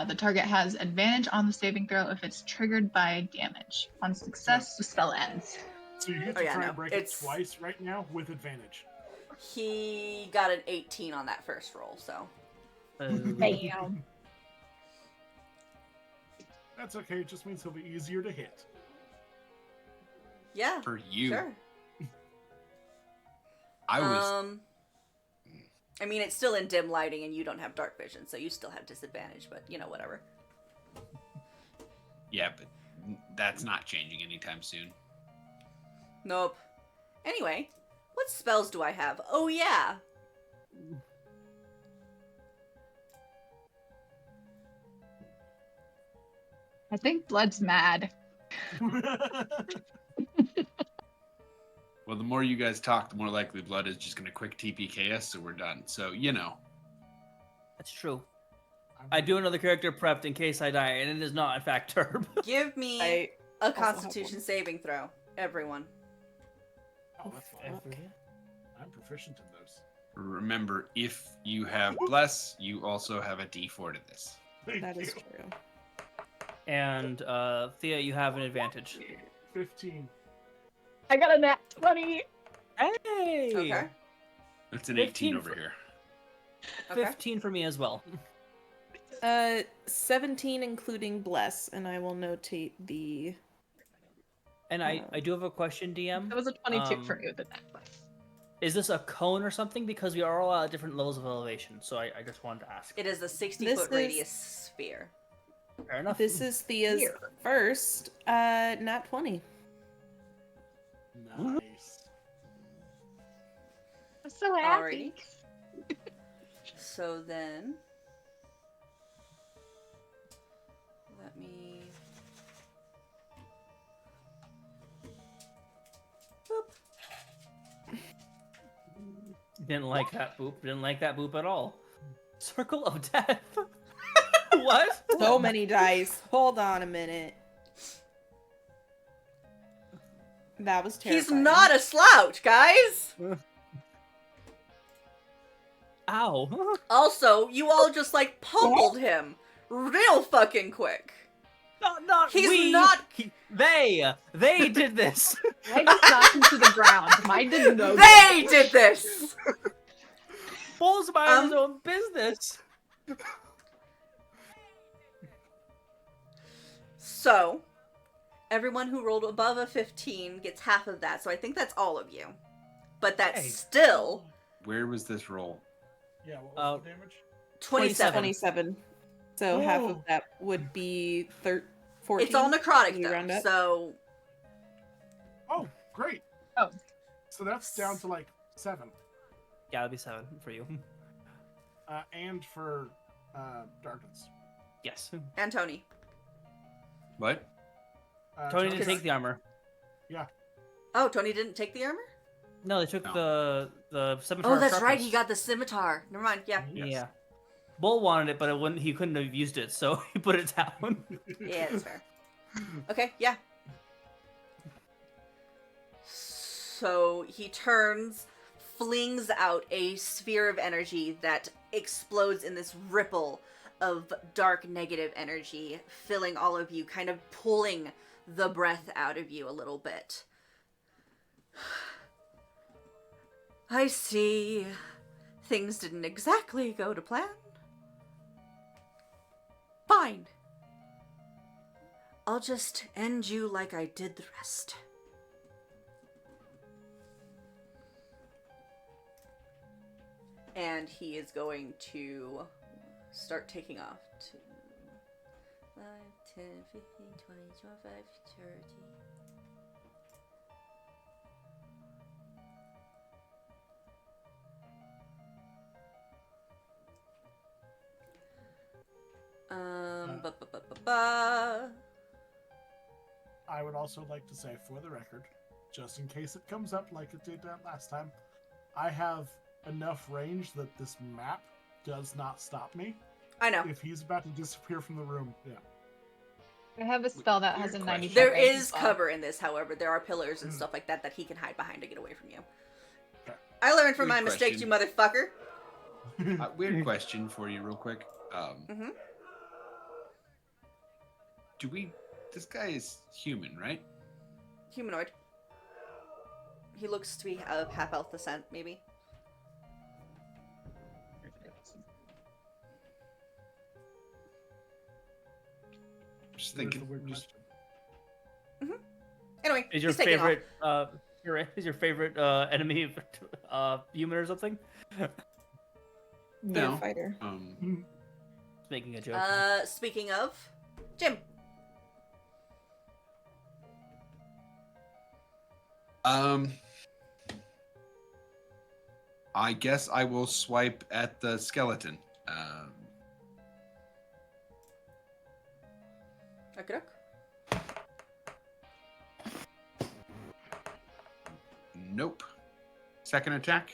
The target has advantage on the saving throw if it's triggered by damage. On success, the spell ends. So you get Oh, to yeah, try no, and break it's- it twice right now with advantage. He got an 18 on that first roll, so. Bam. That's okay. It just means he'll be easier to hit. Yeah. For you, Sure. I was. I mean, it's still in dim lighting, and you don't have dark vision, so you still have disadvantage. But whatever. Yeah, but that's not changing anytime soon. Nope. Anyway, what spells do I have? Oh yeah. I think Blood's mad. Well, the more you guys talk, the more likely Blood is just going to quick TPK us, so we're done. So, That's true. I do another character prepped in case I die, and it is not, in fact, Turb. Give me I a also have Constitution one. saving throw, everyone. Oh, that's fine. I'm proficient in those. remember, if you have Bless, you also have a D4 to this. Thank That is you. true. And Thea, you have an advantage. 15. I got a nat 20. Hey! Okay. It's an 15 18 over for- here. Okay. 15 for me as well. 17 including bless, and I will notate the. And I do have a question, DM. That was a 22 Um, for me with the nat 20. Is this a cone or something? Because we are all at different levels of elevation, so I just wanted to ask. It is a 60-foot This is- radius sphere. Fair enough. This is Thea's Here. first nat 20. Nice. I'm so Alrighty. So then, let me. Boop. Didn't like that boop. Didn't like that boop at all. Circle of death. What? So many dice. Hold on a minute. That was terrifying. He's not a slouch, guys. Ow. Also, you all just like pummeled him real fucking quick. Not He's we. not- They did this. I just knocked him to the ground. Mine didn't know. They did this. Bull's mind his own business. So, everyone who rolled above a 15 gets half of that. So I think that's all of you. But that's Hey. still Where was this roll? Yeah, what was the damage? 27. 27. So half Oh. of that would be 14. It's all necrotic Can you round though. up? So Oh, great. Oh. So that's down to like 7. Yeah, it'll be 7 for you. And for Darkness. Yes. and Tony. What? Tony didn't take the armor. Oh, Tony didn't take the armor? No, they took No. the scimitar. Oh, that's right. sharpness. He got the scimitar. Never mind. Yeah. Yes. Yeah. Bull wanted it, but it wouldn't. He couldn't have used it, so he put it down. Yeah, that's fair. Okay, yeah. So he turns, flings out a sphere of energy that explodes in this ripple of dark negative energy, filling all of you, kind of pulling the breath out of you a little bit. I see. Things didn't exactly go to plan. Fine. I'll just end you like I did the rest. And he is going to start taking off. 2, 5, 10, 15, 20, 25, 30. Ba. I would also like to say, for the record, just in case it comes up like it did last time, I have enough range that this map does not stop me. I know. If he's about to disappear from the room, yeah. I have a spell that has a Weird 90 question. There range as is well. cover in this, however. There are pillars and stuff like that that he can hide behind to get away from you. Okay. I learned from Weird my mistakes, you question. motherfucker. Weird question for you, real quick. Mhm. This guy is human, right? Humanoid. He looks to be of half elf descent, maybe. Just Weird thinking. for weird Just, Anyway, Is your he's taking off. favorite enemy human or something? No. Fighter. Just making a joke. Speaking of, Jim. I guess I will swipe at the skeleton. Okay. Nope. Second attack.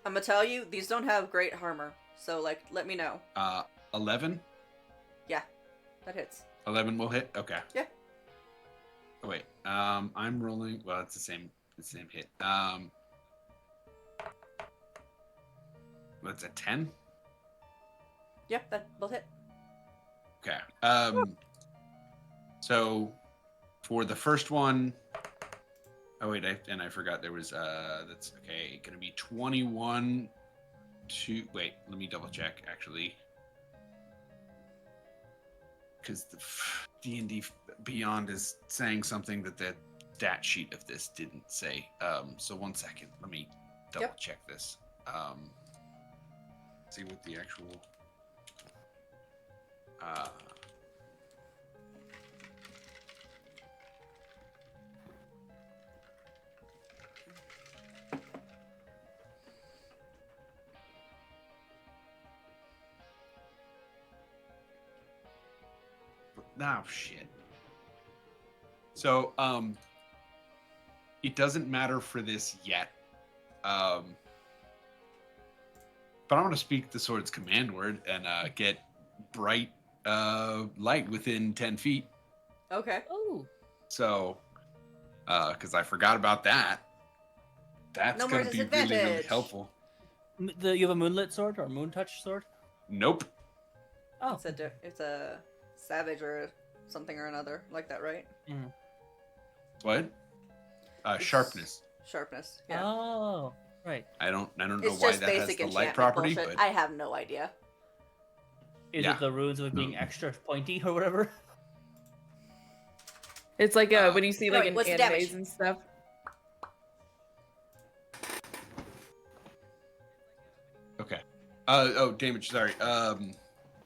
I'm gonna tell you, these don't have great armor, so like, let me know. 11. Yeah, that hits. 11 will hit. Okay. Yeah. Oh wait. I'm rolling. Well, it's the same hit. What's a 10? Yep, that will hit. Okay. So for the first one. Oh wait, I forgot there was that's okay. Gonna be 21 to wait. Let me double check actually, because the D&D Beyond is saying something that the stat sheet of this didn't say. So 1 second. Let me double check this. See what the actual. Oh shit. So it doesn't matter for this yet. But I'm gonna speak the sword's command word and get bright light within 10 feet. Okay. Oh. So because I forgot about that. That's No more gonna be really, really disadvantage. helpful. You have a moonlit sword or a moon touch sword? Nope. Oh. It's a savage or something or another like that, right? What? Sharpness. Sharpness. Yeah. Oh, right. I don't know It's why just that has basic the enchantment light property, bullshit. but I have no idea. Is Yeah. it the runes of it being No. extra pointy or whatever? It's like when you see like Alright, in what's the animes damage? and stuff. okay. Damage. Sorry.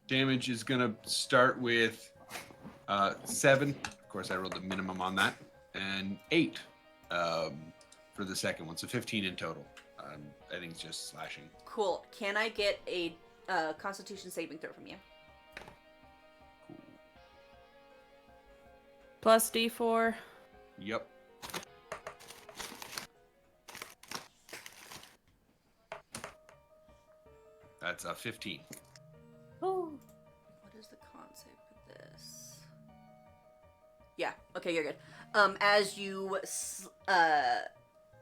Damage is gonna start with 7. Of course, I rolled the minimum on that, and 8 for the second one, so 15 in total. I think it's just slashing. Cool. Can I get a Constitution saving throw from you? Cool. Plus D4. Yep. That's a 15. What is the con save for this? Yeah. Okay, you're good. As you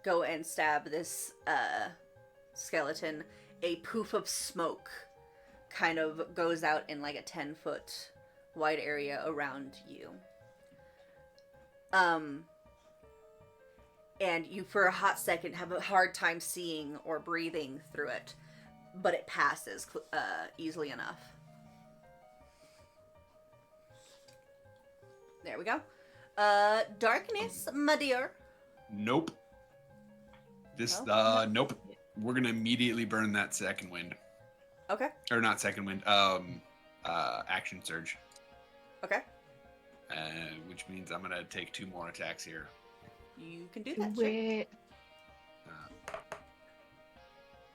go and stab this skeleton, a poof of smoke kind of goes out in like a 10-foot wide area around you. And you, for a hot second, have a hard time seeing or breathing through it, but it passes easily enough. There we go. Darkness, my dear. Nope. This No? nope. We're gonna immediately burn that second wind. Okay. Or not second wind. Action surge. Okay. Which means I'm gonna take 2 more attacks here. You can do that. Do Sure. it.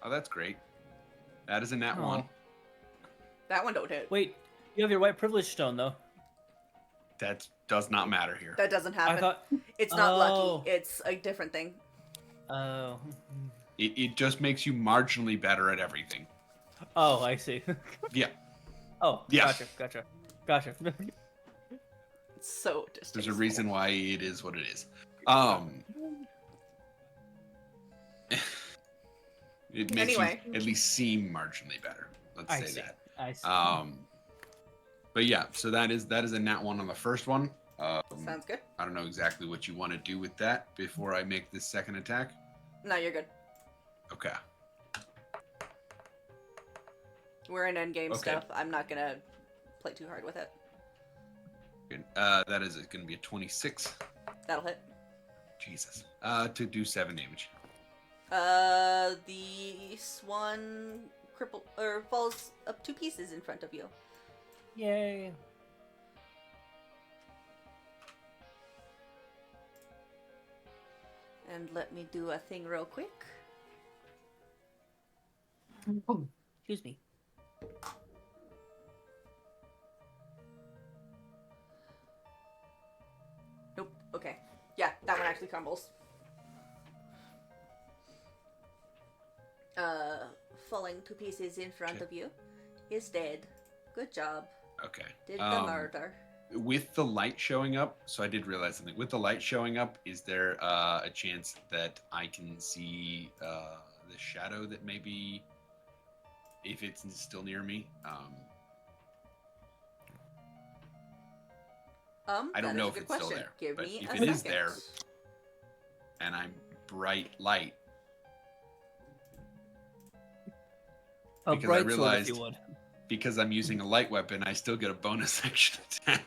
Oh, that's great. That is a nat Aw. 1. That one don't hit. Wait, You have your white privilege stone, though. That does not matter here. That doesn't I happen. thought. It's not Oh. lucky. It's a different thing. Oh. It just makes you marginally better at everything. Oh, I see. Yeah. Oh, Yeah. Gotcha. It's so distasteful. There's a reason why it is what it is. It makes Anyway. you at least seem marginally better. Let's I say see. that. I see. But yeah, so that is a nat 1 on the first one. Sounds good. I don't know exactly what you want to do with that before I make this second attack. No, you're good. Okay. We're in endgame Okay. stuff. I'm not gonna play too hard with it. Good. That is going to be a 26. That'll hit. Jesus. To do 7 damage. The one falls up 2 pieces in front of you. Yay. And let me do a thing real quick. Excuse me. Nope. Okay. Yeah, that one actually crumbles. Falling to pieces in front Okay. of you is dead. Good job. Okay. Did the murder. With the light showing up, so I did realize something. With the light showing up, is there a chance that I can see the shadow that maybe, if it's still near me? I don't that know is a if good it's still question. there, Give but me if a it second. is there, and I'm bright light, A Because I bright sword, if realized- you would. because I'm using a light weapon, I still get a bonus action attack.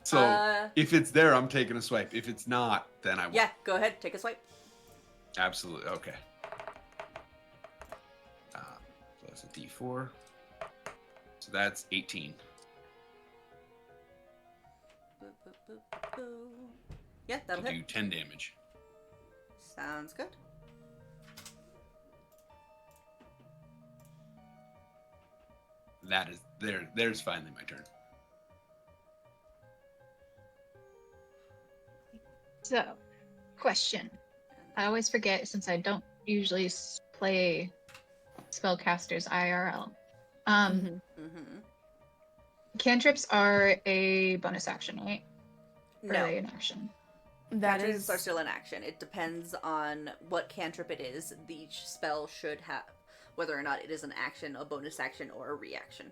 So if it's there, I'm taking a swipe. If it's not, then I won't. Yeah, go ahead. Take a swipe. Absolutely. Okay. Plus a D4. So that's 18. Boo, boo, boo, boo. Yeah, that'll To hit. do 10 damage. Sounds good. That is there's finally my turn. So, question. I always forget since I don't usually play spellcasters IRL. Mm-hmm. Cantrips are a bonus action, right? Or No. are they an action? That Cantrips is are still in action. It depends on what cantrip it is. Each spell should have whether or not it is an action, a bonus action, or a reaction.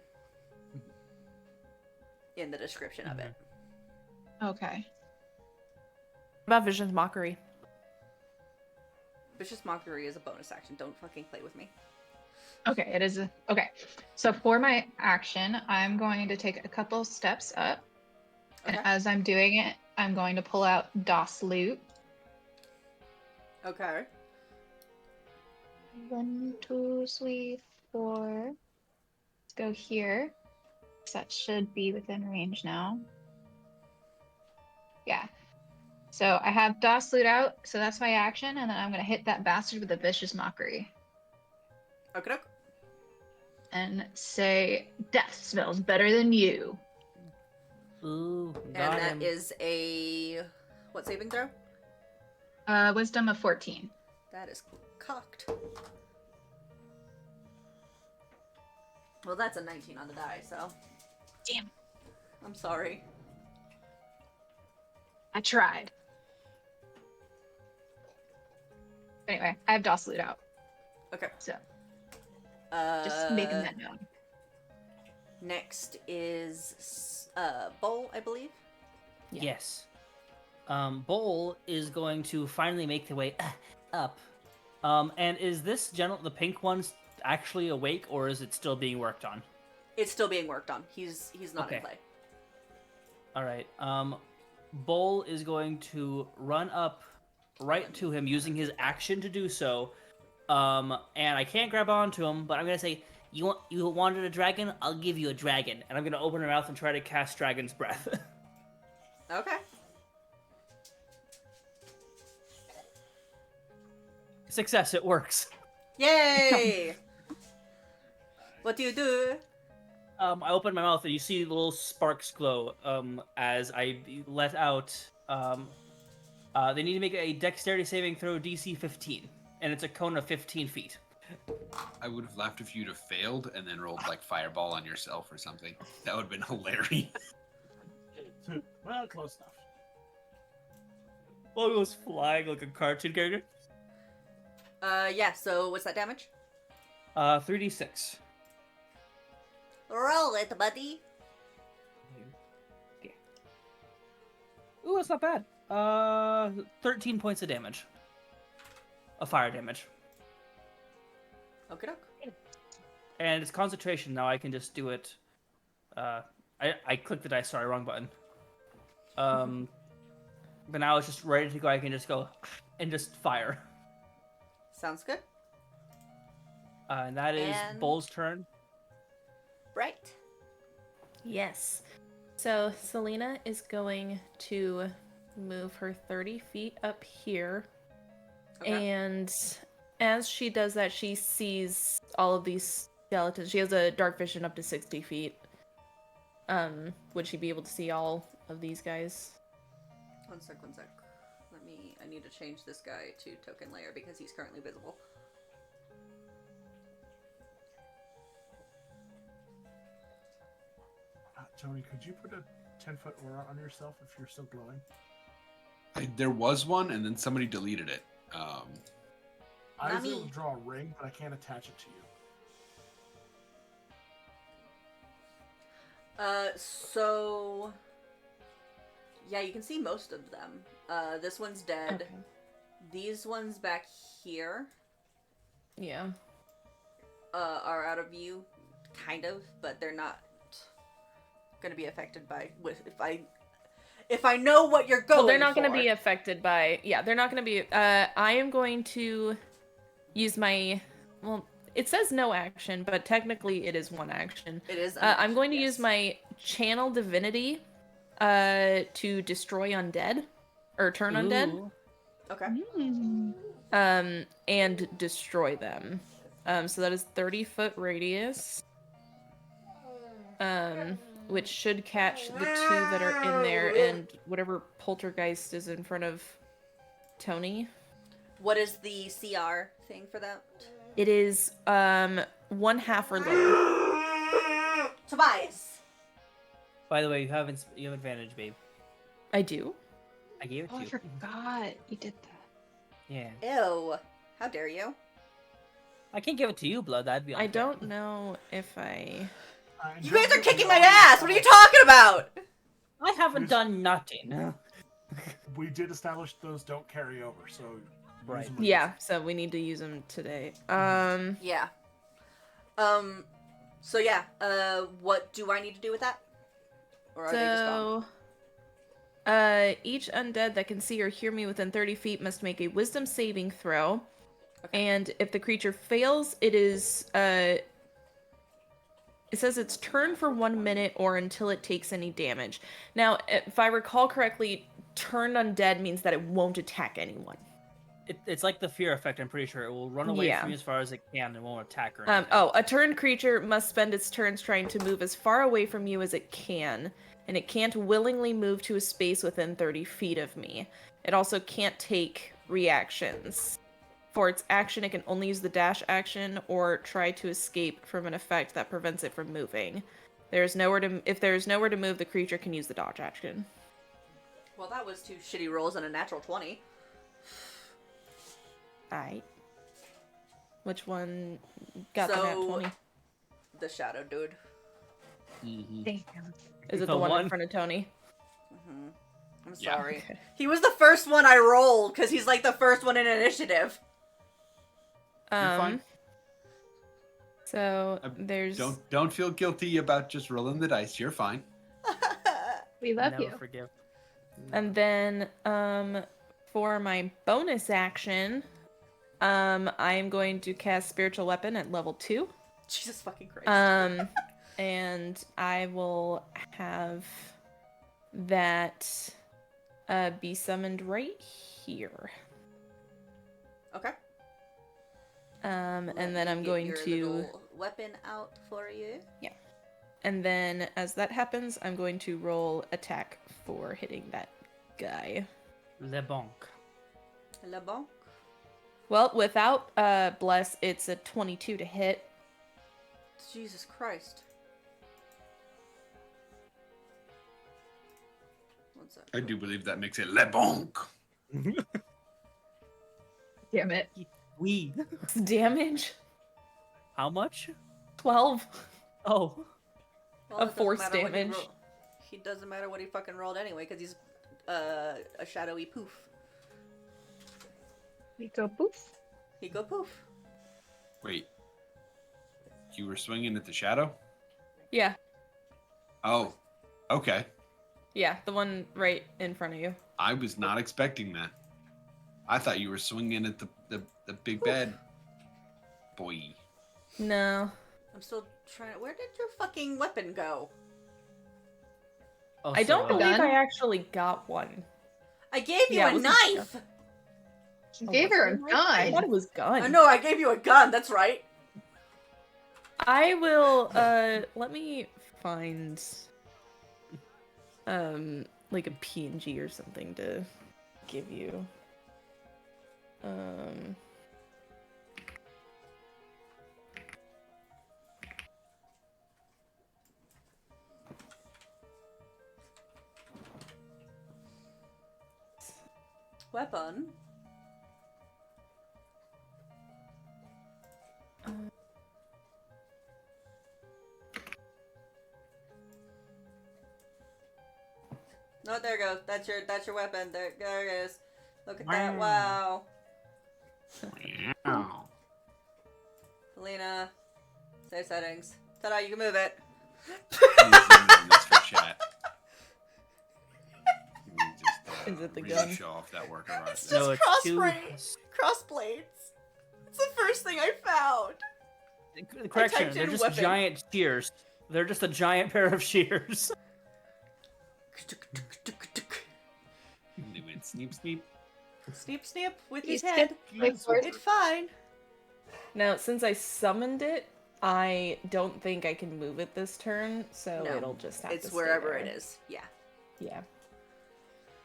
In the description of it. Okay. about Vision's Mockery. Vicious Mockery is a bonus action. Don't fucking play with me. Okay, it is. Okay. So for my action, I'm going to take a couple steps up. And Okay. as I'm doing it, I'm going to pull out DOS loot. Okay. 1, 2, 3, 4. Let's go here. That should be within range now. Yeah. So I have DOS loot out, so that's my action, and then I'm gonna hit that bastard with a Vicious Mockery. Okay, doke. And say, death smells better than you. Ooh, And got that him. is a what saving throw? Wisdom of 14. That is cocked. Well, that's a 19 on the die, so. Damn. I'm sorry. I tried. Anyway, I have DOS loot out, Okay. so just making that known. Next is Bull, I believe. Yes. Bowl is going to finally make the way up. And is this the pink one, actually awake, or is it still being worked on? It's still being worked on. He's not in Okay. play. All right. Bowl is going to run up right to him using his action to do so. And I can't grab onto him, but I'm gonna say, you wanted a dragon? I'll give you a dragon. And I'm gonna open her mouth and try to cast Dragon's Breath. Okay. Success, it works. Yay! What do you do? I open my mouth and you see little sparks glow as I let out. They need to make a dexterity saving throw DC 15, and it's a cone of 15 feet. I would have laughed if you'd have failed and then rolled like fireball on yourself or something. That would have been hilarious. Well, close enough. Well, it goes flying like a cartoon character. Yeah, so what's that damage? 3d6. Roll it, buddy. Ooh, that's not bad. 13 points of damage. Of fire damage. Okay, doke. And it's concentration now. I can just do it. I clicked the dice. Sorry, wrong button. But now it's just ready to go. I can just go and just fire. Sounds good. And that is And- Bull's turn. Right. Yes. So Selena is going to move her 30 feet up here. Okay. And as she does that, she sees all of these skeletons. She has a dark vision up to 60 feet. Would she be able to see all of these guys? One sec. I need to change this guy to token layer because he's currently visible. Tony, could you put a 10-foot aura on yourself if you're still glowing? There was one, and then somebody deleted it. I Not was able me. to draw a ring, but I can't attach it to you. So... Yeah, you can see most of them. This one's dead. Okay. These ones back here Yeah. are out of view, kind of, but they're not gonna be affected by if I know what you're going. Well, they're not going to for. be affected by... Yeah, they're not going to be... I am going to use my... Well, it says no action, but technically it is one action. It is. I'm going to yes. use my Channel Divinity to destroy undead. Or turn undead. Ooh. Okay. And destroy them. So that is 30-foot radius. Which should catch the two that are in there and whatever poltergeist is in front of Tony. What is the CR thing for that? It is 1/2 or lower. Tobias. By the way, you have advantage, babe. I do. I gave it Oh, to I you. forgot you did that. Yeah. Ew. How dare you? I can't give it to you, Blood. That'd be I unfair. don't know if I... You guys are kicking my ass! What are you talking about? I haven't done nothing. We did establish those don't carry over, so... use Right. them when Yeah, so we need to use them today. Yeah. So yeah, what do I need to do with that? Or are they just gone? So, each undead that can see or hear me within 30 feet must make a wisdom saving throw. Okay. And if the creature fails, it is, it says it's turn for 1 minute or until it takes any damage. Now, if I recall correctly, turned undead means that it won't attack anyone. It's like the fear effect. I'm pretty sure it will run away Yeah. from you as far as it can and won't attack or anything. A turned creature must spend its turns trying to move as far away from you as it can, and it can't willingly move to a space within 30 feet of me. It also can't take reactions. For its action, it can only use the dash action or try to escape from an effect that prevents it from moving. If there is nowhere to move, the creature can use the dodge action. Well, that was 2 shitty rolls and a natural 20. Aight. Which one got the nat So- 20? The shadow dude. Mm-hmm. Damn. Is it The the one in one? front of Tony? I'm Yeah. sorry. Okay. He was the first one I rolled because he's like the first one in initiative. fine. So there's Don't feel guilty about just rolling the dice. You're fine. We love Never you. forgive. and then for my bonus action, I am going to cast Spiritual Weapon at level 2. Jesus fucking Christ. And I will have that be summoned right here. Okay. And Let then me I'm get going your to little weapon out for you. And then as that happens, I'm going to roll attack for hitting that guy. Le bonk. Le bon. Well, without bless, it's a 22 to hit. Jesus Christ. What's that? I do believe that makes it le bonk. Damn it. We. Damage? How much? 12. Oh. Well, Of it doesn't force matter what he damage. roll- He doesn't matter what he fucking rolled anyway, because he's a shadowy poof. We go poof. He go poof. Wait. You were swinging at the shadow? Yeah. Oh. Okay. Yeah, the one right in front of you. I was not expecting that. I thought you were swinging at the big bad boy. No. I'm still trying. Where did your fucking weapon go? I don't Also, believe gun? I actually got one. I gave you Yeah, a it was a knife. He gave her a I thought gun. it was gun. Oh no, I gave you a gun. That's right. I will let me find like a PNG or something to give you. Weapon. No, there you go. That's your weapon. There it is. Look at that. Wow. Wow. Helena, save settings. Ta-da, you can move it. Please zoom in on this for chat. Let me just, Is it the really gun? show off that work right It's there. just No, it's cross blades. It's the first thing I found. Correction, typed they're in just weapon. giant shears. They're just a giant pair of shears. They went sneep sneep. Sneep, sneep with You his head. Wait for it. It's fine. Now, since I summoned it, I don't think I can move it this turn, so No, it'll just have to It's stay wherever there. it is. Yeah. Yeah.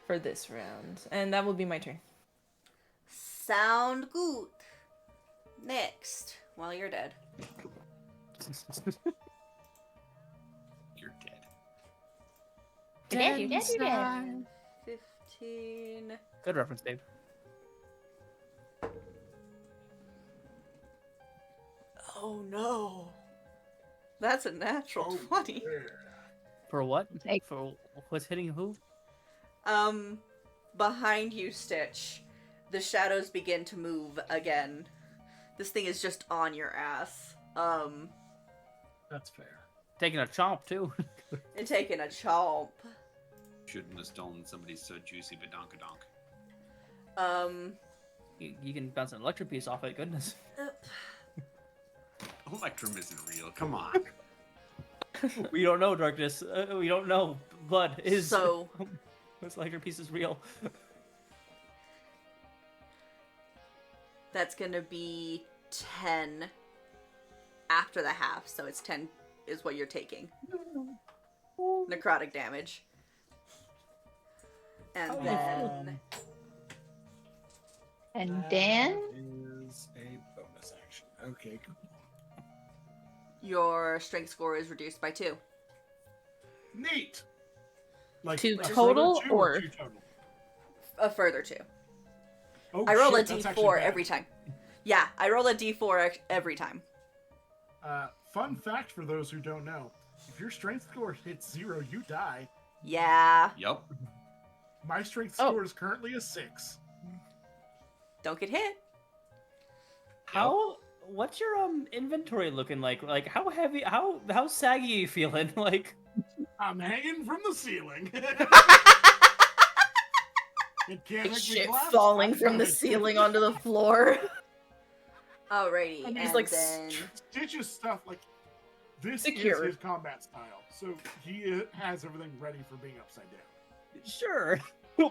For this round. And that will be my turn. Sound good. Next. Well, you're dead. You're dead. You're dead. 15. Good reference, Dave. Oh no. That's a natural 20. For what? Hey. For what's hitting who? Behind you, Stitch. The shadows begin to move again. This thing is just on your ass. That's fair. Taking a chomp too. And taking a chomp. Shouldn't have stolen somebody's so juicy badonkadonk. You can bounce an electric piece off it. Goodness. Electrum isn't real. Come on. We don't know darkness. We don't know blood is. So, This electric piece is real. that's gonna be 10 after the half, so it's 10 is what you're taking. Necrotic damage. And then And Dan? Is a bonus action. Okay, cool. your strength score is reduced by 2. Neat. Like Two a total, further two or- two total? A further 2. Oh, I roll shit, a that's actually d4 bad. every time. Yeah, I roll a d4 every time. Fun fact for those who don't know: if your strength score hits 0, you die. Yeah. Yep. My strength Oh. score is currently a 6. Don't get hit. How? What's your inventory looking like? Like how heavy? How saggy are you feeling? Like I'm hanging from the ceiling. It can't Like make me shit collapse. falling I'm from the good. ceiling onto the floor. Alrighty, And and he's like, then Stitch's stuff, like, this Secure. is his combat style. So he has everything ready for being upside down. sure,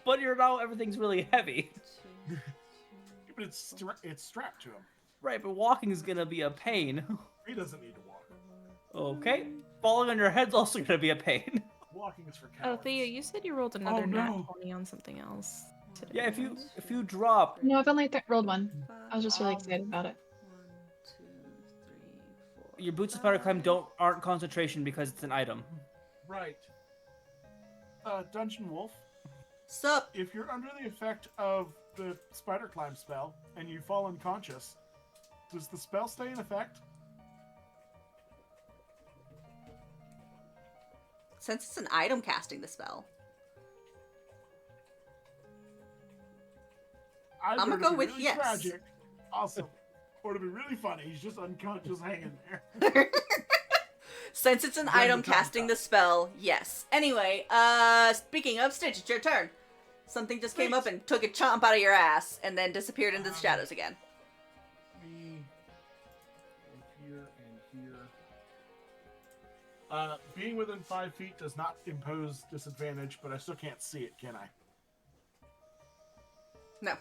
but you're now everything's really heavy. But it's strapped to him. Right, but walking is gonna be a pain. He doesn't need to walk. Okay. falling on your head's also gonna be a pain. Walking is for Oh, cowards. Thea, you said you rolled another nat no. 20 on something else. today, Yeah, if right? you drop, No, I've only rolled one. I was just really excited about it. 1, 2, 3, 4. your boots of spider climb aren't concentration because it's an item. Right. Dungeon Wolf, Sup? if you're under the effect of the spider climb spell and you fall unconscious, does the spell stay in effect? Since it's an item casting the spell. Either I'ma it'd go be with really yes. Tragic, awesome. Or it'd be really funny. He's just unconscious hanging there. Since it's an Then item the time casting the comes. spell, yes. Anyway, speaking of Stitch, it's your turn. Something just came up and took a chomp out of your ass and then disappeared into the shadows again. Me here and here. Being within 5 feet does not impose disadvantage, but I still can't see it, can I? No.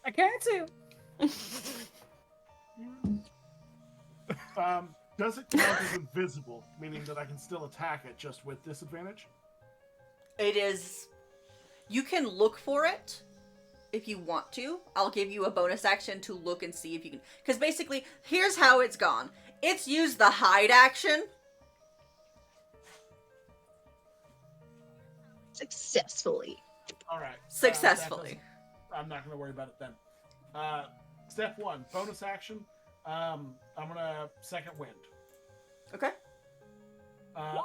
I can't too. Does it count as invisible, meaning that I can still attack it just with disadvantage? It is... You can look for it if you want to. I'll give you a bonus action to look and see if you can... Because basically, here's how it's gone. It's used the hide action. Successfully. All right. Successfully. I'm not going to worry about it then. Step 1, bonus action. I'm going to second wind. Okay.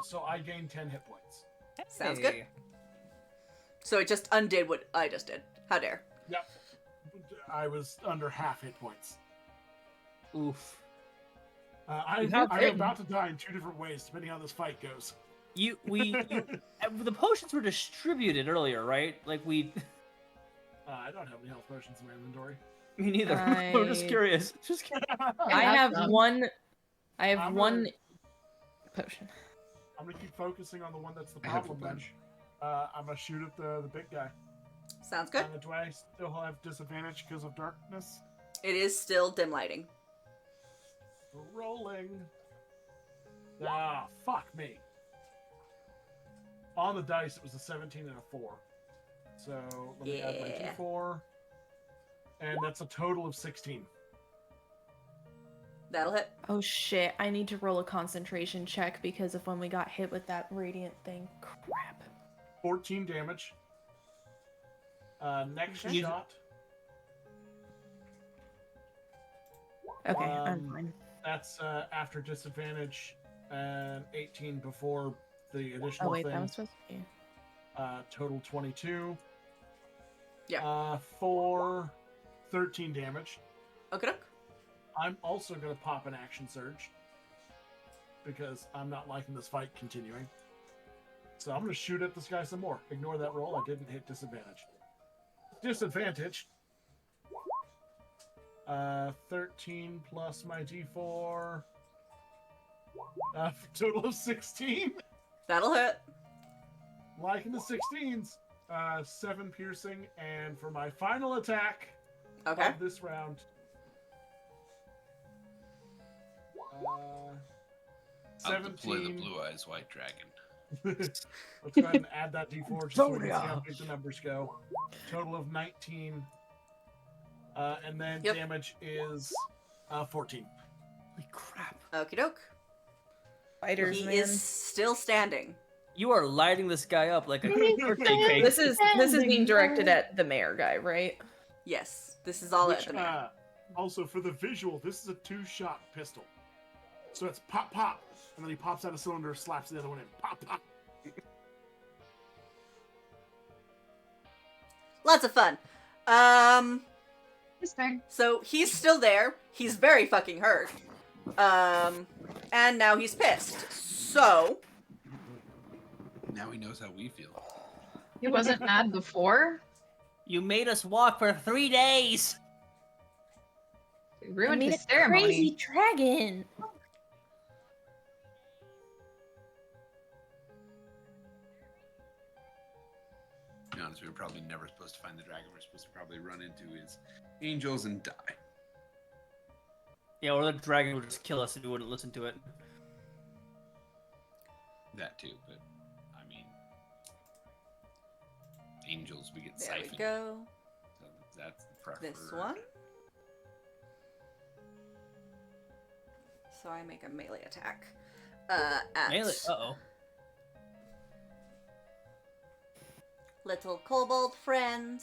So I gain 10 hit points. Sounds good. So it just undid what I just did. How dare. Yep. I was under half hit points. Oof. I'm have hit. about to die in 2 different ways, depending on how this fight goes. The potions were distributed earlier, right? Like I don't have any health potions in my inventory. me neither. I'm just curious. Just curious. I have some. one. I have I'm one gonna- potion. I'm going to keep focusing on the one that's the I have a problem then. bunch. I'm going to shoot at the big guy. Sounds good. Do I still have disadvantage because of darkness? It is still dim lighting. Rolling. Ah, fuck me. On the dice, it was a 17 and a 4. So let me add my Yeah. d4. And that's a total of 16. That'll hit. Oh shit! I need to roll a concentration check because of when we got hit with that radiant thing. Crap. 14 damage. Next Okay. shot. Okay, I'm Um, fine. That's after disadvantage and 18 before the additional Oh wait, thing. that was supposed to be. Total 22. Yeah. For 13 damage. Okay, doke. I'm also going to pop an action surge because I'm not liking this fight continuing. So I'm going to shoot at this guy some more. Ignore that roll. I didn't hit disadvantage. Disadvantage. 13 plus my d4. Total of 16. That'll hit. Liking the 16s. 7 piercing. And for my final attack Okay. of this round. I'll deploy the 17. blue eyes white dragon. Let's go ahead and add that d4 just so we can see how big the numbers go. Total of 19. And then Yep. damage is 14. Holy crap! Okie doke. Fighters, He man. is still standing. You are lighting this guy up like a birthday cake. This is being directed at the mayor guy, right? Yes. This is all Which, at the man. also, for the visual, this is a 2-shot pistol. So it's pop, pop, and then he pops out a cylinder, slaps the other one in. Pop, pop. Lots of fun. His turn. So he's still there. He's very fucking hurt. And now he's pissed. So, Now he knows how we feel. He wasn't mad before. You made us walk for 3 days. He I ruined mean, his a ceremony. crazy dragon. To be honest, we were probably never supposed to find the dragon. We're supposed to probably run into his angels and die. Yeah, or the dragon would just kill us if we wouldn't listen to it. That too, but I mean, angels we get There siphoned. we go. So that's the preferred. This one. So I make a melee attack. At Melee. Uh-oh. little kobold friend.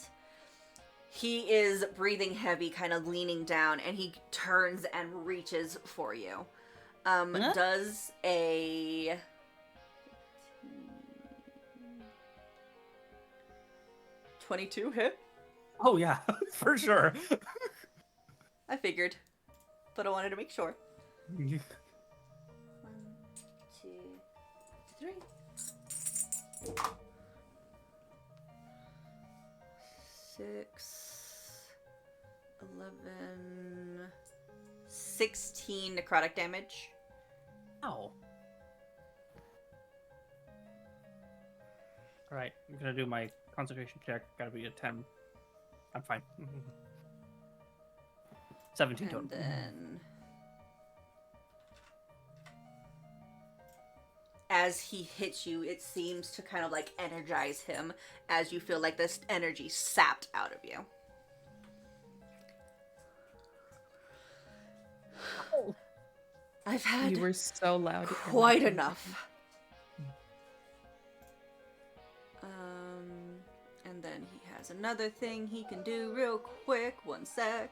He is breathing heavy, kind of leaning down, and he turns and reaches for you. Huh? Does a 22 hit? Oh yeah, for sure. I figured, but I wanted to make sure. 1, 2, 3. 6, 11, 16 necrotic damage. Ow. All right, I'm gonna do my concentration check. Gotta be a 10. I'm fine. 17 total. And then, as he hits you, it seems to kind of like energize him as you feel like this energy sapped out of you. I've had You were so loud. quite enough. And then he has another thing he can do real quick. 1 sec.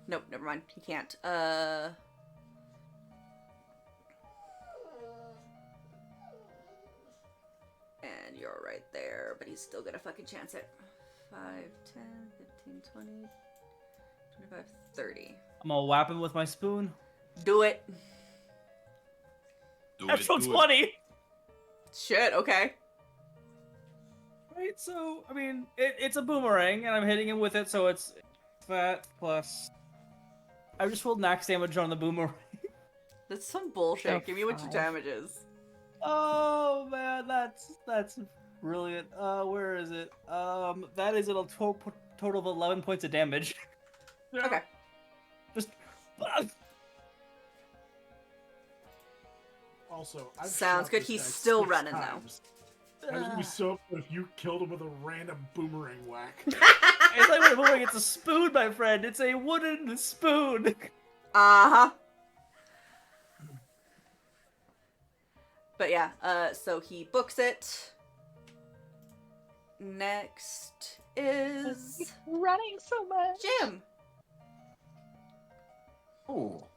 Nope, never mind. He can't. And you're right there, but he's still gonna fucking chance it. 5, 10, 15, 20, 25, 30. I'm gonna whap him with my spoon. Do it. Natural 20. Shit, okay. Right, so I mean, it's a boomerang, and I'm hitting him with it, so it's that plus. I just rolled max damage on the boomerang. That's some bullshit. So Give me what your 5. damage is. Oh man, that's brilliant. Where is it? That is a total of 11 points of damage. Okay. Just. Also, I've Sounds shot good. this He's guy still 6 running, though. times. I was gonna be so upset if you killed him with a random boomerang whack. It's like when a boomerang, it's a spoon, my friend. It's a wooden spoon. Uh-huh. But yeah, so he books it. Next is Running so much. Jim. Oh.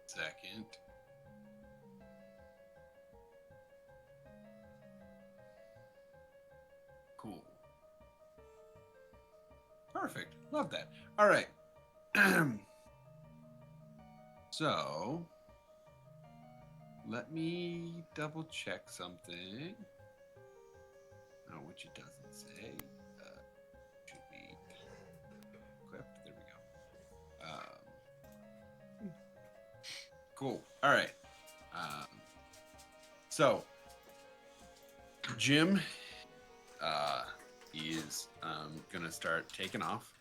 Second. Cool. Perfect. Love that. All right. So, let me double check something. Oh, which it doesn't say. Should be equipped. There we go. Cool. All right. So, Jim is gonna start taking off.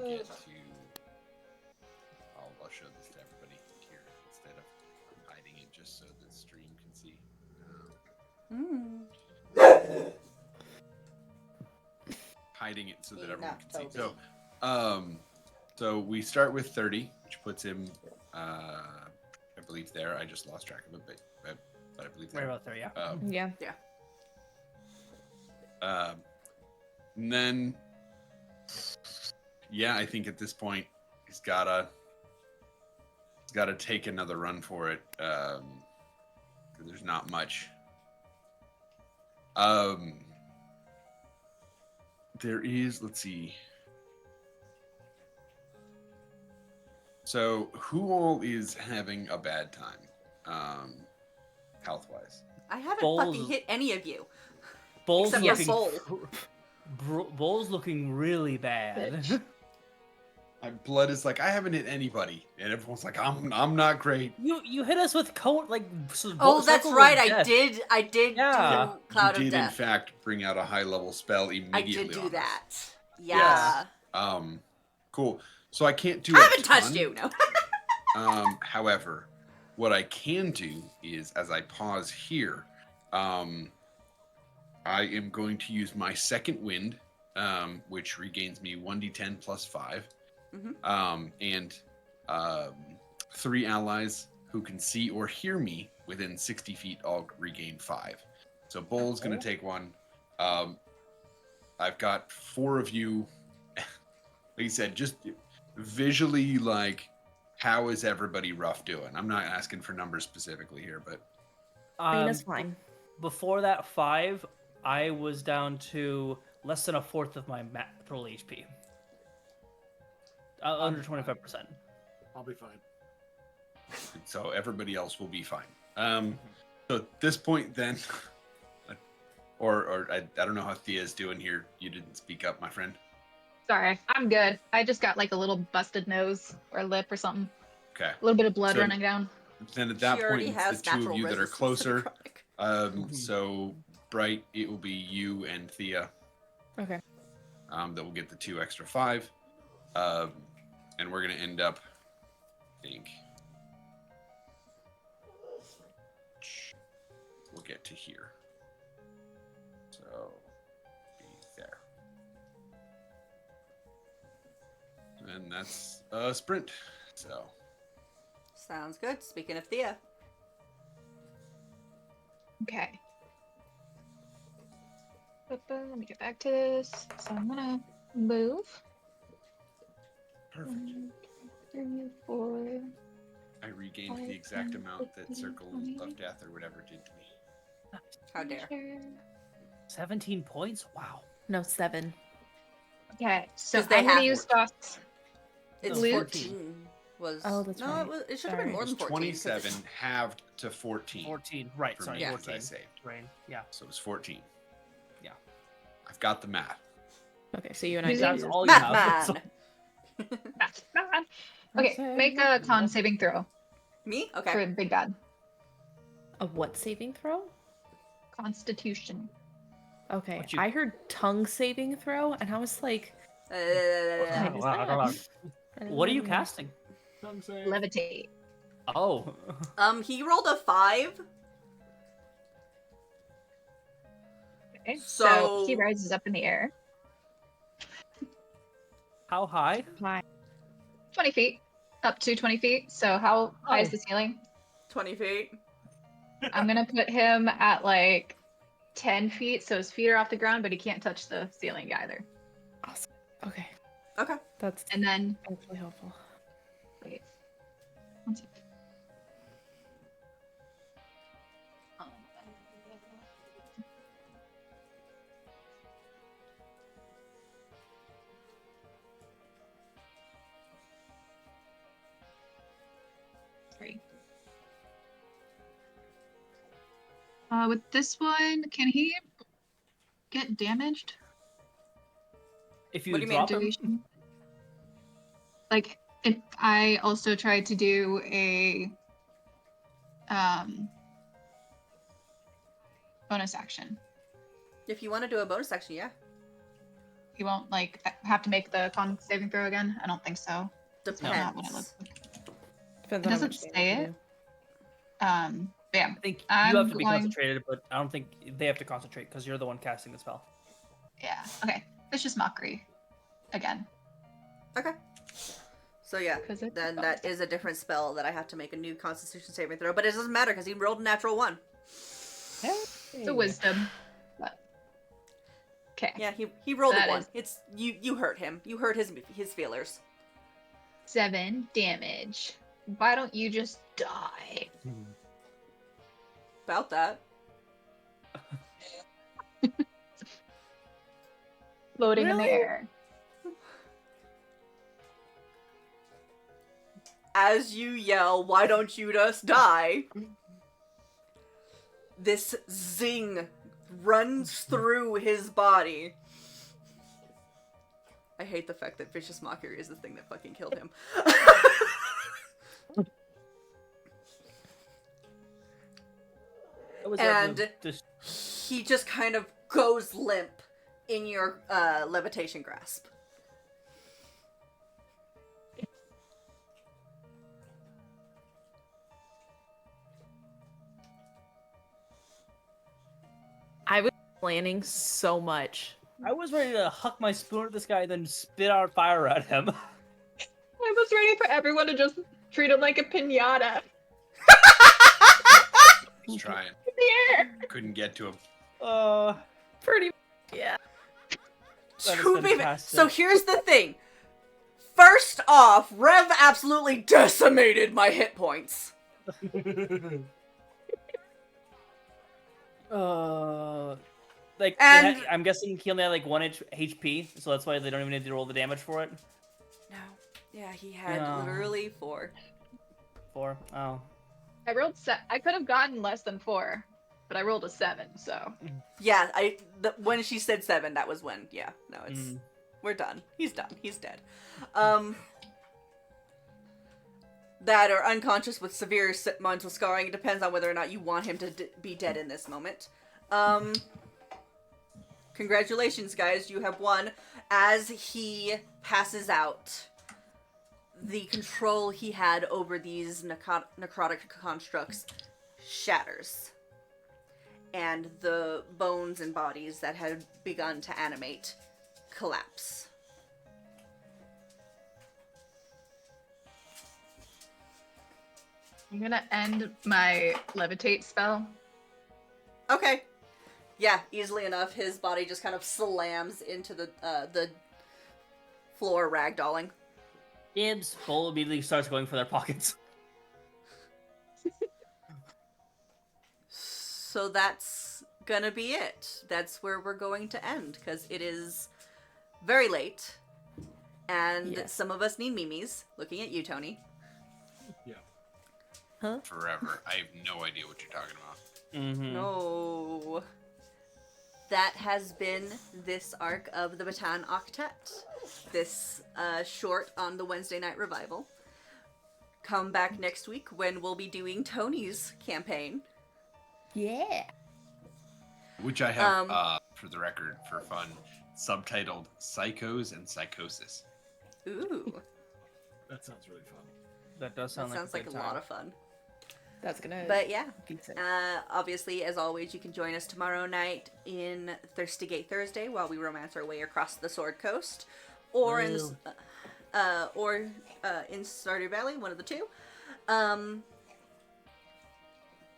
Get to. I'll show this to everybody here instead of hiding it, just so the stream can see. Hiding it so that everyone can see. So we start with 30, which puts him, I believe there. I just lost track of it, but I believe there. Right about there, yeah. Yeah. And then, yeah, I think at this point he's gotta take another run for it. 'Cause there's not much. There is. Let's see. So, who all is having a bad time, health-wise? I haven't Bowls. fucking hit any of you. Bull's Except for looking. Bull. Bull's looking really bad. Bitch. My blood is like, I haven't hit anybody, and everyone's like, I'm not great. You hit us with Oh, that's circle of right. I death. did Yeah. do Cloud You of did in Death. fact bring out a high level spell I immediately. did do on us. that. Yeah. Yes. Cool. So I can't do. I a haven't touched ton. you. No. However, what I can do is, as I pause here, I am going to use my second wind, which regains me 1d10 plus 5. And 3 allies who can see or hear me within 60 feet all regain 5. So Bull's going to take one. I've got 4 of you. Like you said, just visually, like, how is everybody rough doing? I'm not asking for numbers specifically here, but Lena's fine. Before that 5, I was down to less than a fourth of my total HP. Under 25%. I'll be fine. so everybody else will be fine. So at this point, then, or I don't know how Thea is doing here. You didn't speak up, my friend. Sorry, I'm good. I just got like a little busted nose or lip or something. Okay. A little bit of blood So- running down. Then at that She point, already it's has the two of natural you that are resistance to closer. necrotic. So Bright, it will be you and Thea. Okay. That will get the 2 extra 5. And we're gonna end up, I think. We'll get to here. So be there. And that's a sprint. So Sounds good. Speaking of Thea. Okay. Let me get back to this. So I'm gonna move. perfect. 1, 2, 3, 4. I regained the exact amount that Circle of Death or whatever did to me. How dare. 17 points? Wow. No, 7. Okay, so 'Cause they I'm gonna have use Frost. It's Loot. 14. Was Oh, that's no, right. it should have been Sorry. more It was than 14. 'cause 27 it's- halved to 14. 14. Right, For sorry, me, 14. as I saved. Rain. Yeah. So it was 14. Yeah. I've got the math. Okay, so you and I Who's did That's yours. all you Math have. man. That's bad. Okay, make a con saving throw Me? Okay. for Big Bad. A what saving throw? Constitution. Okay, What you- I heard tongue saving throw, and I was like, What are you casting? Levitate. Oh. He rolled a 5. Okay, So- so he rises up in the air. How high? 20 feet. Up to 20 feet. So how high is Oh. the ceiling? 20 feet. I'm gonna put him at like 10 feet, so his feet are off the ground, but he can't touch the ceiling either. awesome. Okay, Okay. that's And then really helpful. wait. One second. Sorry. With this one, can he get damaged? If you What do you mean, drop him, Duration? Like, if I also tried to do a bonus action, If you want to do a bonus action, yeah. he won't like have to make the con saving throw again. I don't think so. Not what it Depends. looks Depends It on how doesn't much say damage you it. do. But yeah, I think I'm you have to be going- concentrated, but I don't think they have to concentrate because you're the one casting the spell. yeah. Okay, it's just mockery again. Okay. So yeah, 'Cause it's then a that is a different spell that I have to make a new Constitution saving throw, but it doesn't matter because he rolled a natural 1. It's a wisdom. But okay, Yeah, he rolled That a 1. is- It's you hurt him. You hurt his feelers. 7 damage. Why don't you just die? About that. Floating in the Really? air. As you yell, "Why don't you just die?" This zing runs through his body. I hate the fact that Vicious Mockery is the thing that fucking killed him. That was And he just kind of goes limp in your levitation grasp. I was planning so much. I was ready to huck my spoon at this guy, then spit out fire at him. I was ready for everyone to just treat him like a pinata. He's trying. Here. Couldn't get to him. Pretty, yeah. That is To be- fantastic. So here's the thing. First off, Rev absolutely decimated my hit points. Like, And- I'm guessing he only had like 1 HP, so that's why they don't even need to roll the damage for it. No. Yeah, he had No. literally 4. 4. Oh. I rolled I could have gotten less than 4, but I rolled a 7, so. Yeah, when she said 7, that was when. Yeah, no, it's Mm. we're done. He's done. He's dead. That or unconscious with severe mental scarring. It depends on whether or not you want him to be dead in this moment. Congratulations, guys. You have won. As he passes out, the control he had over these necrotic constructs shatters. And the bones and bodies that had begun to animate collapse. I'm gonna end my levitate spell. Okay. Yeah, easily enough, his body just kind of slams into the floor, ragdolling. Dibs. Bull immediately starts going for their pockets. So that's gonna be it. That's where we're going to end, because it is very late, and Yes. some of us need mimes. Looking at you, Tony. Forever. I have no idea what you're talking about. Mm-hmm. No. That has been this arc of the Vitan Octet. This short on the Wednesday night revival. Come back next week when we'll be doing Tony's campaign. Yeah. Which I have, for the record, for fun, subtitled Psychos and Psychosis. Ooh, That sounds really fun. That does that sound sounds like good a time. lot of fun. That's gonna But yeah, be sick. obviously, as always, you can join us tomorrow night in Thirstygate Thursday while we romance our way across the Sword Coast, or in Stardew Valley, one of the two.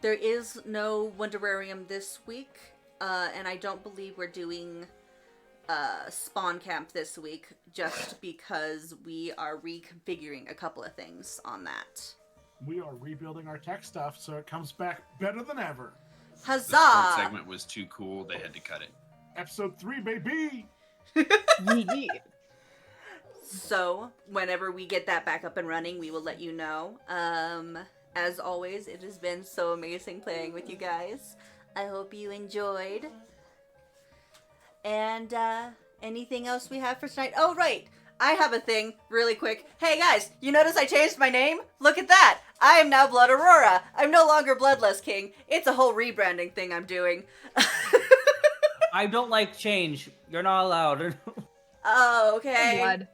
There is no Wonderarium this week, and I don't believe we're doing Spawn Camp this week, just because we are reconfiguring a couple of things on that. We are rebuilding our tech stuff so it comes back better than ever. The sport Huzzah! segment was too cool, they had to cut it. Episode 3, baby! So, whenever we get that back up and running, we will let you know. As always, it has been so amazing playing with you guys. I hope you enjoyed. And, anything else we have for tonight? Oh, right! I have a thing, really quick. Hey guys, you notice I changed my name? Look at that! I am now Blood Aurora. I'm no longer Bloodless King. It's a whole rebranding thing I'm doing. I don't like change. You're not allowed. Oh, okay. Blood.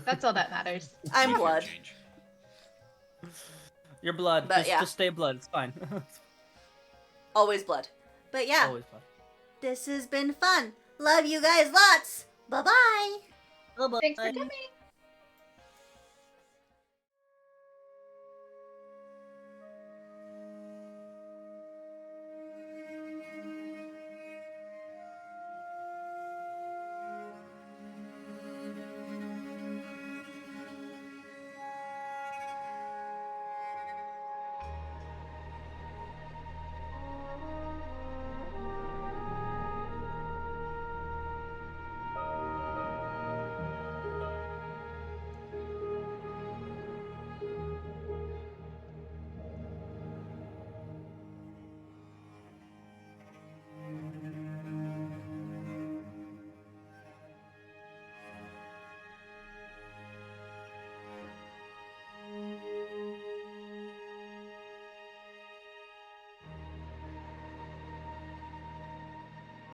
That's all that matters. I'm Blood. Change. You're blood. But yeah. Just stay blood. It's fine. Always Blood. But yeah, Always blood. this has been fun. Love you guys lots. Bye-bye. Thanks for coming.